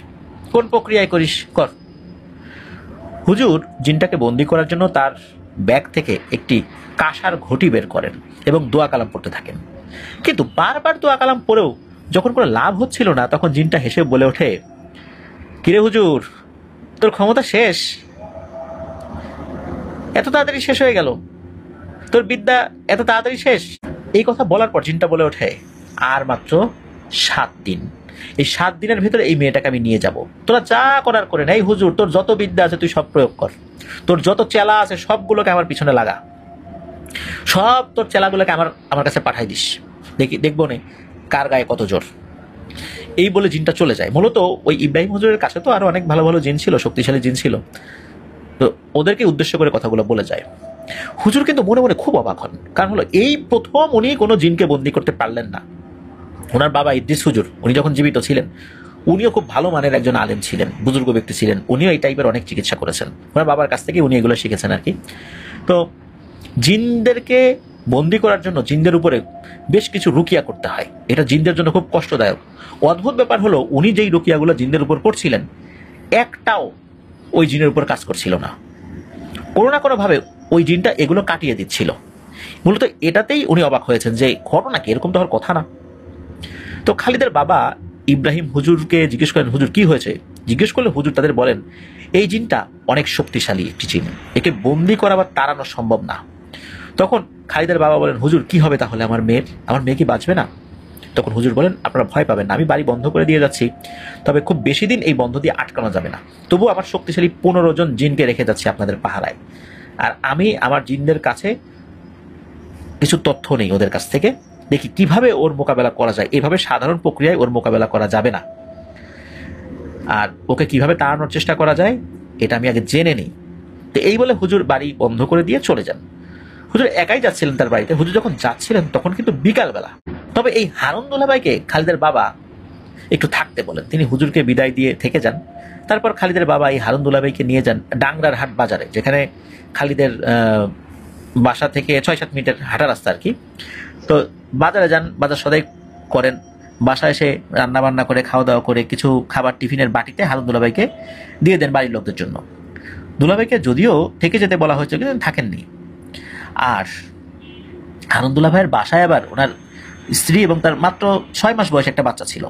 কোন প্রক্রিয়ায় করিস, কর। হুজুর জিনটাকে বন্দি করার জন্য তার ব্যাগ থেকে একটি কাঁসার ঘটি বের করেন এবং দোয়া কালাম পড়তে থাকেন। কিন্তু বারবার দোয়া কালাম পড়েও যখন কোনো লাভ হচ্ছিল না, তখন জিনটা হেসে বলে ওঠে, কিরে হুজুর, তোর ক্ষমতা শেষ? এত তাড়াতাড়ি শেষ হয়ে গেল? তোর বিদ্যা এত তাড়াতাড়ি শেষ? এই কথা বলার পর জিনটা বলে ওঠে, আর মাত্র 7 দিন, এই 7 দিনের ভিতরে এই মেয়েটাকে আমি নিয়ে যাব, তোরা যা করার করে না। এই হুজুর, তোর যত বিদ্যা আছে তুই সব প্রয়োগ কর, তোর যত চেলা আছে সবগুলোকে আমার পিছনে লাগা, সব তোর চেলাগুলোকে আমার কাছে পাঠাই দিস, দেখবো নে কার গায়ে কত জোর। এই বলে জিনটা চলে যায়। মূলত ওই ইব্রাহিম হুজুরের কাছে তো আরো অনেক ভালো ভালো জিন ছিল, শক্তিশালী জিন ছিল, তো ওদেরকে উদ্দেশ্য করে কথাগুলো বলে যায়। হুজুর কিন্তু মনে মনে খুব অবাক হন, কারণ হলো এই প্রথম উনি কোনো জিনকে বন্দি করতে পারলেন না। ওনার বাবা ইদ্রিস হুজুর, উনি যখন জীবিত ছিলেন, উনিও খুব ভালো মানের একজন আলেম ছিলেন, বুজুর্গ ব্যক্তি ছিলেন, উনিও এই টাইপের অনেক চিকিৎসা করেছেন, ওনার বাবার কাছ থেকে উনি এগুলো শিখেছেন আর কি। তো জিনদেরকে বন্দি করার জন্য জিনদের উপরে বেশ কিছু রুকিয়া করতে হয়, এটা জিনদের জন্য খুব কষ্টদায়ক। অদ্ভুত ব্যাপার হলো, উনি যেই রুকিয়াগুলো জিনদের উপর করছিলেন, একটাও ওই জিনের উপর কাজ করছিল না, কোনো না কোনোভাবে ওই জিনটা এগুলো কাটিয়ে দিচ্ছিল। মূলত এটাতেই উনি অবাক হয়েছেন যে ঘটনা কি, এরকম তো হওয়ার কথা না। তো খালিদের বাবা ইব্রাহিম হুজুরকে জিজ্ঞেস করেন, হুজুর কি হয়েছে? জিজ্ঞেস করলে হুজুর তাদের বলেন, এই জিনটা অনেক শক্তিশালী একটি জিন, একে বন্দি করা বা তাড়ানো সম্ভব না। তখন খালিদের বাবা বলেন, হুজুর কি হবে তাহলে আমার মেয়ে কি বাঁচবে না? তখন হুজুর বলেন, আপনারা ভয় পাবেন না, আমি বাড়ি বন্ধ করে দিয়ে যাচ্ছি, তবে খুব বেশি দিন এই বন্ধ দিয়ে আটকানো যাবে না। তবু আমার শক্তিশালী 15 জন জিনকে রেখে যাচ্ছি আপনাদের পাহারায়, আর আমি আমার জিনদের কাছে কিছু তথ্য নেই ওদের কাছ থেকে, দেখি কিভাবে ওর মোকাবেলা করা যায়। এভাবে সাধারণ প্রক্রিয়ায় ওর মোকাবেলা করা যাবে না, আর ওকে কিভাবে তাড়ানোর চেষ্টা করা যায় এটা আমি আগে জেনে নিই। তো এই বলে হুজুর বাড়ি বন্ধ করে দিয়ে চলে যান। হুজুর একাই যাচ্ছিলেন তার বাড়িতে। হুজুর যখন যাচ্ছিলেন তখন কিন্তু বিকালবেলা। তবে এই হারুন দুলাভাইকে খালিদের বাবা একটু থাকতে বলেন, তিনি হুজুরকে বিদায় দিয়ে থেকে যান। তারপর খালিদের বাবা এই হারুন দুলাভাইকে নিয়ে যান ডাংরার হাট বাজারে, যেখানে খালিদের বাসা থেকে 6-7 মিনিটের হাঁটা রাস্তা আর কি। তো বাজারে যান, বাজার সদাই করেন, বাসায় এসে রান্না বান্না করে খাওয়া দাওয়া করে কিছু খাবার টিফিনের বাটিতে হারুন দুলাভাইকে দিয়ে দেন বাড়ির লোকদের জন্য। দুলাভাইকে যদিও থেকে যেতে বলা হয়েছে কিন্তু থাকেননি। আর হারুন দুলাভাইয়ের বাসায় আবার ওনার স্ত্রী এবং তার মাত্র 6 মাস বয়স একটা বাচ্চা ছিল,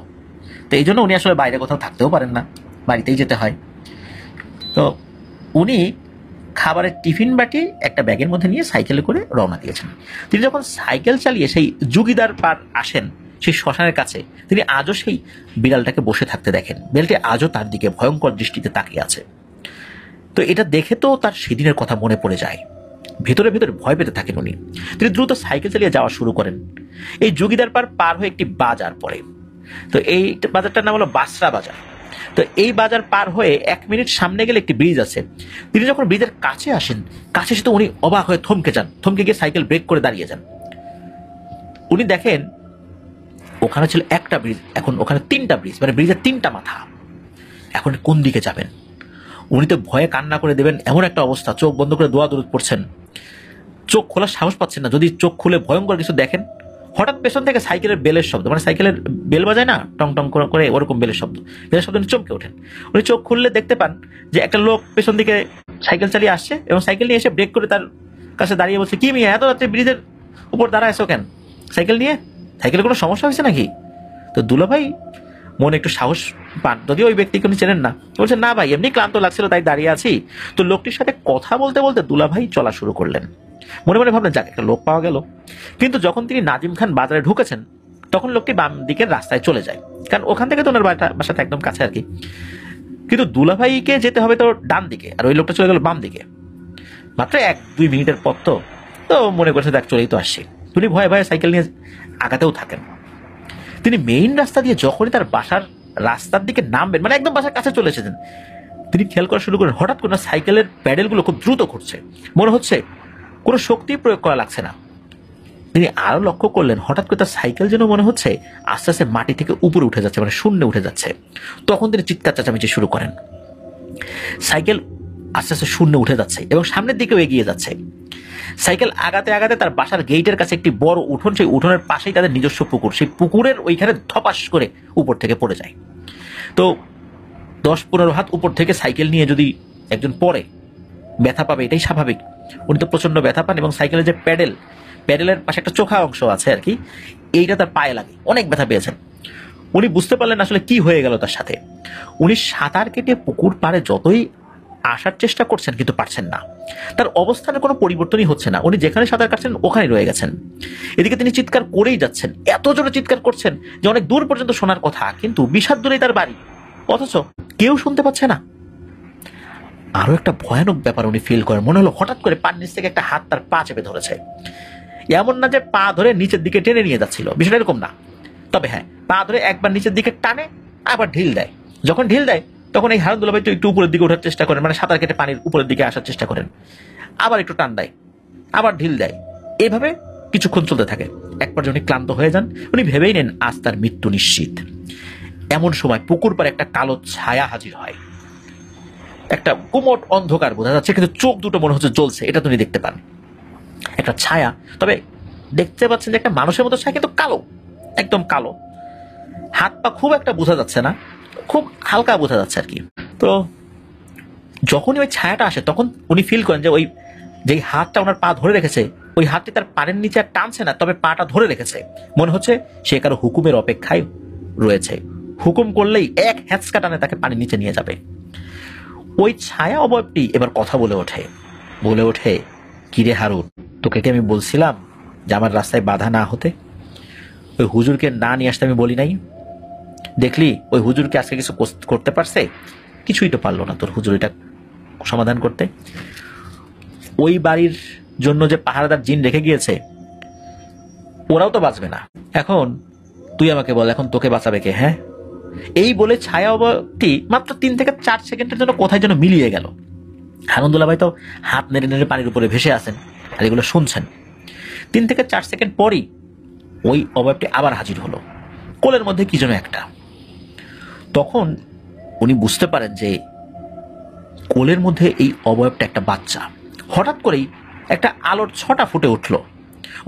তো এই জন্য উনি আসলে বাইরে কোথাও থাকতেও পারেন না, বাড়িতেই যেতে হয়। তো উনি খাবারের টিফিন বাটি একটা ব্যাগের মধ্যে নিয়ে সাইকেলে করে রওনা দিয়েছেন। তিনি যখন সাইকেল চালিয়ে সেই জুগিদার পার আসেন, সেই শ্মশানের কাছে, তিনি আজও সেই বিড়ালটাকে বসে থাকতে দেখেন। বিড়ালটি আজও তার দিকে ভয়ঙ্কর দৃষ্টিতে তাকিয়ে আছে। তো এটা দেখে তো তার সেদিনের কথা মনে পড়ে যায়, ভেতরে ভেতরে ভয় পেতে থাকেন উনি। তিনি দ্রুত সাইকেল চালিয়ে যাওয়া শুরু করেন। এই যোগীদার পার হয়ে একটি বাজার পড়ে। তো এই বাজারটার নাম হলো বাসরা বাজার। তো এই বাজার পার হয়ে 1 মিনিট সামনে গেলে একটি ব্রিজ আছে। তিনি যখন ব্রিজের কাছে আসেন, কাছে এসে তো উনি অবাক হয়ে থমকে যান, থমকে গিয়ে সাইকেল ব্রেক করে দাঁড়িয়ে যান। উনি দেখেন ওখানে ছিল একটা ব্রিজ, এখন ওখানে 3টা ব্রিজ, মানে ব্রিজের 3টা মাথা। এখন কোন দিকে যাবেন? উনি তো ভয়ে কান্না করে দেবেন এমন একটা অবস্থা, চোখ বন্ধ করে দোয়া দরুদ পড়ছেন, চোখ খোলার সাহস পাচ্ছেন না। যদি চোখ খুলে ভয়ঙ্কর কিছু দেখেন, হঠাৎ পেছন থেকে সাইকেলের বেলের শব্দ, মানে সাইকেলের বেল বাজায় না টং টং করে, ওরকম বেলের শব্দ উনি চমকে ওঠেন। উনি চোখ খুললে দেখতে পান যে একটা লোক পেছন দিকে সাইকেল চালিয়ে আসছে এবং সাইকেল নিয়ে এসে ব্রেক করে তার কাছে দাঁড়িয়ে বলছে, কি মিয়া এত রাত্রে ব্রিজের উপর দাঁড়ায় আছো কেন? সাইকেল নিয়ে? সাইকেলে কোনো সমস্যা হয়েছে নাকি? তো দুলাভাই মনে একটু সাহস পান, যদিও ওই ব্যক্তিকে উনি চেনেন না। বলছেন, না ভাই, এমনি ক্লান্ত লাগছিল তাই দাঁড়িয়ে আছি। তো লোকটির সাথে কথা বলতে বলতে দুলাভাই চলা শুরু করলেন। মনে মনে ভাবলেন, যাক একটা লোক পাওয়া গেল। কিন্তু যখন তিনি নাজিম খান বাজারে ঢুকেছেন, তখন লোকটি বাম দিকের রাস্তায় চলে যায়, কারণ ওখান থেকে তো ওনার বাসাটা একদম কাছে আর কি। কিন্তু দুলাভাইকে যেতে হবে তো ডান দিকে, আর ওই লোকটা চলে গেল বাম দিকে। মাত্র 1-2 মিনিটের পথ। তো মনে করছে দেখ চলেই তো আসছে। তিনি ভয়ে ভয়ে সাইকেল নিয়ে আগাতেও থাকেন। তিনি মেইন রাস্তা দিয়ে যখনই তার বাসার রাস্তার দিকে নামবেন, মানে একদম বাসার কাছে চলে এসেছেন, তিনি খেয়াল করা শুরু করেন হঠাৎ করে সাইকেলের প্যাডেলগুলো খুব দ্রুত ঘুরছে। মনে হচ্ছে কোনো শক্তি প্রয়োগ করা লাগছে না। তিনি আরো লক্ষ্য করলেন হঠাৎ করে তার সাইকেল যেন মনে হচ্ছে আস্তে আস্তে মাটি থেকে উপরে উঠে যাচ্ছে, মানে শূন্যে উঠে যাচ্ছে। তখন তিনি চিৎকার চেঁচামেচি শুরু করেন। সাইকেল আস্তে আস্তে শূন্যে উঠে যাচ্ছে এবং সামনের দিকেও এগিয়ে যাচ্ছে। সাইকেল আগাতে আগাতে তার বাসার গেটের কাছে একটি বড় উঠোন, সেই উঠোনের পাশেই তাদের নিজস্ব পুকুর। সেই পুকুরের ওইখানে ধপাস করে উপর থেকে পড়ে যায়। তো 10-15 হাত উপর থেকে সাইকেল নিয়ে যদি একজন পড়ে, ব্যথা পাবে, এটাই স্বাভাবিক। উনি তো প্রচন্ড ব্যথা পান এবং সাইকেলের যে প্যাডেলের পাশে একটা চোখা অংশ আছে আর কি, এইটা তার পায়ে লাগে, অনেক ব্যথা পেয়েছেন। উনি বুঝতে পারলেন আসলে কি হয়ে গেল তার সাথে। উনি সাঁতার কেটে পুকুর পাড়ে যতই আসার চেষ্টা করছেন কিন্তু পারছেন না। তার অবস্থানের কোনো পরিবর্তনই হচ্ছে না। উনি যেখানে সাঁতার কাটছেন ওখানেই রয়ে গেছেন। এদিকে তিনি চিৎকার করেই যাচ্ছেন, এত জোরে চিৎকার করছেন যে অনেক দূর পর্যন্ত শোনার কথা, কিন্তু 20 হাত দূরেই তার বাড়ি, অথচ কেউ শুনতে পাচ্ছে না। আরো একটা ভয়ানক ব্যাপার উনি ফিল করেন। মনে হলো হঠাৎ করে পার নিচ থেকে একটা হাত তার পা চেপে ধরেছে। এমন না যে পা ধরে নিচের দিকে টেনে নিয়ে যাচ্ছিল, বিষয়টা এরকম না। তবে হ্যাঁ, পা ধরে একবার নিচের দিকে টানে, আবার ঢিল দেয়। যখন ঢিল দেয় তখন এই হারুন দুলাভাই একটু উপরের দিকে ওঠার চেষ্টা করেন, মানে সাঁতার কেটে পানির উপরের দিকে আসার চেষ্টা করেন। আবার একটু টান দেয়, আবার ঢিল দেয়। এইভাবে কিছুক্ষণ চলতে থাকে। এক পর্যায়ে উনি ক্লান্ত হয়ে যান। উনি ভেবেই নেন আজ তার মৃত্যু নিশ্চিত। এমন সময় পুকুর পাড়ে একটা কালো ছায়া হাজির হয়। একটা গুমট অন্ধকার বোঝা যাচ্ছে, কিন্তু চোখ দুটো মনে হচ্ছে জ্বলছে, এটা তুমি দেখতে পান। একটা ছায়া, তবে দেখতে পাচ্ছেন যে একটা মানুষের মতো ছায়া, কিন্তু কালো, একদম কালো। হাত পা খুব একটা বোঝা যাচ্ছে না, খুব হালকা বোঝা যাচ্ছে আর কি। তো যখনই ওই ছায়াটা আসে তখন উনি ফিল করেন যে ওই যে হাতটা ওনার পা ধরে রেখেছে, ওই হাতটি তার পায়ের নিচে আর টানছে না, তবে পাটা ধরে রেখেছে। মনে হচ্ছে সে কারো হুকুমের অপেক্ষায় রয়েছে। হুকুম করলেই এক হ্যাঁচকা টানে তাকে পানির নিচে নিয়ে যাবে। ওই ছায়া অবয়বটি এবার কথা বলে ওঠে, কিরে হারুন, তোকে কি আমি বলছিলাম যে আমার রাস্তায় বাধা না হতে? ওই হুজুরকে না নিয়ে আসতে আমি বলি নাই? দেখলি ওই হুজুরকে আজকে কিছু করতে পারছে? কিছুই তো পারলো না তোর হুজুর এটা সমাধান করতে। ওই বাড়ির জন্য যে পাহারাদার জিন রেখে গিয়েছে, ওরাও তো বাঁচবে না। এখন তুই আমাকে বল, এখন তোকে বাঁচাবে কে? হ্যাঁ, এই বলে ছায়া অবয়বটি মাত্র 3 থেকে 4 সেকেন্ডের জন্য কোথায় যেন মিলিয়ে গেল। হারুন দুলাভাই তো হাত নেড়ে নেড়ে পানির উপরে ভেসে আছেন আর এগুলো শুনছেন। 3 থেকে 4 সেকেন্ড পরই ওই অবয়বটি আবার হাজির হলো, কোলের মধ্যে কি যেন একটা। তখন উনি বুঝতে পারেন যে কোলের মধ্যে এই অবয়বটা একটা বাচ্চা। হঠাৎ করেই একটা আলোর ছটা ফুটে উঠল।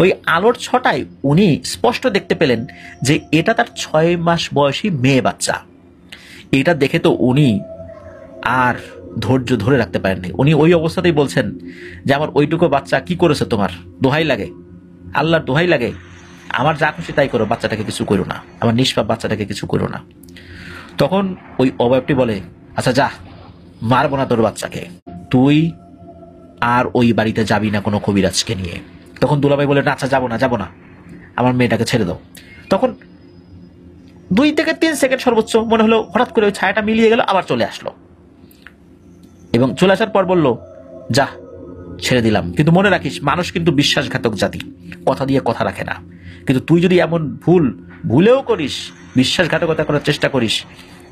ওই আলোর ছটায় উনি স্পষ্ট দেখতে পেলেন যে এটা তার 6 মাস বয়সী মেয়ে বাচ্চা। এটা দেখে তো উনি আর ধৈর্য ধরে রাখতে পারেননি। উনি ওই অবস্থাতেই বলছেন যে আমার ওইটুকু বাচ্চা কি করেছে তোমার? দোহাই লাগে, আল্লাহর দোহাই লাগে, আমার যা খুশি তাই করো, বাচ্চাটাকে কিছু করো না, আমার নিষ্পাপ বাচ্চাটাকে কিছু করো না। তখন ওই অবয়বটি বলে, আচ্ছা যা, মারবো না তোর বাচ্চাকে, তুই আর ওই বাড়িতে যাবি না কোনো কবিরাজকে নিয়ে। তখন দুলাভাই বলে, আচ্ছা যাবো না, আমার মেয়েটাকে ছেড়ে দাও। তখন 2 থেকে 3 সেকেন্ড সর্বোচ্চ মনে হলো হঠাৎ করে ওই ছায়াটা মিলিয়ে গেল, আবার চলে আসলো এবং চলে আসার পর বলল, যা ছেড়ে দিলাম। কিন্তু মনে রাখিস, মানুষ কিন্তু বিশ্বাসঘাতক জাতি, কথা দিয়ে কথা রাখে না। কিন্তু তুই যদি এমন ভুলেও করিস, বিশ্বাসঘাতকতা করার চেষ্টা করিস,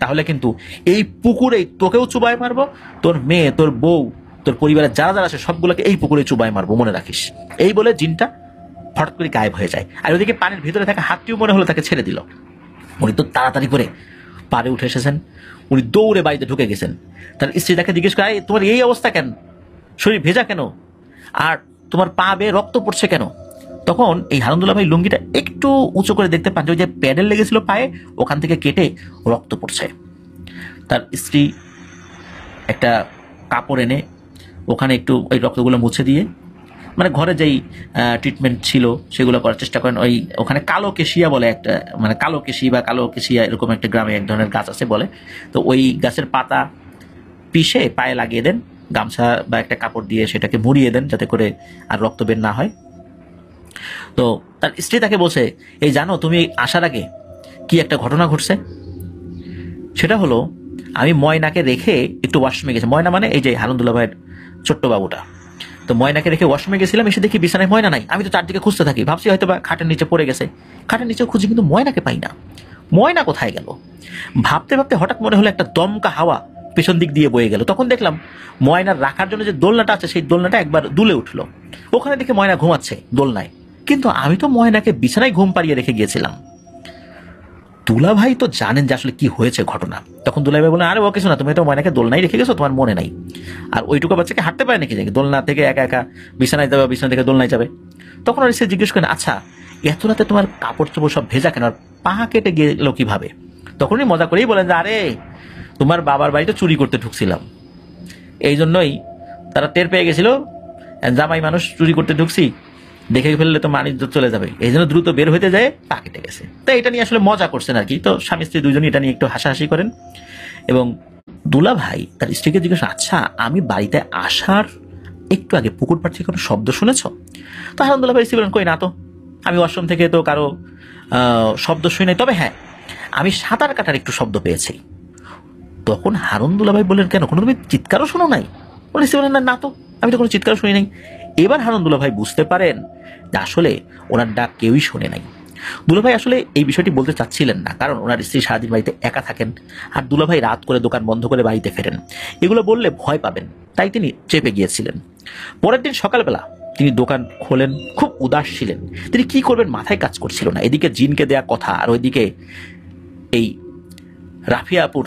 তাহলে কিন্তু এই পুকুরেই তোকেও চুবাই মারবো, তোর মেয়ে, তোর বউ, তোর পরিবারের যারা যারা আছে সবগুলোকে এই পুকুরে চুবাই মারবো, মনে রাখিস। এই বলে জিনটা হঠাৎ করে গায়েব হয়ে যায়। আর ওদিকে পানির ভিতরে থাকা হাতটিও মনে হলো তাকে ছেড়ে দিল। উনি তো তাড়াতাড়ি করে পাড়ে উঠে এসেছেন, উনি দৌড়ে বাড়িতে ঢুকে গেছেন। তার স্ত্রী তাকে জিজ্ঞেস করে, তোমার এই অবস্থা কেন, শরীর ভেজা কেন, আর তোমার পা বেয়ে রক্ত পড়ছে কেন? তখন এই হারুন্দুল্লাহ ভাই লুঙ্গিটা একটু উঁচু করে দেখতে পান যে ওই যে প্যাডেল লেগেছিল পায়ে, ওখান থেকে কেটে রক্ত পড়ছে। তার স্ত্রী একটা কাপড় এনে ওখানে একটু ওই রক্তগুলো মুছে দিয়ে, মানে ঘরে যেই ট্রিটমেন্ট ছিল সেগুলো করার চেষ্টা করেন। ওখানে কালো কেশিয়া বলে একটা, মানে কালো কেশি বা কালো কেশিয়া এরকম একটা গ্রামে এক ধরনের গাছ আছে বলে, তো ওই গাছের পাতা পিষে পায়ে লাগিয়ে দেন, গামছা বা একটা কাপড় দিয়ে সেটাকে মুড়িয়ে দেন যাতে করে আর রক্ত বের না হয়। তো তার স্ত্রী তাকে বলছে, এই জানো তুমি আসার আগে কি একটা ঘটনা ঘটছে? সেটা হলো, আমি ময়নাকে রেখে একটু ওয়াশরুমে গেছি। ময়না মানে এই যে হারুন্দুল্লাহ ভাইয়ের ছোট্ট বাবুটা। তো ময়নাকে রেখে ওয়াশরুমে গেছিলাম, এসে দেখি বিছানায় ময়না নাই। আমি তো চারদিকে খুঁজতে থাকি, ভাবছি হয়তো বা খাটের নিচে পড়ে গেছে। খাটের নিচেও খুঁজি, কিন্তু ময়নাকে পাই না। ময়না কোথায় গেল ভাবতে ভাবতে হঠাৎ মনে হলো একটা দমকা হাওয়া পেছন দিক দিয়ে বয়ে গেল। তখন দেখলাম ময়নার রাখার জন্য যে দোলনাটা আছে সেই দোলনাটা একবার দুলে উঠলো। ওখানে দেখে ময়না ঘুমাচ্ছে দোলনায়, কিন্তু আমি তো ময়নাকে বিছানায় ঘুম পাড়িয়ে রেখে গিয়েছিলাম। দুলাভাই তো জানেন যে আসলে কি হয়েছে ঘটনা। তখন দুলাভাই বলেন, আরে ও কিছু না, তুমি তো ময়নাকে দোলনায় রেখে গেছো, তোমার মনে নাই। আর ওইটুকু বাচ্চাকে হাঁটতে পারে নাকি, দোলনা থেকে একা একা বিছানায় যাবে, বিছানা থেকে দোলনায় যাবে? তখন ওর সে জিজ্ঞেস করেন, আচ্ছা এত রাতে তোমার কাপড় চোপড় সব ভেজা কেন, আর পা কেটে গেল কিভাবে? তখনই মজা করেই বলেন যে, আরে তোমার বাবার বাড়িতে চুরি করতে ঢুকছিলাম, এই জন্যই তারা টের পেয়ে গেছিল জামাই মানুষ চুরি করতে ঢুকছি, দেখে ফেললে তো মানিজ্য চলে যাবে, এই জন্য দ্রুত বের হইতে যায়, পা কেটে গেছে। তো এটা নিয়ে আসলে মজা করছেন আর কি। তো স্বামী স্ত্রী দুজনই এটা নিয়ে একটু হাসাহাসি করেন। এবং দুলা ভাই তার স্ত্রীকে জিজ্ঞেস, আচ্ছা আমি বাড়িতে আসার একটু আগে পুকুর পাড় থেকে কোনো শব্দ শুনেছ? তো হারুন্দুল্লাহ ভাই স্ত্রী বলেন, কই না তো, আমি ওয়াশরুম থেকে তো কারো শব্দ শুনি নাই, তবে হ্যাঁ আমি সাঁতার কাটার একটু শব্দ পেয়েছি। তখন হারুন্দুল্লাহ ভাই বললেন, কেন, কোনো তুমি চিৎকারও শোনো নাই? বলে স্ত্রী বলেন, না তো, আমি তো কোনো চিৎকারও শুনি নাই। এবার হারুন্দুল্লাহ ভাই বুঝতে পারেন যে আসলে ওনার ডাক কেউই শোনে নাই। দুলাভাই আসলে এই বিষয়টি বলতে চাচ্ছিলেন না, কারণ ওনার স্ত্রী সারাদিন বাড়িতে একা থাকেন, আর দুলাভাই রাত করে দোকান বন্ধ করে বাড়িতে ফেরেন, এগুলো বললে ভয় পাবেন, তাই তিনি চেপে গিয়েছিলেন। পরের দিন সকালবেলা তিনি দোকান খোলেন, খুব উদাস ছিলেন। তিনি কি করবেন মাথায় কাজ করছিল না। এদিকে জিনকে দেয়া কথা, আর ওইদিকে এই রাফিয়া আপুর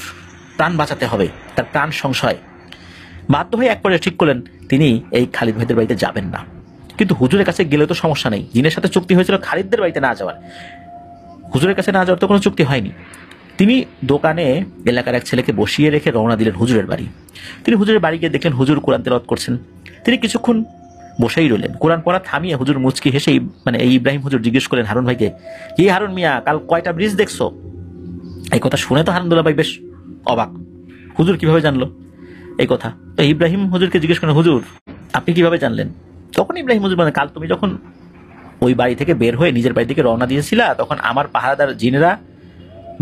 প্রাণ বাঁচাতে হবে, তার প্রাণ সংশয়। বাধ্য হয়ে এক পর্যায়ে ঠিক করলেন তিনি এই খালিদ ভাইদের বাড়িতে যাবেন না। কিন্তু হুজুরের কাছে গেলে তো সমস্যা নেই, জিনের সাথে চুক্তি হয়েছিল খালিদদের বাড়িতে না যাওয়ার, হুজুরের কাছে না যাওয়ার তো কোনো চুক্তি হয়নি। তিনি দোকানে এলাকার এক ছেলেকে বসিয়ে রেখে রওনা দিলেন হুজুরের বাড়ি। তিনি হুজুরের বাড়ি গিয়ে দেখলেন হুজুর কোরআন তেলাওয়াত করছেন। তিনি কিছুক্ষণ বসেই রইলেন, কোরআন পড়া থামিয়ে হুজুর মুচকি হেসে, মানে এই ইব্রাহিম হুজুর জিজ্ঞেস করেন হারুন ভাইকে, কি হারুন মিয়া, কাল কয়টা ব্রিজ দেখছো? এই কথা শুনে তো হারুন্দুল্লাহ ভাই বেশ অবাক, হুজুর কিভাবে জানলো এই কথা? তো ইব্রাহিম হুজুরকে জিজ্ঞেস করেন, হুজুর আপনি কিভাবে জানলেন? তখন ইব্রাহিম হুজুর বলেন, কাল তুমি যখন ওই বাড়ি থেকে বের হয়ে নিজের বাড়ি থেকে রওনা দিয়েছিলা, তখন আমার পাহারাদার জিনেরা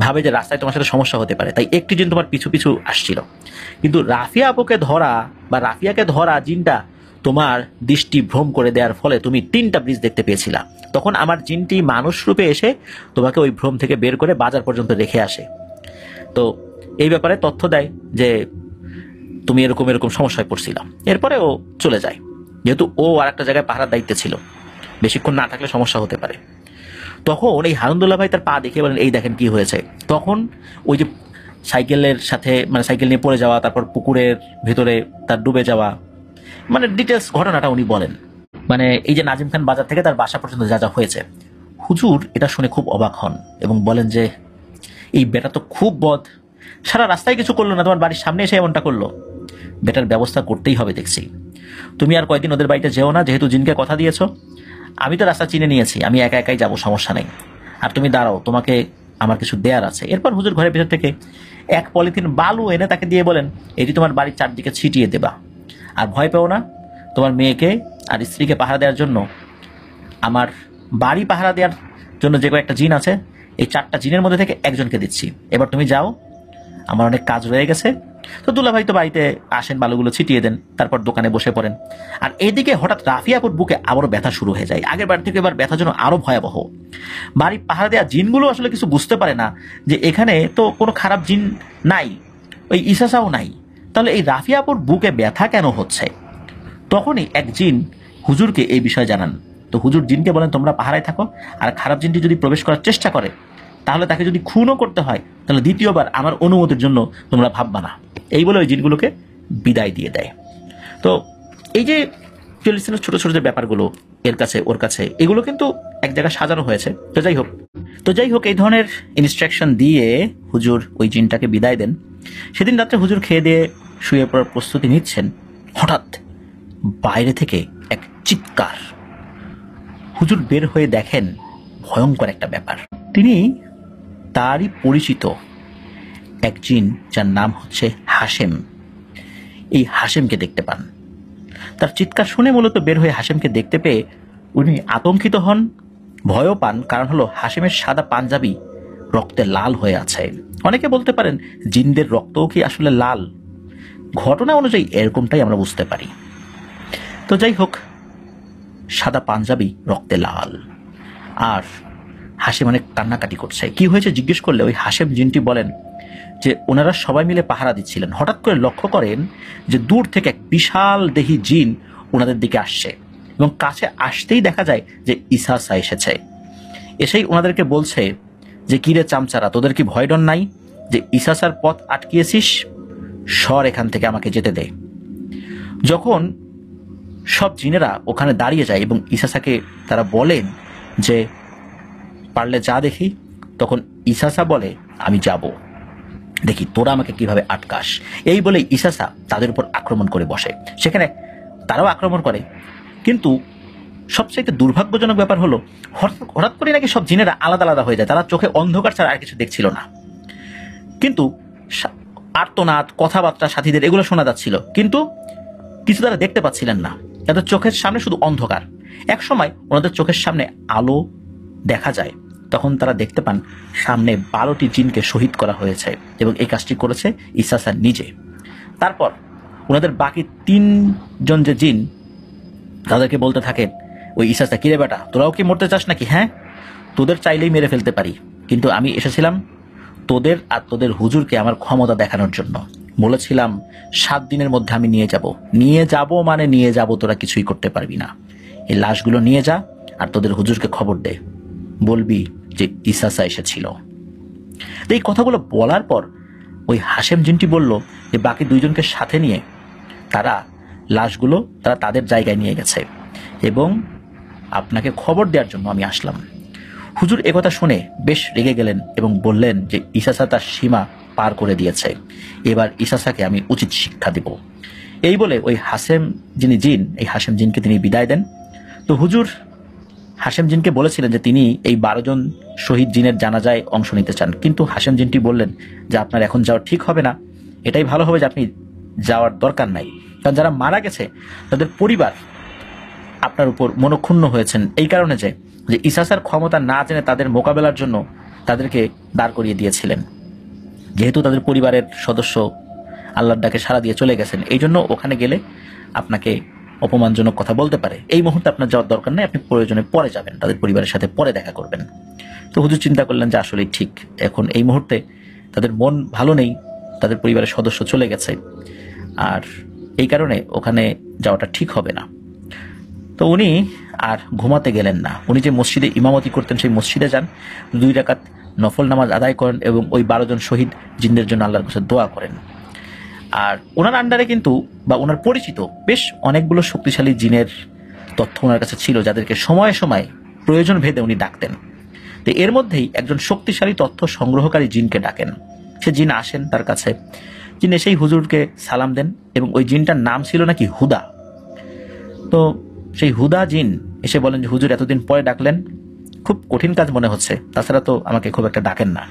ভাবে যে রাস্তায় তোমার সাথে সমস্যা হতে পারে, তাই একটি জিন তোমার পিছু পিছু আসছিল। কিন্তু রাফিয়া আপুকে ধরা বা রাফিয়াকে ধরা জিনটা তোমার দৃষ্টি ভ্রম করে দেওয়ার ফলে তুমি 3টা ব্রিজ দেখতে পেয়েছিলা। তখন আমার জিনটি মানুষ রূপে এসে তোমাকে ওই ভ্রম থেকে বের করে বাজার পর্যন্ত রেখে আসে। তো এই ব্যাপারে তথ্য দেয় যে তুমি এরকম এরকম সমস্যায় পড়ছিলাম। এরপরে ও চলে যায়, যেহেতু ও আর একটা জায়গায় পাহারার দায়িত্বে ছিল, বেশিক্ষণ না থাকলে সমস্যা হতে পারে। তখন এই হারুন্দুল্লাহ ভাই তার পা দেখে বলেন, এই দেখেন কি হয়েছে। তখন ওই যে সাইকেলের সাথে, মানে সাইকেল নিয়ে পড়ে যাওয়া, তারপর পুকুরের ভিতরে তার ডুবে যাওয়া, মানে ডিটেলস ঘটনাটা উনি বলেন। মানে এই যে নাজিম খান বাজার থেকে তার বাসা পর্যন্ত যা যা হয়েছে। হুজুর এটা শুনে খুব অবাক হন এবং বলেন যে, এই বেটা তো খুব বদ, সারা রাস্তায় কিছু করলো না, তোমার বাড়ির সামনে এসে এমনটা করলো। বেটার ব্যবস্থা করতেই হবে দেখছি। তুমি আর কয়েকদিন ওদের বাড়িতে যেও না, যেহেতু জিনকে কথা দিয়েছো। আমি তো রাস্তা চিনে নিয়েছি, আমি একা একাই যাবো, সমস্যা নেই। আর তুমি দাঁড়াও, তোমাকে আমার কিছু দেয়ার আছে। এরপর হুজুর ঘরের ভিতর থেকে এক পলিথিন বালু এনে তাকে দিয়ে বলেন, এটি তোমার বাড়ির চারদিকে ছিটিয়ে দেবা। আর ভয় পেও না, তোমার মেয়েকে আর স্ত্রীকে পাহারা দেওয়ার জন্য, আমার বাড়ি পাহারা দেওয়ার জন্য যে কয়েকটা জিন আছে, এই 4টা জিনের মধ্যে থেকে একজনকে দিচ্ছি। এবার তুমি যাও, আমার অনেক কাজ রয়ে গেছে, তো দুলাভাই তো বাড়িতে আসেন, বালুগুলো ছিটিয়ে দেন, তারপর দোকানে বসে পড়েন। আর এদিকে হঠাৎ রাফিয়াপুর বুকে আবারও ব্যথা শুরু হয়ে যায়। আগের বার থেকে এবার ব্যথা যেন আরো ভয়াবহ। বাড়ি পাহারা দেওয়া জিনগুলো আসলে কিছু বুঝতে পারে না যে এখানে তো কোনো খারাপ জিন নাই, ওই ইসাসাও নাই, তাহলে এই রাফিয়াপুর বুকে ব্যথা কেন হচ্ছে? তখনই এক জিন হুজুরকে এই বিষয়ে জানান। তো হুজুর জিনকে বলেন, তোমরা পাহারায় থাকো, আর খারাপ জিনটি যদি প্রবেশ করার চেষ্টা করে তাহলে তাকে যদি খুনও করতে হয় তাহলে দ্বিতীয়বার আমার অনুমতির জন্য তোমরা ভাববা না। এই বলে ওই জিনগুলোকে বিদায় দিয়ে দেয়। তো এই যে টেলিভিশনের ছোট ছোট যে ব্যাপারগুলো এর কাছে ওর কাছে, এগুলো কিন্তু এক জায়গায় সাজানো হয়েছে। তো যাই হোক এই ধরনের ইনস্ট্রাকশন দিয়ে হুজুর ওই জিনটাকে বিদায় দেন। সেদিন রাত্রে হুজুর খেয়ে দিয়ে শুয়ে পড়ার প্রস্তুতি নিচ্ছেন, হঠাৎ বাইরে থেকে এক চিৎকার। হুজুর বের হয়ে দেখেন ভয়ঙ্কর একটা ব্যাপার। তিনি তারই পরিচিত এক জিন, যার নাম হচ্ছে হাশেম, এই হাশেমকে দেখতে পান। তার চিৎকার শুনে মূলত বের হয়ে হাশেমকে দেখতে পেয়ে উনি আতঙ্কিত হন, ভয়ও পান। কারণ হলো হাশেমের সাদা পাঞ্জাবি রক্তে লাল হয়ে আছে। অনেকে বলতে পারেন জিনদের রক্তও কি আসলে লাল? ঘটনা অনুযায়ী এরকমটাই আমরা বুঝতে পারি। তো যাই হোক, সাদা পাঞ্জাবি রক্তে লাল, আর হাশেম অনেক কান্নাকাটি করছে। কি হয়েছে জিজ্ঞেস করলে ওই হাশেম জিনটি বলেন যে ওনারা সবাই মিলে পাহারা দিচ্ছিলেন, হঠাৎ করে লক্ষ্য করেন যে দূর থেকে এক বিশাল দেহী জিন ওনাদের দিকে আসছে, এবং কাছে আসতেই দেখা যায় যে ইসাসা এসেছে। এসেই ওনাদেরকে বলছে যে কিরে চামচারা, তোদের কি ভয় ডর নাই যে ইসাসার পথ আটকিয়েছিস? সর এখান থেকে, আমাকে যেতে দে। যখন সব জিনেরা ওখানে দাঁড়িয়ে যায় এবং ইসাসাকে তারা বলেন যে পারলে যা দেখি, তখন ইসাসা বলে আমি যাব, দেখি তোরা আমাকে কিভাবে আটকাস। এই বলে ইসাসা তাদের উপর আক্রমণ করে বসে। সেখানে তারাও আক্রমণ করে, কিন্তু সবচাইতে দুর্ভাগ্যজনক ব্যাপার হলো হঠাৎ করে নাকি সব জিনেরা আলাদা আলাদা হয়ে যায়। তারা চোখে অন্ধকার ছাড়া আর কিছু দেখছিল না, কিন্তু আর্তনাদ, কথাবার্তা সাথীদের এগুলো শোনা যাচ্ছিল, কিন্তু কিছু তারা দেখতে পাচ্ছিলেন না। তাদের চোখের সামনে শুধু অন্ধকার। এক সময় ওনাদের চোখের সামনে আলো দেখা যায়, তখন তারা দেখতে পান সামনে 12টি জিনকে শহীদ করা হয়েছে, এবং এই কাজটি করেছে ইসাসা নিজে। তারপর ওনাদের বাকি 3 জন যে জিন, তাদেরকে বলতে থাকেন ওই ইসাসা, কিরে বেটা, তোরাও কি মরতে চাস নাকি? হ্যাঁ, তোদের চাইলেই মেরে ফেলতে পারি, কিন্তু আমি এসেছিলাম তোদের আর তোদের হুজুরকে আমার ক্ষমতা দেখানোর জন্য। বলেছিলাম 7 দিনের মধ্যে আমি নিয়ে যাব, তোরা কিছুই করতে পারবি না। এই লাশগুলো নিয়ে যা, আর তোদের হুজুরকে খবর দে, বলবি যে ইসাসা এসেছিল। এই কথাগুলো বলার পর ওই হাশেম জিনটি বলল যে বাকি 2 জনকে সাথে নিয়ে তারা লাশগুলো তাদের জায়গায় নিয়ে গেছে, এবং আপনাকে খবর দেওয়ার জন্য আমি আসলাম। হুজুর একথা শুনে বেশ রেগে গেলেন এবং বললেন যে ইসাসা তার সীমা পার করে দিয়েছে, এবার ইসাসাকে আমি উচিত শিক্ষা দেব। এই বলে ওই হাশেম এই হাশেম জিনকে তিনি বিদায় দেন। তো হুজুর হাশেম জিনকে বলেছিলেন যে তিনি এই 12 জন শহীদ জিনের জানাজায় অংশ নিতে চান, কিন্তু হাশেম জিনটি বললেন যে আপনার এখন যাওয়া ঠিক হবে না, এটাই ভালো হবে যে আপনি যাওয়ার দরকার নাই, কারণ যারা মারা গেছে তাদের পরিবার আপনার উপর মনক্ষুণ্ণ হয়েছেন এই কারণে যে ইসাসার ক্ষমতা না জেনে তাদের মোকাবেলার জন্য তাদেরকে দাঁড় করিয়ে দিয়েছিলেন। যেহেতু তাদের পরিবারের সদস্য আল্লাহর ডাকে সাড়া দিয়ে চলে গেছেন, এই জন্য ওখানে গেলে আপনাকে অপমানজনক কথা বলতে পারে। এই মুহূর্তে আপনার যাওয়ার দরকার নেই, আপনি প্রয়োজনে পরে যাবেন, তাদের পরিবারের সাথে পরে দেখা করবেন। তো হুজুর চিন্তা করলেন যে আসলেই ঠিক, এখন এই মুহূর্তে তাদের মন ভালো নেই, তাদের পরিবারের সদস্য চলে গেছে, আর এই কারণে ওখানে যাওয়াটা ঠিক হবে না। তো উনি আর ঘুমাতে গেলেন না, উনি যে মসজিদে ইমামতি করতেন সেই মসজিদে যান, 2 রাকাত নফল নামাজ আদায় করেন এবং ওই 12 জন শহীদ জিনদের জন্য আল্লাহর কাছে দোয়া করেন। আর ওনার আন্ডারে কিন্তু বা ওনার পরিচিত বেশ অনেকগুলো শক্তিশালী জিনের তথ্য ওনার কাছে ছিল, যাদেরকে সময়ে সময়ে প্রয়োজন ভেদে উনি ডাকতেন। তো এর মধ্যেই একজন শক্তিশালী তথ্য সংগ্রহকারী জিনকে ডাকেন। সে জিন আসেন তার কাছে, জিন এসেই হুজুরকে সালাম দেন, এবং ওই জিনটার নাম ছিল নাকি হুদা। তো সেই হুদা জিন এসে বলেন যে হুজুর এতদিন পরে ডাকলেন, খুব কঠিন কাজ মনে হচ্ছে, তাছাড়া তো আমাকে খুব একটা ডাকেন না।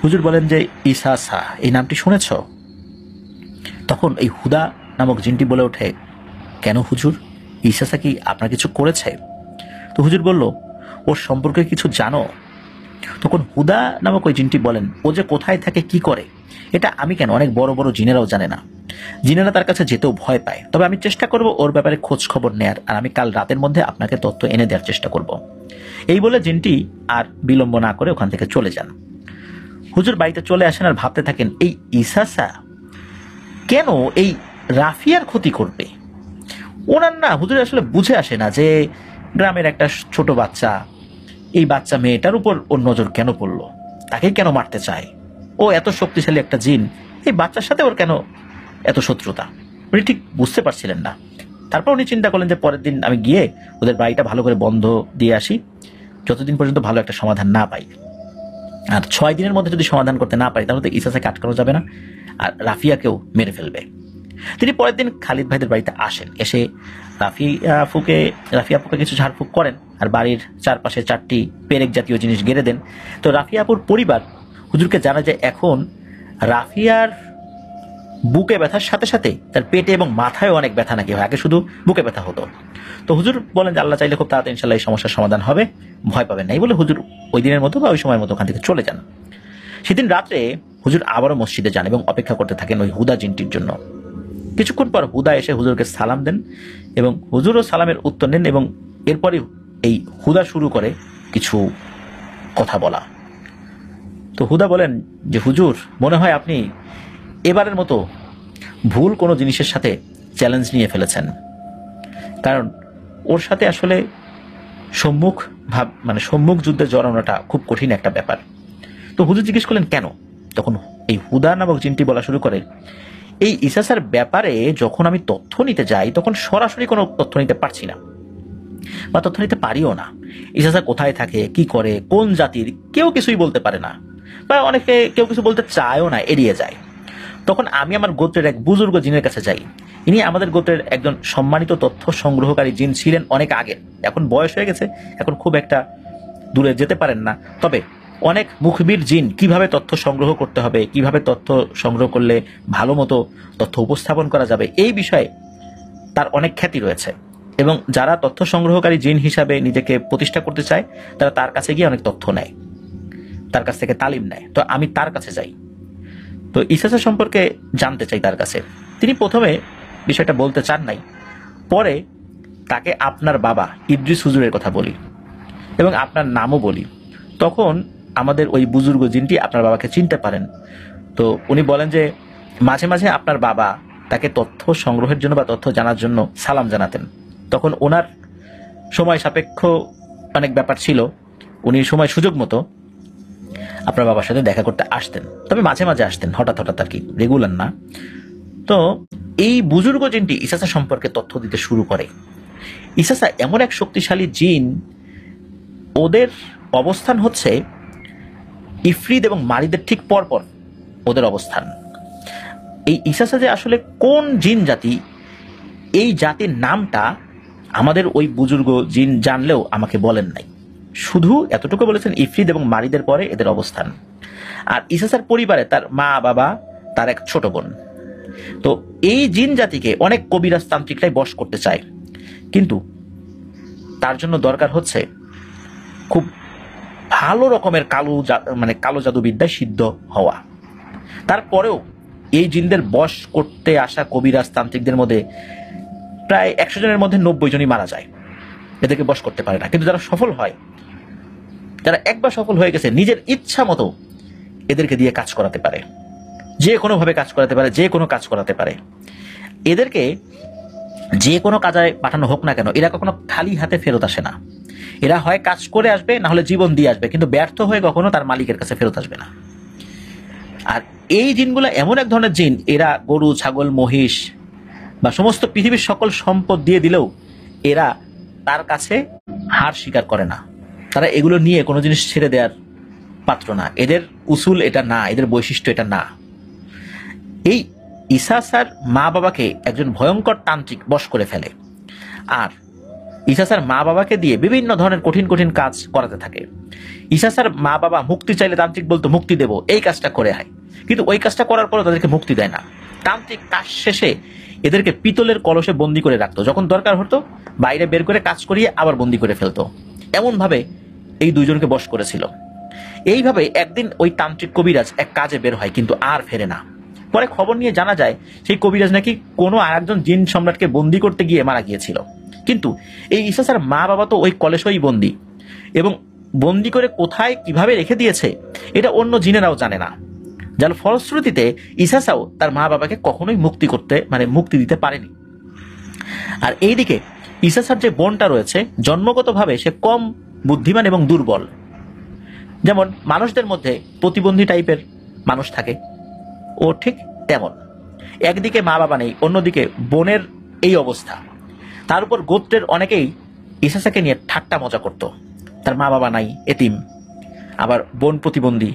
হুজুর বলেন যে ইসাসা এই নামটি শুনেছ? তখন এই হুদা নামক জিনটি বলে ওঠে, কেন হুজুর, ইসাসা কি আপনার কিছু করেছে? তো হুজুর বলল, ওর সম্পর্কে কিছু জানো? তখন হুদা নামক ওই জিনটি বলেন, ও যে কোথায় থাকে, কি করে, এটা আমি কেন, অনেক বড় বড় জিনেরাও জানে না। জিনেরা তার কাছে যেতেও ভয় পায়। তবে আমি চেষ্টা করব ওর ব্যাপারে খোঁজ খবর নেয়ার, আর আমি কাল রাতের মধ্যে আপনাকে তথ্য এনে দেওয়ার চেষ্টা করব। এই বলে জিনটি আর বিলম্ব না করে ওখান থেকে চলে যান। হুজুর বাড়িতে চলে আসেন আর ভাবতে থাকেন, এই ইসাসা কেন এই রাফিয়ার ক্ষতি করবে। ওনার না হুজুর আসলে বুঝে আসে না যে গ্রামের একটা ছোট বাচ্চা, এই বাচ্চা মেয়েটার উপর ওর নজর কেন পড়লো, তাকে কেন মারতে চায়। ও এত শক্তিশালী একটা জিন, এই বাচ্চার সাথে ওর কেন এত শত্রুতা, উনি ঠিক বুঝতে পারছিলেন না। তারপর উনি চিন্তা করলেন যে পরের দিন আমি গিয়ে ওদের বাড়িটা ভালো করে বন্ধ দিয়ে আসি, যতদিন পর্যন্ত ভালো একটা সমাধান না পাই। আর 6 দিনের মধ্যে যদি সমাধান করতে না পারি তাহলে তো ইসাসাকে আটকানো যাবে না, আর রাফিয়াকেও মেরে ফেলবে। তিনি পরের দিন খালিদ ভাইদের বাড়িতে আসেন। এসে রাফিয়া আপুকে কিছু ঝাড়ফুঁক করেন আর বাড়ির চারপাশে 4টি পেরেক জাতীয় জিনিস গেড়ে দেন। তো রাফিয়া আপুর পরিবার হুজুরকে জানা যায় এখন রাফিয়ার বুকে ব্যথার সাথে সাথে তার পেটে এবং মাথায় অনেক ব্যথা নাকি হয়, আগে শুধু বুকে ব্যথা হতো। তো হুজুর বলেন যে আল্লাহ চাইলে খুব তাড়াতাড়ি ইনশাল্লাহ এই সমস্যার সমাধান হবে, ভয় পাবেন না। এই বলে হুজুর ওই দিনের মতো বা ওই সময়ের মতো ওখান থেকে চলে যান। সেদিন রাত্রে হুজুর আবারও মসজিদে যান এবং অপেক্ষা করতে থাকেন ওই হুদা জিনটির জন্য। কিছুক্ষণ পর হুদা এসে হুজুরকে সালাম দেন এবং হুজুরও সালামের উত্তর নেন, এবং এরপরে এই হুদা শুরু করে কিছু কথা বলা। তো হুদা বলেন যে হুজুর, মনে হয় আপনি এবারের মতো ভুল কোনো জিনিসের সাথে চ্যালেঞ্জ নিয়ে ফেলেছেন, কারণ ওর সাথে আসলে সম্মুখ যুদ্ধে জড়ানোটা খুব কঠিন একটা ব্যাপার। তো হুজুর জিজ্ঞেস করলেন কেন। তখন এই হুদা নামক জিনটি বলা শুরু করে, এই ইসাসার ব্যাপারে যখন আমি তথ্য নিতে যাই তখন সরাসরি কোনো তথ্য নিতে পারছি না বা তথ্য নিতে পারিও না। ইসাসা কোথায় থাকে, কি করে, কোন জাতির, কেউ কিছুই বলতে পারে না, বা অনেকে কেউ কিছু বলতে চায়ও না, এড়িয়ে যায়। তখন আমি আমার গোত্রের এক বুজুর্গ জিনের কাছে যাই। ইনি আমাদের গোত্রের একজন সম্মানিত তথ্য সংগ্রহকারী জিন ছিলেন অনেক আগে, এখন বয়স হয়ে গেছে, এখন খুব একটা দূরে যেতে পারেন না। তবে অনেক মুখবির জিন কিভাবে তথ্য সংগ্রহ করতে হবে, কিভাবে তথ্য সংগ্রহ করলে ভালো মতো তথ্য উপস্থাপন করা যাবে, এই বিষয়ে তার অনেক খ্যাতি রয়েছে। এবং যারা তথ্য সংগ্রহকারী জিন হিসাবে নিজেকে প্রতিষ্ঠা করতে চায় তারা তার কাছে গিয়ে অনেক তথ্য নেয়, তার কাছ থেকে তালিম নেয়। তো আমি তার কাছে যাই, তো ইসাসা সম্পর্কে জানতে চাই তার কাছে। তিনি প্রথমে বিষয়টা বলতে চান নাই, পরে তাকে আপনার বাবা ইদ্রিস হুজুরের কথা বলি এবং আপনার নামও বলি। তখন আমাদের ওই বুজুর্গ জিনটি আপনার বাবাকে চিনতে পারেন। তো উনি বলেন যে মাঝে মাঝে আপনার বাবা তাকে তথ্য সংগ্রহের জন্য বা তথ্য জানার জন্য সালাম জানাতেন। তখন ওনার সময় সাপেক্ষ অনেক ব্যাপার ছিল, উনি সময় সুযোগ মতো আপনার বাবার সাথে দেখা করতে আসতেন, তবে মাঝে মাঝে আসতেন, হঠাৎ হঠাৎ আর কি, রেগুলার না। তো এই বুজুর্গ জিনটি ইসাসা সম্পর্কে তথ্য দিতে শুরু করে। ইসাসা এমন এক শক্তিশালী জিন, ওদের অবস্থান হচ্ছে ইফরিদ এবং মারিদের ঠিক পরপর ওদের অবস্থান। এই ইসাসা যে আসলে কোন জিন জাতি, এই জাতির নামটা আমাদের ওই বুজুর্গ জিন জানলেও আমাকে বলেন নাই, শুধু এতটুকু বলেছেন ইফরিদ এবং মারিদের পরে এদের অবস্থান। আর ইসাসার পরিবারে তার মা, বাবা, তার এক ছোট বোন। তো এই জিন জাতিকে অনেক কবিরাজ তান্ত্রিকরাই বশ করতে চায়, কিন্তু তার জন্য দরকার হচ্ছে খুব ভালো রকমের কালো জাদুবিদ্যায় সিদ্ধ হওয়া। তারপরেও এই জিনদের বশ করতে আসা কবিরাজ তান্ত্রিকদের মধ্যে প্রায় 100 জনের মধ্যে 90 জনই মারা যায়, এদেরকে বশ করতে পারে না। কিন্তু যারা সফল হয়, যারা একবার সফল হয়ে গেছে, নিজের ইচ্ছা মতো এদেরকে দিয়ে কাজ করাতে পারে, যে কোনোভাবে কাজ করাতে পারে, যে কোনো কাজ করাতে পারে। এদেরকে যে কোনো কাজে পাঠানো হোক না কেন, এরা কখনো খালি হাতে ফেরত আসে না। এরা হয় কাজ করে আসবে, না হলে জীবন দিয়ে আসবে, কিন্তু ব্যর্থ হয়ে কখনো তার মালিকের কাছে ফেরত আসবে না। আর এই জিনগুলো এমন এক ধরনের জিন, এরা গরু, ছাগল, মহিষ বা সমস্ত পৃথিবীর সকল সম্পদ দিয়ে দিলেও এরা তার কাছে হার স্বীকার করে না। তারা এগুলো নিয়ে কোনো জিনিস ছেড়ে দেওয়ার পাত্র না, এদের উসুল এটা না, এদের বৈশিষ্ট্য এটা না। এই ইসাসার মা বাবাকে একজন ভয়ঙ্কর তান্ত্রিক বশ করে ফেলে, আর ইসাসার মা বাবাকে দিয়ে বিভিন্ন ধরনের কঠিন কঠিন কাজ করাতে থাকে। ইসাসার মা বাবা মুক্তি চাইলে তান্ত্রিক বলতো মুক্তি দেব, এই কাজটা করে হয়, কিন্তু ওই কাজটা করার পরে তাদেরকে মুক্তি দেয় না। তান্ত্রিক কাজ শেষে এদেরকে পিতলের কলসে বন্দি করে রাখতো, যখন দরকার হতো বাইরে বের করে কাজ করিয়ে আবার বন্দি করে ফেলতো। এমন ভাবে এই দুইজনকে বশ করেছিল। এইভাবে একদিন ওই তান্ত্রিক কবিরাজ এক কাজে বের হয়, কিন্তু আর ফেরে না। পরে খবর নিয়ে জানা যায় সেই কবিরাজ নাকি কোনো আরেকজন জিন সম্রাটকে বন্দি করতে গিয়ে মারা গিয়েছিল। কিন্তু এই ইসাসার মা বাবা তো ওই কলেজেই বন্দি, এবং বন্দি করে কোথায় কিভাবে রেখে দিয়েছে এটা অন্য জিনেরাও জানে না। যার ফলশ্রুতিতে ইসাসাও তার মা বাবাকে কখনোই মুক্তি দিতে পারেনি। আর এইদিকে ইসাসার যে বোনটা রয়েছে, জন্মগতভাবে সে কম বুদ্ধিমান এবং দুর্বল। যেমন মানুষদের মধ্যে প্রতিবন্ধী টাইপের মানুষ থাকে, ও ঠিক তেমন। একদিকে মা বাবা নেই, অন্যদিকে বোনের এই অবস্থা। তার উপর গোত্রের অনেকেই ইসাসাকে নিয়ে ঠাট্টা মজা করত, তার মা বাবা নাই, এতিম, আবার বোন প্রতিবন্ধী।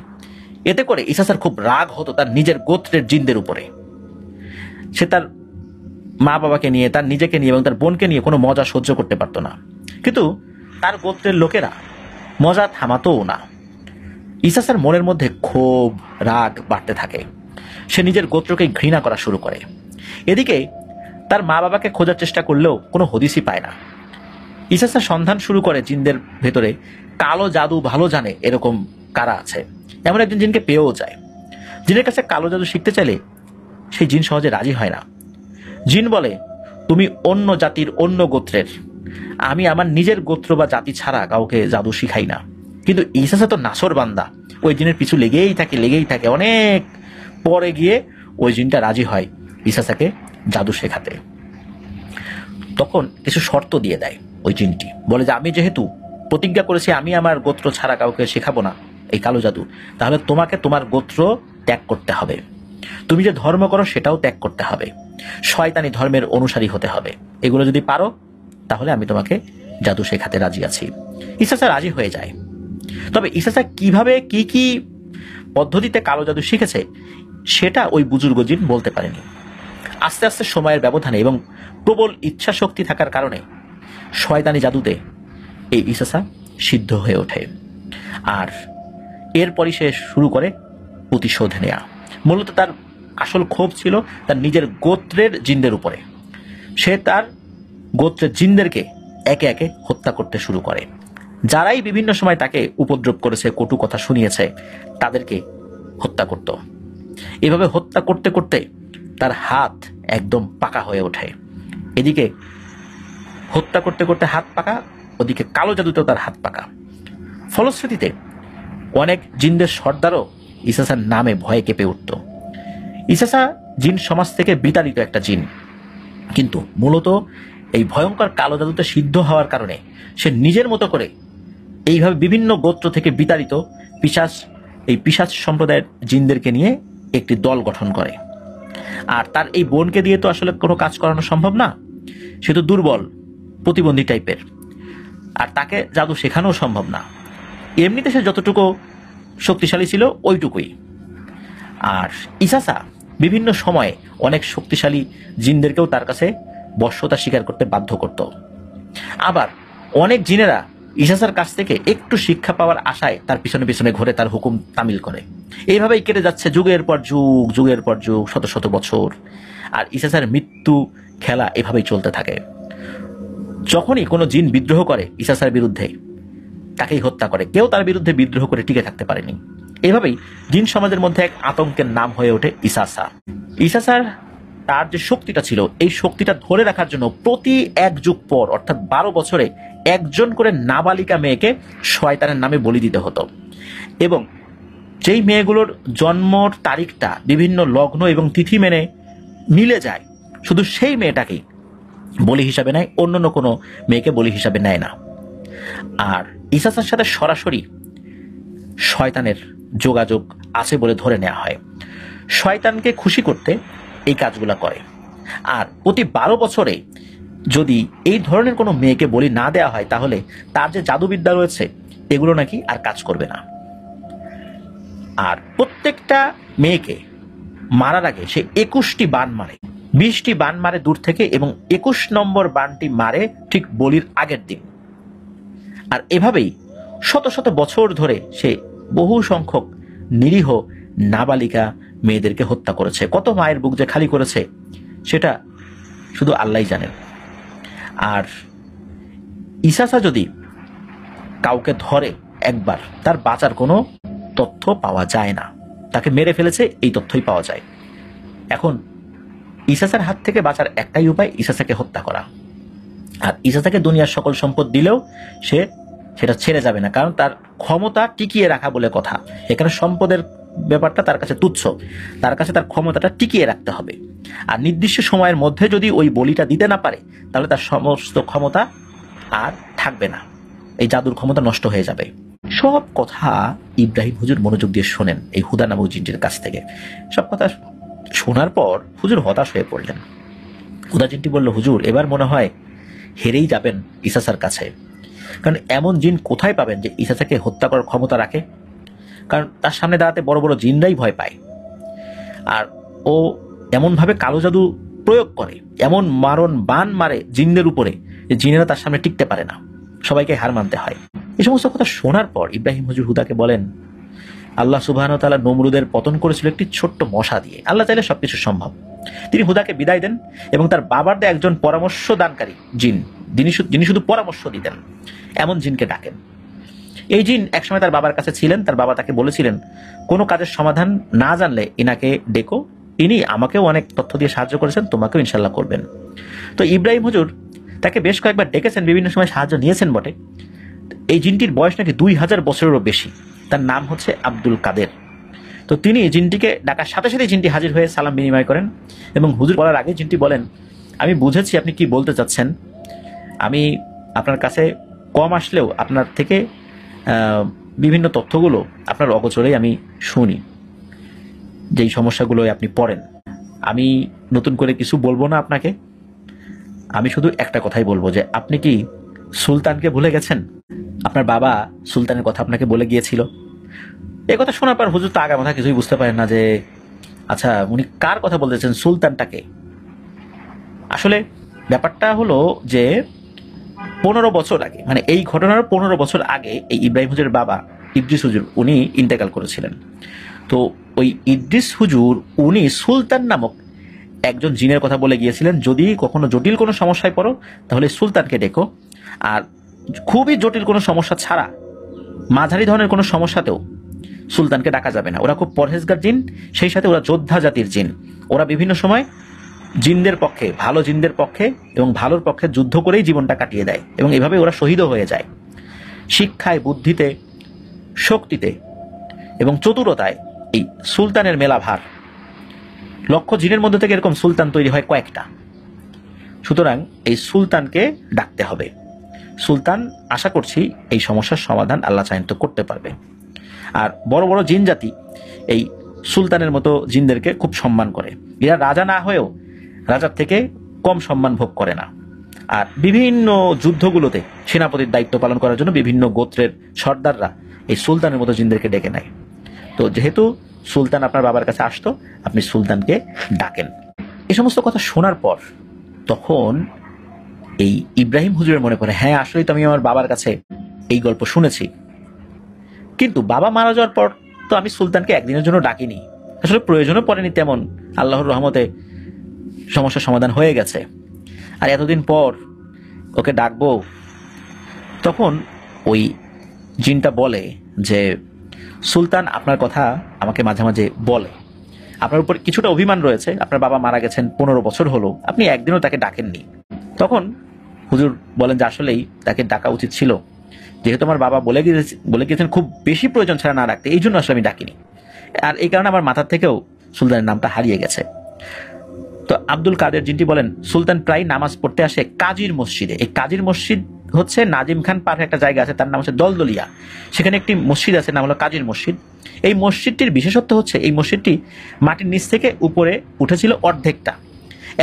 এতে করে ইসাসার খুব রাগ হতো তার নিজের গোত্রের জিনদের উপরে। সে তার মা বাবাকে নিয়ে, তার নিজেকে নিয়ে এবং তার বোনকে নিয়ে কোনো মজা সহ্য করতে পারত না। কিন্তু তার গোত্রের লোকেরা মজা থামাতও না। ইসাসার মনের মধ্যে ক্ষোভ রাগ বাড়তে থাকে, সে নিজের গোত্রকে ঘৃণা করা শুরু করে। এদিকে তার মা বাবাকে খোঁজার চেষ্টা করলেও কোনো হদিসই পায় না। ইসাসা সন্ধান শুরু করে জিনদের ভেতরে কালো জাদু ভালো জানে এরকম কারা আছে। এমন একজন জিনকে পেয়েও যায়। জিনের কাছে কালো জাদু শিখতে চাইলে সেই জিন সহজে রাজি হয় না। জিন বলে, তুমি অন্য জাতির, অন্য গোত্রের, আমি আমার নিজের গোত্র বা জাতি ছাড়া কাউকে জাদু শিখাই না। কিন্তু ইসাসা তো নাসর বান্দা, ওই জিনের পিছু লেগেই থাকে। অনেক পরে গিয়ে ওই জিনটা রাজি হয় ইসাসাকে জাদু শেখাতে। তখন কিছু শর্ত দিয়ে দেয় ওই জিনটি, বলে যে আমি যেহেতু প্রতিজ্ঞা করেছি আমি আমার গোত্র ছাড়া কাউকে শেখাবো না এই কালো জাদু, তাহলে তোমাকে তোমার গোত্র ত্যাগ করতে হবে, তুমি যে ধর্ম করো সেটাও ত্যাগ করতে হবে, শয়তানি ধর্মের অনুসারী হতে হবে। এগুলো যদি পারো তাহলে আমি তোমাকে জাদু শেখাতে রাজি আছি। ইসাসা রাজি হয়ে যায়। তবে ইসাসা কিভাবে কি পদ্ধতিতে কালো জাদু শিখেছে সেটা ওই বুজুর্গ জিন বলতে পারেনি। আস্তে আস্তে সময়ের ব্যবধানে এবং প্রবল ইচ্ছা শক্তি থাকার কারণে শয়তানি জাদুতে এই ইসাসা সিদ্ধ হয়ে ওঠে। আর এরপরই সে শুরু করে প্রতিশোধ নেয়া। মূলত তার আসল ক্ষোভ ছিল তার নিজের গোত্রের জিনদের উপরে। সে তার গোত্রের জিনদেরকে একে একে হত্যা করতে শুরু করে। যারাই বিভিন্ন সময় তাকে উপদ্রব করেছে, কটু কথা শুনিয়েছে, তাদেরকে হত্যা করত। এভাবে হত্যা করতে করতে তার হাত একদম পাকা হয়ে ওঠে। এদিকে হত্যা করতে করতে হাত পাকা, ওদিকে কালো জাদুতেও তার হাত পাকা। ফলশ্রুতিতে অনেক জিনদের সর্দারও ইসাসার নামে ভয়ে কেঁপে উঠত। ইসাসা জিন সমাজ থেকে বিতাড়িত একটা জিন, কিন্তু মূলত এই ভয়ঙ্কর কালো জাদুতে সিদ্ধ হওয়ার কারণে সে নিজের মতো করে এইভাবে বিভিন্ন গোত্র থেকে বিতাড়িত পিশাচ সম্প্রদায়ের জিনদেরকে নিয়ে একটি দল গঠন করে। আর তার এই বোনকে দিয়ে তো আসলে কোনো কাজ করানো সম্ভব না, সে তো দুর্বল প্রতিবন্ধী টাইপের, আর তাকে জাদু শেখানো সম্ভব না। এমনিতে সে যতটুকু শক্তিশালী ছিল ওইটুকুই। আর ইসাসা বিভিন্ন সময়ে অনেক শক্তিশালী জিনদেরকেও তার কাছে বশ্যতা স্বীকার করতে বাধ্য করত। আবার অনেক জিনেরা ইসাসার কাছ থেকে একটু শিক্ষা পাওয়ার আশায় তার পিছনে পিছনে ঘুরে তার হুকুম তামিল করে। এইভাবেই কেটে যাচ্ছে যুগের পর যুগ, শত শত বছর। আর ইসাসার মৃত্যু খেলা এভাবেই চলতে থাকে। যখনই কোনো জিন বিদ্রোহ করে ইসাসার বিরুদ্ধে, তাকেই হত্যা করে। কেউ তার বিরুদ্ধে বিদ্রোহ করে টিকে থাকতে পারেনি। এভাবেই জিন সমাজের মধ্যে এক আতঙ্কের নাম হয়ে ওঠে ইসাসা। ইসাসার তার যে শক্তিটা ছিল, এই শক্তিটা ধরে রাখার জন্য প্রতি এক যুগ পর, অর্থাৎ 12 বছরে একজন করে নাবালিকা মেয়েকে শয়তানের নামে বলি দিতে হতো। এবং যেই মেয়েগুলোর জন্মর তারিখটা বিভিন্ন লগ্ন এবং তিথি মেনে মিলে যায়, শুধু সেই মেয়েটাকেই বলি হিসাবে নেয়, অন্য কোনো মেয়েকে বলি হিসাবে নেয় না। আর ইসাসার সাথে সরাসরি শয়তানের যোগাযোগ আছে বলে ধরে নেওয়া হয়। শয়তানকে খুশি করতে এই কাজগুলো করে। আর প্রতি 12 বছরে যদি এই ধরনের কোনো মেয়েকে বলি না দেওয়া হয়, তাহলে তার যে জাদুবিদ্যা রয়েছে এগুলো নাকি আর কাজ করবে না। আর প্রত্যেকটা মেয়েকে মারার আগে সে 21টি বান মারে, 20টি বান মারে দূর থেকে, এবং 21 নম্বর বানটি মারে ঠিক বলির আগের দিন। আর এভাবেই শত শত বছর ধরে সে বহু সংখ্যক নিরীহ নাবালিকা মেয়েদেরকে হত্যা করেছে। কত মায়ের বুক যে খালি করেছে সেটা শুধু আল্লাহই জানেন। আর ইসাসা যদি কাউকে ধরে একবার, তার বাঁচার কোনো তথ্য পাওয়া যায় না। তাকে মেরে ফেলেছে এই তথ্যই পাওয়া যায়। এখন ইসাসার হাত থেকে বাঁচার একটাই উপায়, ইসাসাকে হত্যা করা। আর ইসাসাকে দুনিয়ার সকল সম্পদ দিলেও সে সেটা ছেড়ে যাবে না, কারণ তার ক্ষমতা টিকিয়ে রাখা বলে কথা। এখানে সম্পদের ব্যাপারটা তার কাছে তুচ্ছ, তার কাছে তার ক্ষমতাটা টিকিয়ে রাখতে হবে। আর নির্দিষ্ট সময়ের মধ্যে যদি ওই বলিটা দিতে না পারে, তাহলে তার সমস্ত ক্ষমতা আর থাকবে না, এই জাদুর ক্ষমতা নষ্ট হয়ে যাবে। সব কথা ইব্রাহিম হুজুর মনোযোগ দিয়ে শোনেন এই হুদা নামক জিনটির কাছ থেকে। সব কথা শোনার পর হুজুর হতাশ হয়ে পড়লেন। হুদা জিনটি বলল, হুজুর এবার মনে হয় হেরেই যাবেন ইসাসার কাছে, কারণ এমন জিন কোথায় পাবেন যে ইসাসাকে হত্যা করার ক্ষমতা রাখে? কারণ তার সামনে দাঁড়াতে বড় বড় জিনরাই ভয় পায়, আর ও এমনভাবে কালো জাদু প্রয়োগ করে, এমন মারণ বান মারে জিনদের উপরে যে জিনেরা তার সামনে টিকতে পারে না, সবাইকে হার মানতে হয়। এই সমস্ত কথা শোনার পর ইব্রাহিম হুজুর হুদাকে বলেন, আল্লাহ সুবহানাহু ওয়া তাআলা নমরুদের পতন করেছিল একটি ছোট্ট মশা দিয়ে, আল্লাহ চাইলে সবকিছু সম্ভব। তিনি হুদাকে বিদায় দেন এবং তার বাবার দিয়ে একজন পরামর্শ দানকারী জিন, যিনি শুধু পরামর্শ দিতেন, এমন জিনকে ডাকেন। এই জিন একসময় তার বাবার কাছে ছিলেন। তার বাবা তাকে বলেছিলেন, কোনো কাজের সমাধান না জানলে ইনাকে ডেকো, ইনি আমাকেও অনেক তথ্য দিয়ে সাহায্য করেছেন, তোমাকেও ইনশাল্লাহ করবেন। তো ইব্রাহিম হুজুর তাকে বেশ কয়েকবার ডেকেছেন, বিভিন্ন সময় সাহায্য নিয়েছেন বটে। এই জিনটির বয়স নাকি 2000 বছরেরও বেশি। তার নাম হচ্ছে আব্দুল কাদের। তো তিনি জিনটিকে ডাকার সাথে সাথে জিনটি হাজির হয়ে সালাম বিনিময় করেন এবং হুজুর বলার আগে জিনটি বলেন, আমি বুঝেছি আপনি কি বলতে চাচ্ছেন। আমি আপনার কাছে কম আসলেও আপনার থেকে বিভিন্ন তথ্যগুলো আপনার অগোচরেই আমি শুনি, যেই সমস্যাগুলোয় আপনি পড়েন। আমি নতুন করে কিছু বলবো না আপনাকে, আমি শুধু একটা কথাই বলবো যে আপনি কি সুলতানকে ভুলে গেছেন? আপনার বাবা সুলতানের কথা আপনাকে বলে গিয়েছিল। এই কথা শোনার পর হুজুর তো আগামাথা কিছুই বুঝতে পারেন না যে আচ্ছা উনি কার কথা বলতেছেন, সুলতানটাকে। আসলে ব্যাপারটা হলো যে 15 বছর আগে, মানে এই ঘটনার 15 বছর আগে এই ইব্রাহিম হুজুরের বাবা ইদ্রিস হুজুর উনি ইন্তেকাল করেছিলেন। তো ওই ইদ্রিস হুজুর উনি সুলতান নামক একজন জিনের কথা বলে গিয়েছিলেন, যদি কখনো জটিল কোনো সমস্যায় পড়ো তাহলে সুলতানকে ডেকো, আর খুবই জটিল কোনো সমস্যা ছাড়া মাঝারি ধরনের কোনো সমস্যাতেও সুলতানকে ডাকা যাবে না। ওরা খুব পরহেজগার জিন, সেই সাথে ওরা যোদ্ধা জাতির জিন। ওরা বিভিন্ন সময় জিনদের পক্ষে, ভালো জিনদের পক্ষে এবং ভালোর পক্ষে যুদ্ধ করেই জীবনটা কাটিয়ে দেয়, এবং এভাবে ওরা শহীদও হয়ে যায়। শিক্ষায়, বুদ্ধিতে, শক্তিতে এবং চতুরতায় এই সুলতানের মেলা ভার। লক্ষ জিনের মধ্যে থেকে এরকম সুলতান তৈরি হয় কয়েকটা। সুতরাং এই সুলতানকে ডাকতে হবে। সুলতান আশা করছি এই সমস্যার সমাধান আল্লাহ চাইলে তো করতে পারবে। আর বড় বড় জিন জাতি এই সুলতানের মতো জিনদেরকে খুব সম্মান করে। এরা রাজা না হয়েও রাজার থেকে কম সম্মান ভোগ করে না। আর বিভিন্ন যুদ্ধগুলোতে সেনাপতির দায়িত্ব পালন করার জন্য বিভিন্ন গোত্রের সর্দাররা এই সুলতানের মতো জিনদেরকে ডেকে নেয়। তো যেহেতু সুলতান আপনার বাবার কাছে আসতো, আপনি সুলতানকে ডাকেন। এই সমস্ত কথা শোনার পর তখন এই ইব্রাহিম হুজুরের মনে পড়ে, হ্যাঁ আসলেই তো আমি আমার বাবার কাছে এই গল্প শুনেছি, কিন্তু বাবা মারা যাওয়ার পর তো আমি সুলতানকে একদিনের জন্য ডাকিনি, আসলে প্রয়োজনও পড়েনি তেমন। আল্লাহর রহমতে সমস্যার সমাধান হয়ে গেছে, আর এতদিন পর ওকে ডাকবো। তখন ওই জিনটা বলে যে সুলতান আপনার কথা আমাকে মাঝে মাঝে বলে, আপনার উপর কিছুটা অভিমান রয়েছে, আপনার বাবা মারা গেছেন 15 বছর হলো, আপনি একদিনও তাকে ডাকেননি। তখন হুজুর বলেন যে আসলেই তাকে ডাকা উচিত ছিল, যেহেতু আমার বাবা বলে গিয়েছেন খুব বেশি প্রয়োজন ছাড়া না রাখতে, এই জন্য আসলে আমি ডাকিনি। আর এই কারণে আমার মাথার থেকেও সুলতানের নামটা হারিয়ে গেছে। তো আব্দুল কাদের জিনটি বলেন, সুলতান প্রায় নামাজ পড়তে আসে কাজীর মসজিদে। এই কাজীর মসজিদ হচ্ছে নাজিম খান পার্কে একটা জায়গা আছে, তার নাম হচ্ছে দলদলিয়া। সেখানে একটি মসজিদ আছে, নাম হলো কাজীর মসজিদ। এই মসজিদটির বিশেষত্ব হচ্ছে এই মসজিদটি মাটির নিচ থেকে উপরে উঠেছিল অর্ধেকটা।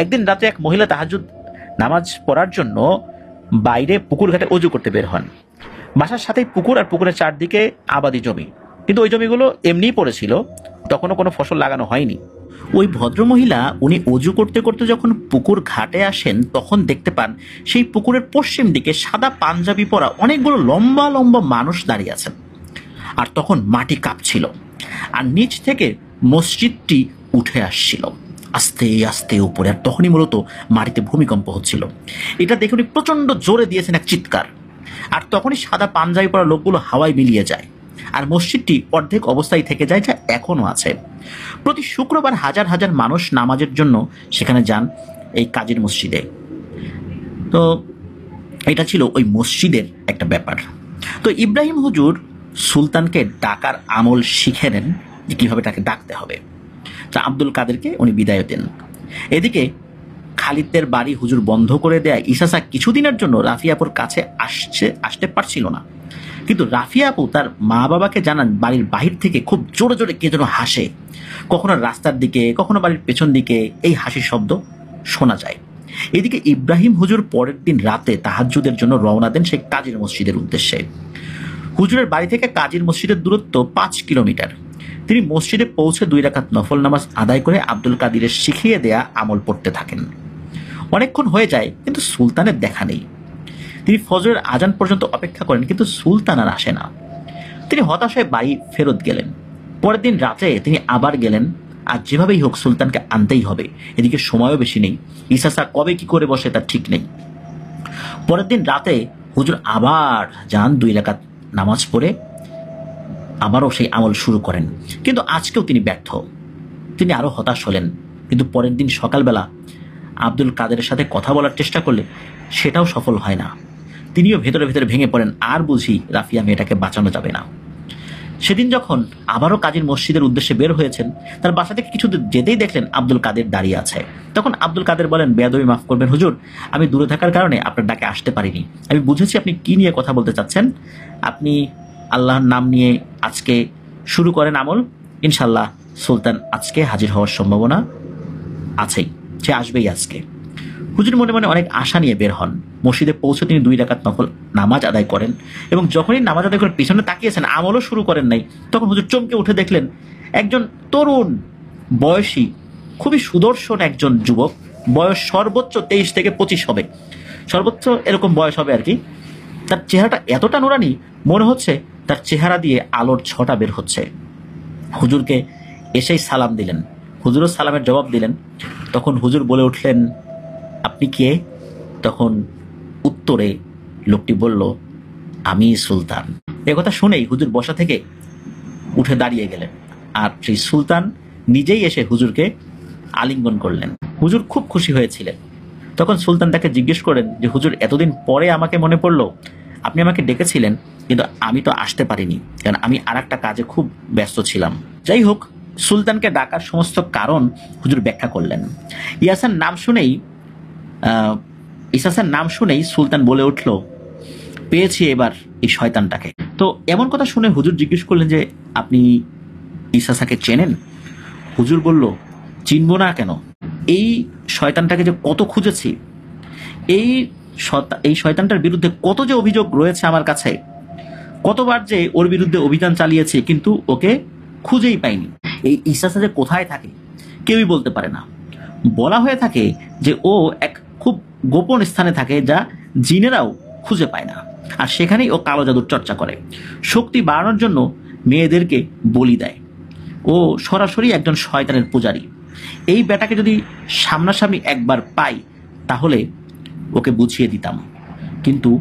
একদিন রাতে এক মহিলা তাহাজ্জুদ নামাজ পড়ার জন্য বাইরে পুকুর ঘাটে অজু করতে বের হন। বাসার সাথেই পুকুর, আর পুকুরের চারদিকে আবাদি জমি, কিন্তু ওই জমিগুলো এমনিই পড়েছিল, তখনও কোনো ফসল লাগানো হয়নি। ওই ভদ্রমহিলা উনি অজু করতে করতে যখন পুকুর ঘাটে আসেন, তখন দেখতে পান সেই পুকুরের পশ্চিম দিকে সাদা পাঞ্জাবি পরা অনেকগুলো লম্বা লম্বা মানুষ দাঁড়িয়ে আছেন। আর তখন মাটি কাঁপছিল, আর নিচ থেকে মসজিদটি উঠে আসছিল আস্তে আস্তে উপরে। আর তখনই মূলত মাটিতে ভূমিকম্প হচ্ছিল। এটা দেখে উনি প্রচন্ড জোরে দিয়েছেন এক চিৎকার, আর তখনই সাদা পাঞ্জাবি পরা লোকগুলো হাওয়ায় মিলিয়ে যায়, আর মসজিদটি অর্ধেক অবস্থায় থেকে যায়, যা এখনো আছে। প্রতি শুক্রবার হাজার হাজার মানুষ নামাজের জন্য সেখানে যান, এই কাজীর মসজিদে। তো এটা ছিল ওই মসজিদের একটা ব্যাপার। তো ইব্রাহিম হুজুর সুলতানকে ডাকার আমল শিখে নেন যে কীভাবে তাকে ডাকতে হবে। তা আব্দুল কাদেরকে উনি বিদায় দেন। এদিকে খালিদদের বাড়ি হুজুর বন্ধ করে দেয় ইসাসা কিছুদিনের জন্য রাফিয়াপুর কাছে আসতে পারছিল না। কিন্তু রাফিয়া আপু তার মা বাবাকে জানান বাড়ির বাহির থেকে খুব জোরে জোরে কে যেন হাসে, কখনো রাস্তার দিকে, কখনো বাড়ির পেছন দিকে এই হাসির শব্দ শোনা যায়। এদিকে ইব্রাহিম হুজুর পরের দিন রাতে তাহাজ্জুদের জন্য রওনা দেন সেই কাজীর মসজিদের উদ্দেশ্যে। হুজুরের বাড়ি থেকে কাজীর মসজিদের দূরত্ব 5 কিলোমিটার। তিনি মসজিদে পৌঁছে 2 রাকাত নফল নামাজ আদায় করে আব্দুল কাদিরের শিখিয়ে দেয়া আমল পড়তে থাকেন। অনেকক্ষণ হয়ে যায় কিন্তু সুলতানের দেখা নেই। তিনি ফজরের আজান পর্যন্ত অপেক্ষা করেন কিন্তু সুলতান আর আসে না। তিনি হতাশ হয়ে বাড়ি ফেরত গেলেন। পরের দিন রাতে তিনি আবার গেলেন, আর যেভাবেই হোক সুলতানকে আনতেই হবে। এদিকে সময়ও বেশি নেই, ইসাসা কবে কি করে বসে তার ঠিক নেই। পরের দিন রাতে হুজুর আবার যান, 2 রাকাত নামাজ পড়ে আবারও সেই আমল শুরু করেন, কিন্তু আজকেও তিনি ব্যর্থ। তিনি আরো হতাশ হলেন। কিন্তু পরের দিন সকালবেলা আব্দুল কাদেরের সাথে কথা বলার চেষ্টা করলে সেটাও সফল হয় না। তিনিও ভেতরে ভেতরে ভেঙে পড়েন, আর বুঝি রাফিয়া মেয়েটাকে বাঁচানো যাবে না। সেদিন যখন আবারও কাজীর মসজিদের উদ্দেশ্যে বের হয়েছেন, তার বাসা থেকে কিছু যেতেই দেখলেন আব্দুল কাদের দাঁড়িয়ে আছে। তখন আব্দুল কাদের বলেন, বেয়াদবি মাফ করবেন হুজুর, আমি দূরে থাকার কারণে আপনার ডাকে আসতে পারিনি। আমি বুঝেছি আপনি কি নিয়ে কথা বলতে চাচ্ছেন। আপনি আল্লাহর নাম নিয়ে আজকে শুরু করেন আমল, ইনশাল্লাহ সুলতান আজকে হাজির হওয়ার সম্ভাবনা আছেই, সে আসবেই আজকে। হুজুর মনে মনে অনেক আশা নিয়ে বের হন। মসজিদে পৌঁছে তিনি 2 রাকাত নফল নামাজ আদায় করেন, এবং যখনই নামাজ আদায় করে পিছনে তাকিয়েছেন, আমলও শুরু করেন নাই, তখন হুজুর চমকে উঠে দেখলেন একজন তরুণ বয়সী খুবই সুদর্শন একজন যুবক, বয়স সর্বোচ্চ 23 থেকে 25 হবে, সর্বোচ্চ এরকম বয়স হবে আর কি। তার চেহারাটা এতটা নুরানি, মনে হচ্ছে তার চেহারা দিয়ে আলোর ছটা বের হচ্ছে। হুজুরকে এসেই সালাম দিলেন, হুজুরও সালামের জবাব দিলেন। তখন হুজুর বলে উঠলেন, আপনি কে? তখন উত্তরে লোকটি বলল, আমি সুলতান। একথা শুনেই হুজুর বসা থেকে উঠে দাঁড়িয়ে গেলেন, আর সেই সুলতান নিজেই এসে হুজুরকে আলিঙ্গন করলেন। হুজুর খুব খুশি হয়েছিলেন। তখন সুলতান তাকে জিজ্ঞেস করেন যে, হুজুর এতদিন পরে আমাকে মনে পড়লো, আপনি আমাকে ডেকেছিলেন কিন্তু আমি তো আসতে পারিনি, কারণ আমি আর একটা কাজে খুব ব্যস্ত ছিলাম। যাই হোক, সুলতানকে ডাকার সমস্ত কারণ হুজুর ব্যাখ্যা করলেন। ইসাসার নাম শুনেই সুলতান বলে উঠল, পেয়েছি এবার এই শয়তানটাকে। তো এমন কথা শুনে হুজুর জিজ্ঞেস করলেন যে, আপনি ইসাসাকে চেনেন? হুজুর বলল, চিনবো না কেন, এই শয়তানটাকে যে কত খুঁজেছি, এই শয়তানটার বিরুদ্ধে কত যে অভিযোগ রয়েছে আমার কাছে, কতবার যে ওর বিরুদ্ধে অভিযান চালিয়েছি কিন্তু ওকে খুঁজেই পাইনি। এই ইসাসা যে কোথায় থাকে কেউই বলতে পারে না। বলা হয়ে থাকে যে ও এক খুব গোপন স্থানে থাকে, যা জিনেরাও খুঁজে পায় না, আর সেখানেই ও কালো জাদুর চর্চা করে। শক্তি বাড়ানোর জন্য মেয়েদেরকে বলি দেয়। ও সরাসরি একজন শয়তানের পূজারী। এই বেটাকে যদি সামনাসামনি একবার পাই তাহলে ওকে বুঝিয়ে দিতাম, কিন্তু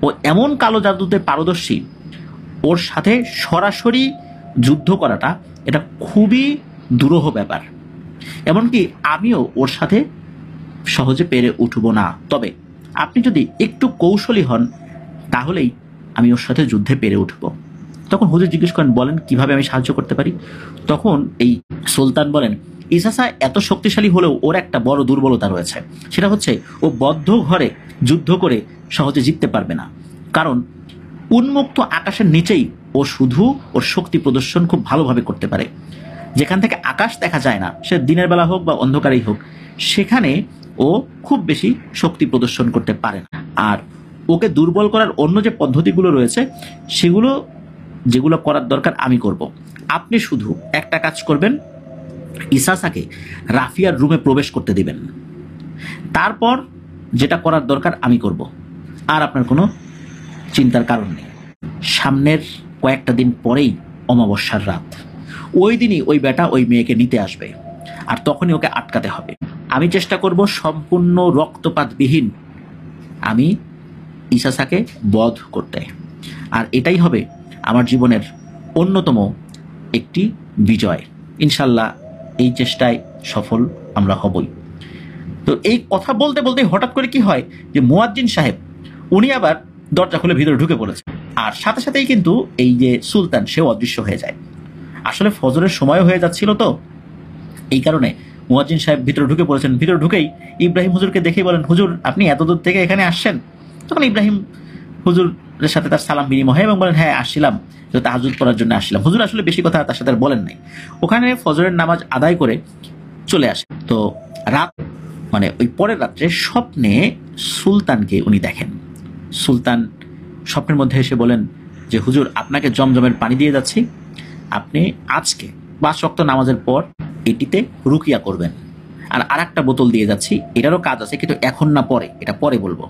ও এমন কালো জাদুতে পারদর্শী, ওর সাথে সরাসরি যুদ্ধ করাটা এটা খুবই দুরূহ ব্যাপার। এমনকি আমিও ওর সাথে সহজে পেরে উঠব না। তবে আপনি যদি একটু কৌশলী হন তাহলেই আমি ওর সাথে যুদ্ধে পেরে উঠব। তখন হুজুর জিজ্ঞেস করেন, বলেন কিভাবে আমি সাহায্য করতে পারি? তখন এই সুলতান বলেন, ইসাসা এত শক্তিশালী হলেও ওর একটা বড় দুর্বলতা রয়েছে। সেটা হচ্ছে ও বদ্ধ ঘরে যুদ্ধ করে সহজে জিততে পারবে না, কারণ উন্মুক্ত আকাশের নিচেই ও শুধু ওর শক্তি প্রদর্শন খুব ভালোভাবে করতে পারে। যেখান থেকে আকাশ দেখা যায় না, সে দিনের বেলা হোক বা অন্ধকারেই হোক, সেখানে ও খুব বেশি শক্তি প্রদর্শন করতে পারে না। আর ওকে দুর্বল করার অন্য যে পদ্ধতিগুলো রয়েছে সেগুলো যেগুলো করার দরকার আমি করব। আপনি শুধু একটা কাজ করবেন, ইসাসাকে রাফিয়ার রুমে প্রবেশ করতে দিবেন, তারপর যেটা করার দরকার আমি করব, আর আপনার কোনো চিন্তার কারণ নেই। সামনের কয়েকটা দিন পরেই অমাবস্যার রাত। ওই দিনই ওই বেটা ওই মেয়েকে নিতে আসবে, আর তখনই ওকে আটকাতে হবে। আমি চেষ্টা করব সম্পূর্ণ রক্তপাতবিহীন আমি ইসাসাকে বধ করতে। আর এটাই হবে আমার জীবনের অন্যতম একটি বিজয়। ইনশাল্লাহ এই চেষ্টায় সফল আমরা হবই। তো এই কথা বলতে বলতে হঠাৎ করে কি হয় যে মুয়াজ্জিন সাহেব উনি আবার দরজা খুলে ভিতরে ঢুকে পড়েছে, আর সাথে সাথেই কিন্তু এই যে সুলতান সেও অদৃশ্য হয়ে যায়। আসলে ফজরের সময় হয়ে যাচ্ছিল, তো এই কারণে মুয়াজ্জিন সাহেব ভিতরে ঢুকে পড়েছেন। ভিতরে ঢুকেই ইব্রাহিম হুজুরকে দেখেই বলেন, হুজুর আপনি এত দূর থেকে এখানে আসছেন? তখন ইব্রাহিম হুজুরের সাথে তার সালাম বিনিময় হয় এবং বলেন, হ্যাঁ আসছিলাম, তাহাজ্জুদ পড়ার জন্য আসছিলাম। হুজুর আসলে বেশি কথা তার সাথে আর বলেন নাই, ওখানে ফজরের নামাজ আদায় করে চলে আসে। তো রাত মানে ওই পরের রাত্রে স্বপ্নে সুলতানকে উনি দেখেন। সুলতান স্বপ্নের মধ্যে এসে বলেন যে হুজুর আপনাকে জমজমের পানি দিয়ে যাচ্ছি, আপনি আজকে 5 ওয়াক্ত নামাজের পর এটিতে রুকিয়া করবেন। আর একটা বোতল দিয়ে যাচ্ছি, এটারও কাজ আছে কিন্তু এখন না, পরে, এটা পরে বলবো।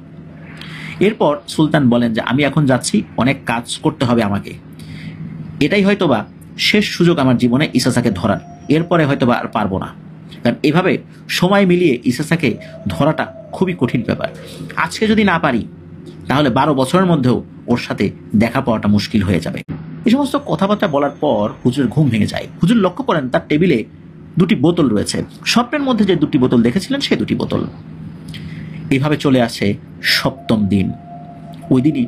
এরপর সুলতান বলেন যে আমি এখন যাচ্ছি, অনেক কাজ করতে হবে আমাকে, এটাই হয়তোবা শেষ সুযোগ আমার জীবনে ইসাসাকে ধরার, এরপরে হয়তোবা আর পারবো না। কারণ এভাবে সময় মিলিয়ে ইসাসাকে ধরাটা খুবই কঠিন ব্যাপার। আজকে যদি না পারি তাহলে 12 বছরের মধ্যেও ওর সাথে দেখা পাওয়াটা মুশকিল হয়ে যাবে। এই সমস্ত কথাবার্তা বলার পর হুজুরের ঘুম ভেঙে যায়। হুজুর লক্ষ্য করেন তার টেবিলে 2টি বোতল রয়েছে, স্বপ্নের মধ্যে যে 2টি বোতল দেখেছিলেন সেই 2টি বোতল। এইভাবে চলে আসে 7ম দিন। ওই দিনই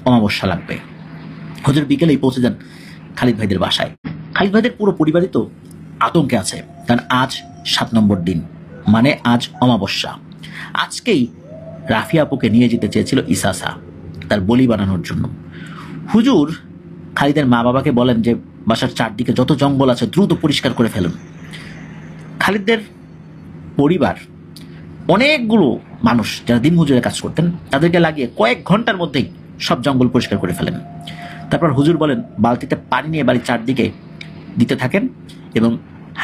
অমাবস্যা লাগবে। হুজুর বিকেলেই পৌঁছে যান খালিদ ভাইদের বাসায়। খালিদ ভাইদের পুরো পরিবারই তো আতঙ্কে আছে, কারণ আজ 7 নম্বর দিন, মানে আজ অমাবস্যা। আজকেই রাফিয়া আপুকে নিয়ে যেতে চেয়েছিল ইসাসা তার বলি বানানোর জন্য। হুজুর খালিদের মা বাবাকে বলেন যে বাসার চারদিকে যত জঙ্গল আছে দ্রুত পরিষ্কার করে ফেলুন। খালিদের পরিবার অনেকগুলো মানুষ যারা দিনমজুরের কাজ করতেন তাদেরকে লাগিয়ে কয়েক ঘন্টার মধ্যেই সব জঙ্গল পরিষ্কার করে ফেলেন। তারপর হুজুর বলেন বালতিতে পানি নিয়ে বাড়ির চারদিকে দিতে থাকেন এবং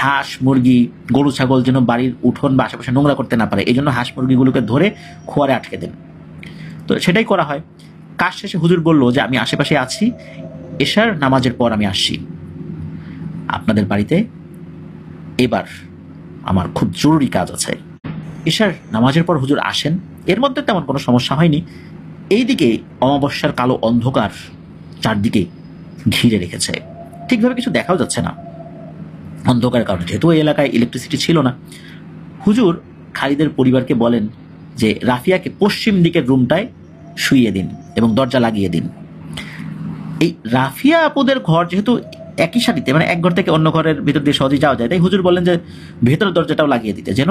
হাঁস মুরগি গরু ছাগল যেন বাড়ির উঠোন বা আশেপাশে নোংরা করতে না পারে, এই জন্য হাঁস মুরগিগুলোকে ধরে খোয়ারে আটকে দেন। তো সেটাই করা হয়। কাজ শেষে হুজুর বলল যে আমি আশেপাশে আছি, এশার নামাজের পর আমি আসছি আপনাদের বাড়িতে, এবার আমার খুব জরুরি কাজ আছে। এশার নামাজের পর হুজুর আসেন, এর মধ্যে তেমন কোনো সমস্যা হয়নি। এইদিকে অমাবস্যার কালো অন্ধকার চারদিকে ঘিরে রেখেছে, ঠিকভাবে কিছু দেখাও যাচ্ছে না অন্ধকারের কারণে, যেহেতু এই এলাকায় ইলেকট্রিসিটি ছিল না। হুজুর খালিদের পরিবারকে বলেন যে রাফিয়াকে পশ্চিম দিকের রুমটায় শুইয়ে দিন এবং দরজা লাগিয়ে দিন। এই রাফিয়া আপুদের ঘর যেহেতু একই সারিতে, মানে এক ঘর থেকে অন্য ঘরের ভিতর দিয়ে সহজেই যাওয়া যায়, তাই হুজুর বললেন যে ভেতরের দরজাটাও লাগিয়ে দিতে, যেন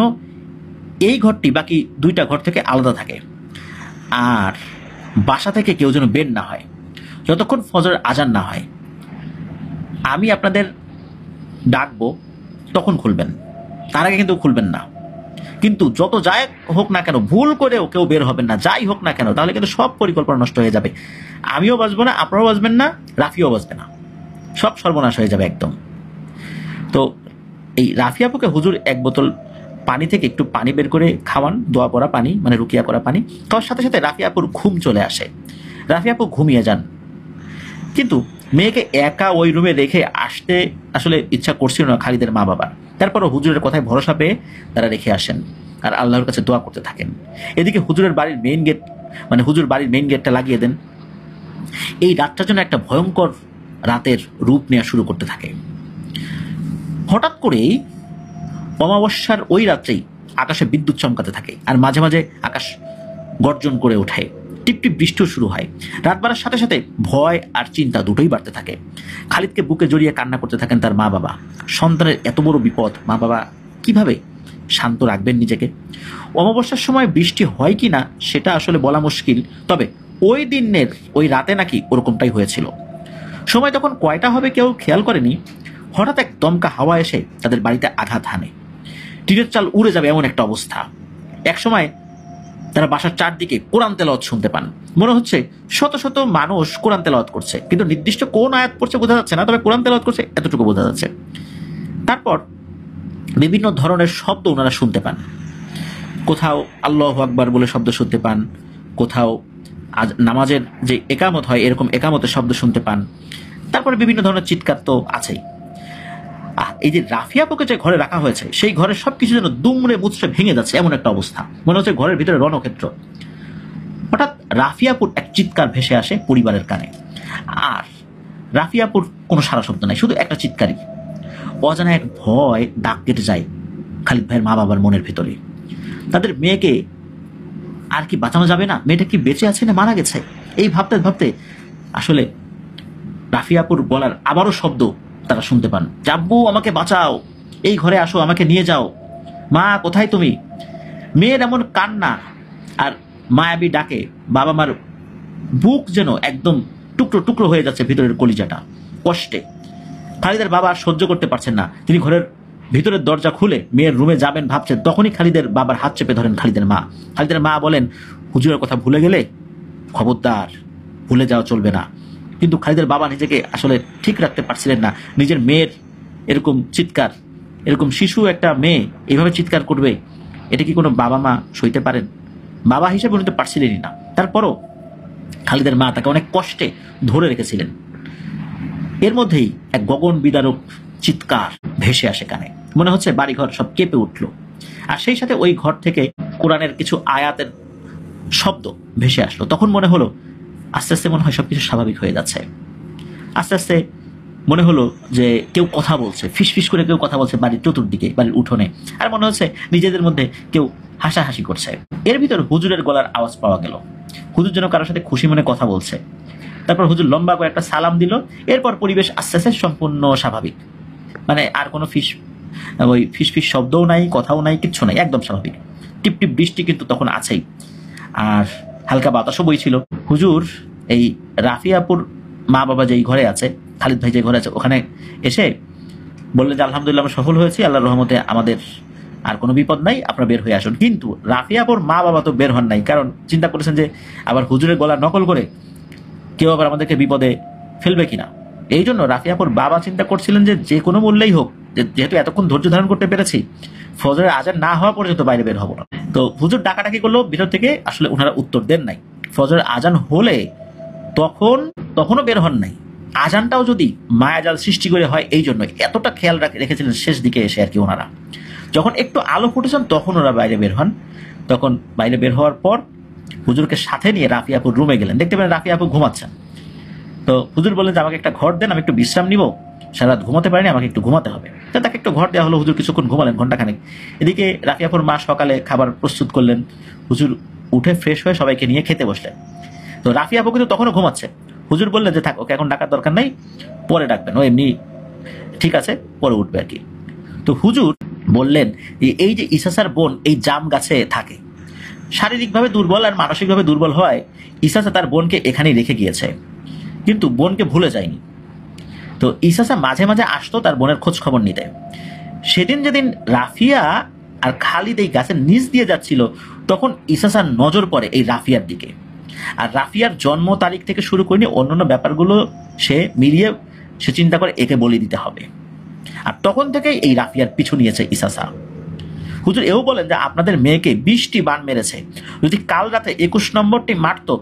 এই ঘরটি বাকি 2টা ঘর থেকে আলাদা থাকে, আর বাসা থেকে কেউ যেন বের না হয় যতক্ষণ ফজরের আজান না হয়। আমি আপনাদের ডাকবো তখন খুলবেন, তার আগে কিন্তু খুলবেন না। কিন্তু যত যাই হোক না কেন ভুল করেও কেউ বের হবেন না, যাই হোক না কেন, তাহলে কিন্তু সব পরিকল্পনা নষ্ট হয়ে যাবে। আমিও বাঁচবো না, আপনারাও বাঁচবেন না, রাফিও বাঁচবে না, সব সর্বনাশ হয়ে যাবে একদম। তো এই রাফি আপুকে হুজুর 1 বোতল পানি থেকে একটু পানি বের করে খাওয়ান, দোয়া পড়া পানি, মানে রুকিয়া করা পানি। তার সাথে সাথে রাফি আপুর ঘুম চলে আসে, রাফি আপু ঘুমিয়ে যান। কিন্তু মেয়েকে একা ওই রুমে রেখে আসতে আসলে ইচ্ছা করছিল না খালিদের মা বাবা। তারপরও হুজুরের কথায় ভরসা পেয়ে তারা রেখে আসেন আর আল্লাহর কাছে দোয়া করতে থাকেন। এদিকে হুজুরের বাড়ির মেইন গেট, মানে হুজুর বাড়ির মেইন গেটটা লাগিয়ে দেন। এই রাতটার জন্য একটা ভয়ঙ্কর রাতের রূপ নেওয়া শুরু করতে থাকে। হঠাৎ করেই অমাবস্যার ওই রাত্রেই আকাশে বিদ্যুৎ চমকাতে থাকে আর মাঝে মাঝে আকাশ গর্জন করে ওঠে, টিপটিপ বৃষ্টিও শুরু হয়। রাত বাড়ার সাথে সাথে ভয় আর চিন্তা দুটোই বাড়তে থাকে। খালিদকে বুকে জড়িয়ে কান্না করতে থাকেন তার মা বাবা। সন্তানের এত বড় বিপদ, মা বাবা কিভাবে শান্ত রাখবেন নিজেকে? অমাবস্যার সময় বৃষ্টি হয় কি না সেটা আসলে বলা মুশকিল, তবে ওই দিনের ওই রাতে নাকি ওরকমটাই হয়েছিল। সময় তখন কয়টা হবে কেউ খেয়াল করেনি। হঠাৎ এক দমকা হাওয়া এসে তাদের বাড়িতে আঘাত হানে, টিনের চাল উড়ে যাবে এমন একটা অবস্থা। একসময় তারা বাসার চারদিকে কোরআন তেলাওয়াত শুনতে পান। মনে হচ্ছে শত শত মানুষ কোরআন তেলাওয়াত করছে, কিন্তু নির্দিষ্ট কোন আয়াত পড়ছে বোঝা যাচ্ছে না, তবে কোরআন তেলাওয়াত করছে এতটুকু বোঝা যাচ্ছে। তারপর বিভিন্ন ধরনের শব্দ ওনারা শুনতে পান। কোথাও আল্লাহু আকবার বলে শব্দ শুনতে পান, কোথাও নামাজের যে একামত হয় এরকম একামতের শব্দ শুনতে পান। তারপরে বিভিন্ন ধরনের চিৎকার তো আছেই। এই যে রাফিয়া আপুকে যে ঘরে রাখা হয়েছে সেই ঘরের সবকিছু যেন দুমড়ে মুচড়ে ভেঙে যাচ্ছে এমন একটা অবস্থা, মনে হচ্ছে ঘরের ভিতরে রণক্ষেত্র। হঠাৎ রাফিয়াপুর এক চিৎকার ভেসে আসে পরিবারের কানে। আর রাফিয়াপুর কোনো সারা শব্দ নাই, শুধু একটা চিৎকারই। অজানা এক ভয় দাগ কেটে যায় খালিদ ভাইয়ের মা বাবার মনের ভেতরে। তাদের মেয়েকে আর কি বাঁচানো যাবে না? মেয়েটা কি বেঁচে আছে না মারা গেছে? এই ভাবতে ভাবতে আসলে রাফিয়াপুর গলার আবারও শব্দ তারা শুনতে পান, জাব্বু আমাকে বাঁচাও, এই ঘরে আসো, আমাকে নিয়ে যাও, মা কোথায় তুমি? মেয়ের এমন কান্না আর মায়াবী ডাকে বাবা মার বুক যেন একদম টুকরো টুকরো হয়ে যাচ্ছে ভিতরের কলিজাটা কষ্টে। খালিদের বাবা আর সহ্য করতে পারছেন না। তিনি ঘরের ভিতরের দরজা খুলে মেয়ের রুমে যাবেন ভাবছেন, তখনই খালিদের বাবার হাত চেপে ধরেন খালিদের মা। খালিদের মা বলেন, হুজুরের কথা ভুলে গেলে? খবরদার, ভুলে যাওয়া চলবে না। কিন্তু খালিদের বাবা নিজেকে আসলে ঠিক রাখতে পারছিলেন না। নিজের মেয়ের এরকম চিৎকার, এরকম শিশু একটা মেয়ে এইভাবে চিৎকার করবে, এটা কি কোনো বাবা মা সইতে পারেন? বাবা হিসেবে উনি তো পারছিলেনই না। তারপরও খালিদের মা তাকে অনেক কষ্টে ধরে রেখেছিলেন। এর মধ্যেই এক গগন বিদারক চিৎকার ভেসে আসে কানে, মনে হচ্ছে বাড়িঘর সব কেঁপে উঠল। আর সেই সাথে ওই ঘর থেকে কোরআনের কিছু আয়াতের শব্দ ভেসে আসলো। তখন মনে হলো আস্তে আস্তে মনে হয় সবকিছু স্বাভাবিক হয়ে যাচ্ছে। আস্তে আস্তে মনে হলো যে কেউ কথা বলছে, ফিসফিস করে কেউ কথা বলছে বাড়ির চতুর্দিকে, বাড়ির উঠোনে। আর মনে হচ্ছে নিজেদের মধ্যে কেউ হাসাহাসি করছে। এর ভিতর হুজুরের গলার আওয়াজ পাওয়া গেল। হুজুর যেন কারোর সাথে খুশি মনে কথা বলছে। তারপর হুজুর লম্বা করে একটা সালাম দিল। এরপর পরিবেশ আস্তে আস্তে সম্পূর্ণ স্বাভাবিক, মানে আর কোনো ওই ফিসফিস শব্দও নাই, কথাও নাই, কিচ্ছু নাই, একদম স্বাভাবিক। টিপ টিপ বৃষ্টি কিন্তু তখন আছেই, আর হালকা বাতাসও বইছিল। হুজুর এই রাফিয়াপুর মা বাবা যেই ঘরে আছে, খালিদ ভাই যে ঘরে আছে, ওখানে এসে বললেন যে আলহামদুলিল্লাহ আমরা সফল হয়েছি, আল্লাহর রহমতে আমাদের আর কোনো বিপদ নাই, আপনারা বের হয়ে আসুন। কিন্তু রাফিয়াপুর মা বাবা তো বের হন নাই, কারণ চিন্তা করেছেন যে আবার হুজুরের গলা নকল করে কেউ আবার আমাদেরকে বিপদে ফেলবে কিনা। এই জন্য রাফিয়াপুর বাবা চিন্তা করছিলেন যে যে কোনো মূল্যেই হোক, যেহেতু এতক্ষণ ধৈর্য ধারণ করতে পেরেছি, ফজরের আজান না হওয়া পর্যন্ত বাইরে বের হবো না। তো হুজুর ডাকাডাকি করলো ভিতর থেকে, আসলে ওনারা উত্তর দেন নাই। ফজরের আজান হলে তখনও বের হন নাই। আজানটাও যদি মায়াজাল সৃষ্টি করে হয়, এই জন্য এতটা খেয়াল রেখেছিলেন শেষ দিকে এসে আর কি। ওনারা যখন একটু আলো ফুটেছেন তখন ওরা বাইরে বের হন। তখন বাইরে বের হওয়ার পর হুজুরকে সাথে নিয়ে রাফিয়াপুর রুমে গেলেন। দেখতে পেলেন রাফিয়াপুর ঘুমাচ্ছেন। তো হুজুর বললেন যে আমাকে একটা ঘর দেন, আমি একটু বিশ্রাম নিব, সারা রাত ঘুমাতে পারিনি, আমাকে একটু ঘুমাতে হবে। তো তাকে একটু ঘর দেওয়া হলো। হুজুর কিছুক্ষণ ঘুমালেন, ঘন্টাখানেক। এদিকে রাফিয়াপুর মা সকালে খাবার প্রস্তুত করলেন। হুজুর উঠে ফ্রেশ হয়ে সবাইকে নিয়ে খেতে বসলেন। তো রাফিয়াপু কিন্তু তখনও ঘুমাচ্ছে। হুজুর বললেন যে থাক, ওকে এখন ডাকার দরকার নাই, পরে ডাকবেন, ও এমনি ঠিক আছে, পরে উঠবে আর কি। তো হুজুর বললেন এই যে ইসাসার বোন এই জাম গাছে থাকে, শারীরিকভাবে দুর্বল আর মানসিকভাবে দুর্বল হয়, ইসাসা তার বোনকে এখানেই রেখে গিয়েছে, কিন্তু বোনকে ভুলে যায়নি। তো ইসাসা মাঝে মাঝে আসতো তার বোনের খোঁজ খবর নিতে। সেদিন যেদিন রাফিয়া আর খালিদ এই গাছের নিচ দিয়ে যাচ্ছিল, তখন ইসাসার নজর পড়ে এই রাফিয়ার দিকে। আর রাফিয়ার জন্ম তারিখ থেকে শুরু করে অন্যান্য ব্যাপারগুলো সে মিলিয়ে সে চিন্তা করে একে বলি দিতে হবে। আর তখন থেকেই এই রাফিয়ার পিছু নিয়েছে ইসাসা। হুজুর এও বলেন যে আপনাদের মেয়েকে 20টি বান মেরেছে, যদি কাল রাতে 21 নম্বরটি মারতো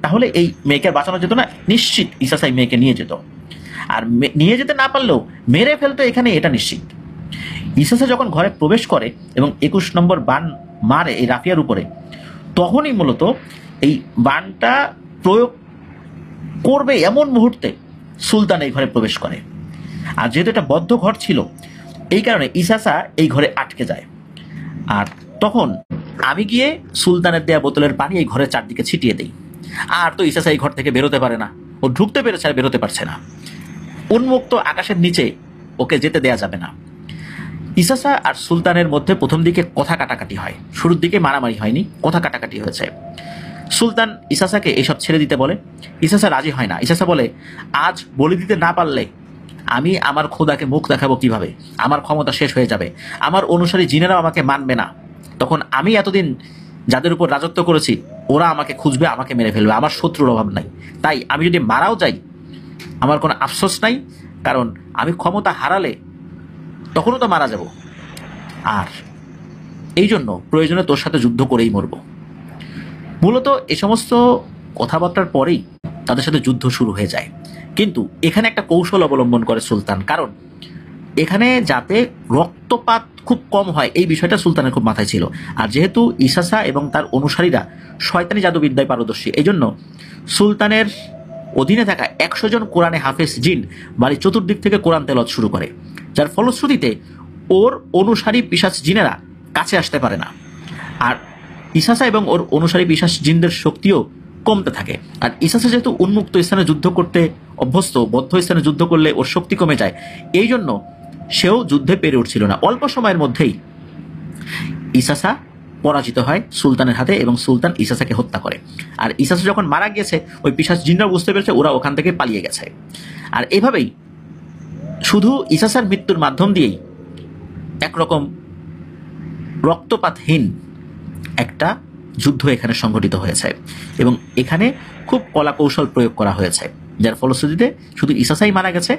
তাহলে এই মেয়েকে বাঁচানো যেত না, নিশ্চিত ইসাসাই মেয়েকে নিয়ে যেত। আর নিয়ে যেতে না পারলেও মেরে ফেলতো এখানে, এটা নিশ্চিত। ইসাসা যখন ঘরে প্রবেশ করে এবং 21 নম্বর বান মারে এই রাফিয়ার উপরে, তখনই মূলত এই বানটা প্রয়োগ করবে এমন মুহূর্তে সুলতান এই ঘরে প্রবেশ করে। আর যেহেতু এটা বদ্ধ ঘর ছিল, এই কারণে ইসাসা এই ঘরে আটকে যায়। আর তখন আমি গিয়ে সুলতানের দেয়া বোতলের পানি এই ঘরের চারদিকে ছিটিয়ে দিই। আর তো ইসাসা এই ঘর থেকে বেরোতে পারে না, ও ঢুকতে পেরেছে আর বেরোতে পারছে না। উন্মুক্ত আকাশের নিচে ওকে যেতে দেয়া যাবে না। ইসাসা আর সুলতানের মধ্যে প্রথম দিকে কথা কাটাকাটি হয়, শুরুর দিকে মারামারি হয়নি, কথা কাটাকাটি হয়েছে। সুলতান ইসাসাকে এসব ছেড়ে দিতে বলে, ইসাসা রাজি হয় না। ইসাসা বলে, আজ বলি দিতে না পারলে আমি আমার খোদাকে মুখ দেখাবো কিভাবে? আমার ক্ষমতা শেষ হয়ে যাবে, আমার অনুসারী জিনেরাও আমাকে মানবে না। তখন আমি এতদিন যাদের উপর রাজত্ব করেছি ওরা আমাকে খুঁজবে, আমাকে মেরে ফেলবে, আমার শত্রুর অভাব নাই। তাই আমি যদি মারাও যাই আমার কোনো আফসোস নাই, কারণ আমি ক্ষমতা হারালে তখনও তো মারা যাব। আর এই জন্য প্রয়োজনে তোর সাথে যুদ্ধ করেই মরব। মূলত এ সমস্ত কথাবার্তার পরেই তাদের সাথে যুদ্ধ শুরু হয়ে যায়। কিন্তু এখানে একটা কৌশল অবলম্বন করে সুলতান, কারণ এখানে যাতে রক্তপাত খুব কম হয় এই বিষয়টা সুলতানের খুব মাথায় ছিল। আর যেহেতু ইসাসা এবং তার অনুসারীরা শয়তানি জাদুবিদ্যায় পারদর্শী, এই জন্য সুলতানের অধীনে থাকা 100 জন কোরআনে হাফেজ জিন বাড়ির চতুর্দিক থেকে কোরআন তেলাওয়াত শুরু করে, যার ফলশ্রুতিতে ওর অনুসারী পিশাচ জিনেরা কাছে আসতে পারে না। আর ইসাসা এবং ওর অনুসারী পিশাচ জিনদের শক্তিও কমতে থাকে। আর ইসাসা যেহেতু উন্মুক্ত স্থানে যুদ্ধ করতে অভ্যস্ত, বদ্ধ স্থানে যুদ্ধ করলে ওর শক্তি কমে যায়, এই জন্য সেও যুদ্ধে পেরে উঠছিল না। অল্প সময়ের মধ্যেই ইসাসা পরাজিত হয় সুলতানের হাতে এবং সুলতান ইসাসাকে হত্যা করে। আর ইসাসা যখন মারা গিয়েছে, ওই পিশাচ জিনরা বুঝতে পেরেছে ওরা ওখান থেকে পালিয়ে গেছে। আর এভাবেই শুধু ইসাসার মৃত্যুর মাধ্যম দিয়েই একরকম রক্তপাতহীন একটা যুদ্ধ এখানে সংঘটিত হয়েছে এবং এখানে খুব কলা কৌশল প্রয়োগ করা হয়েছে, যার ফলশ্রুতিতে শুধু ইসাসাই মারা গেছে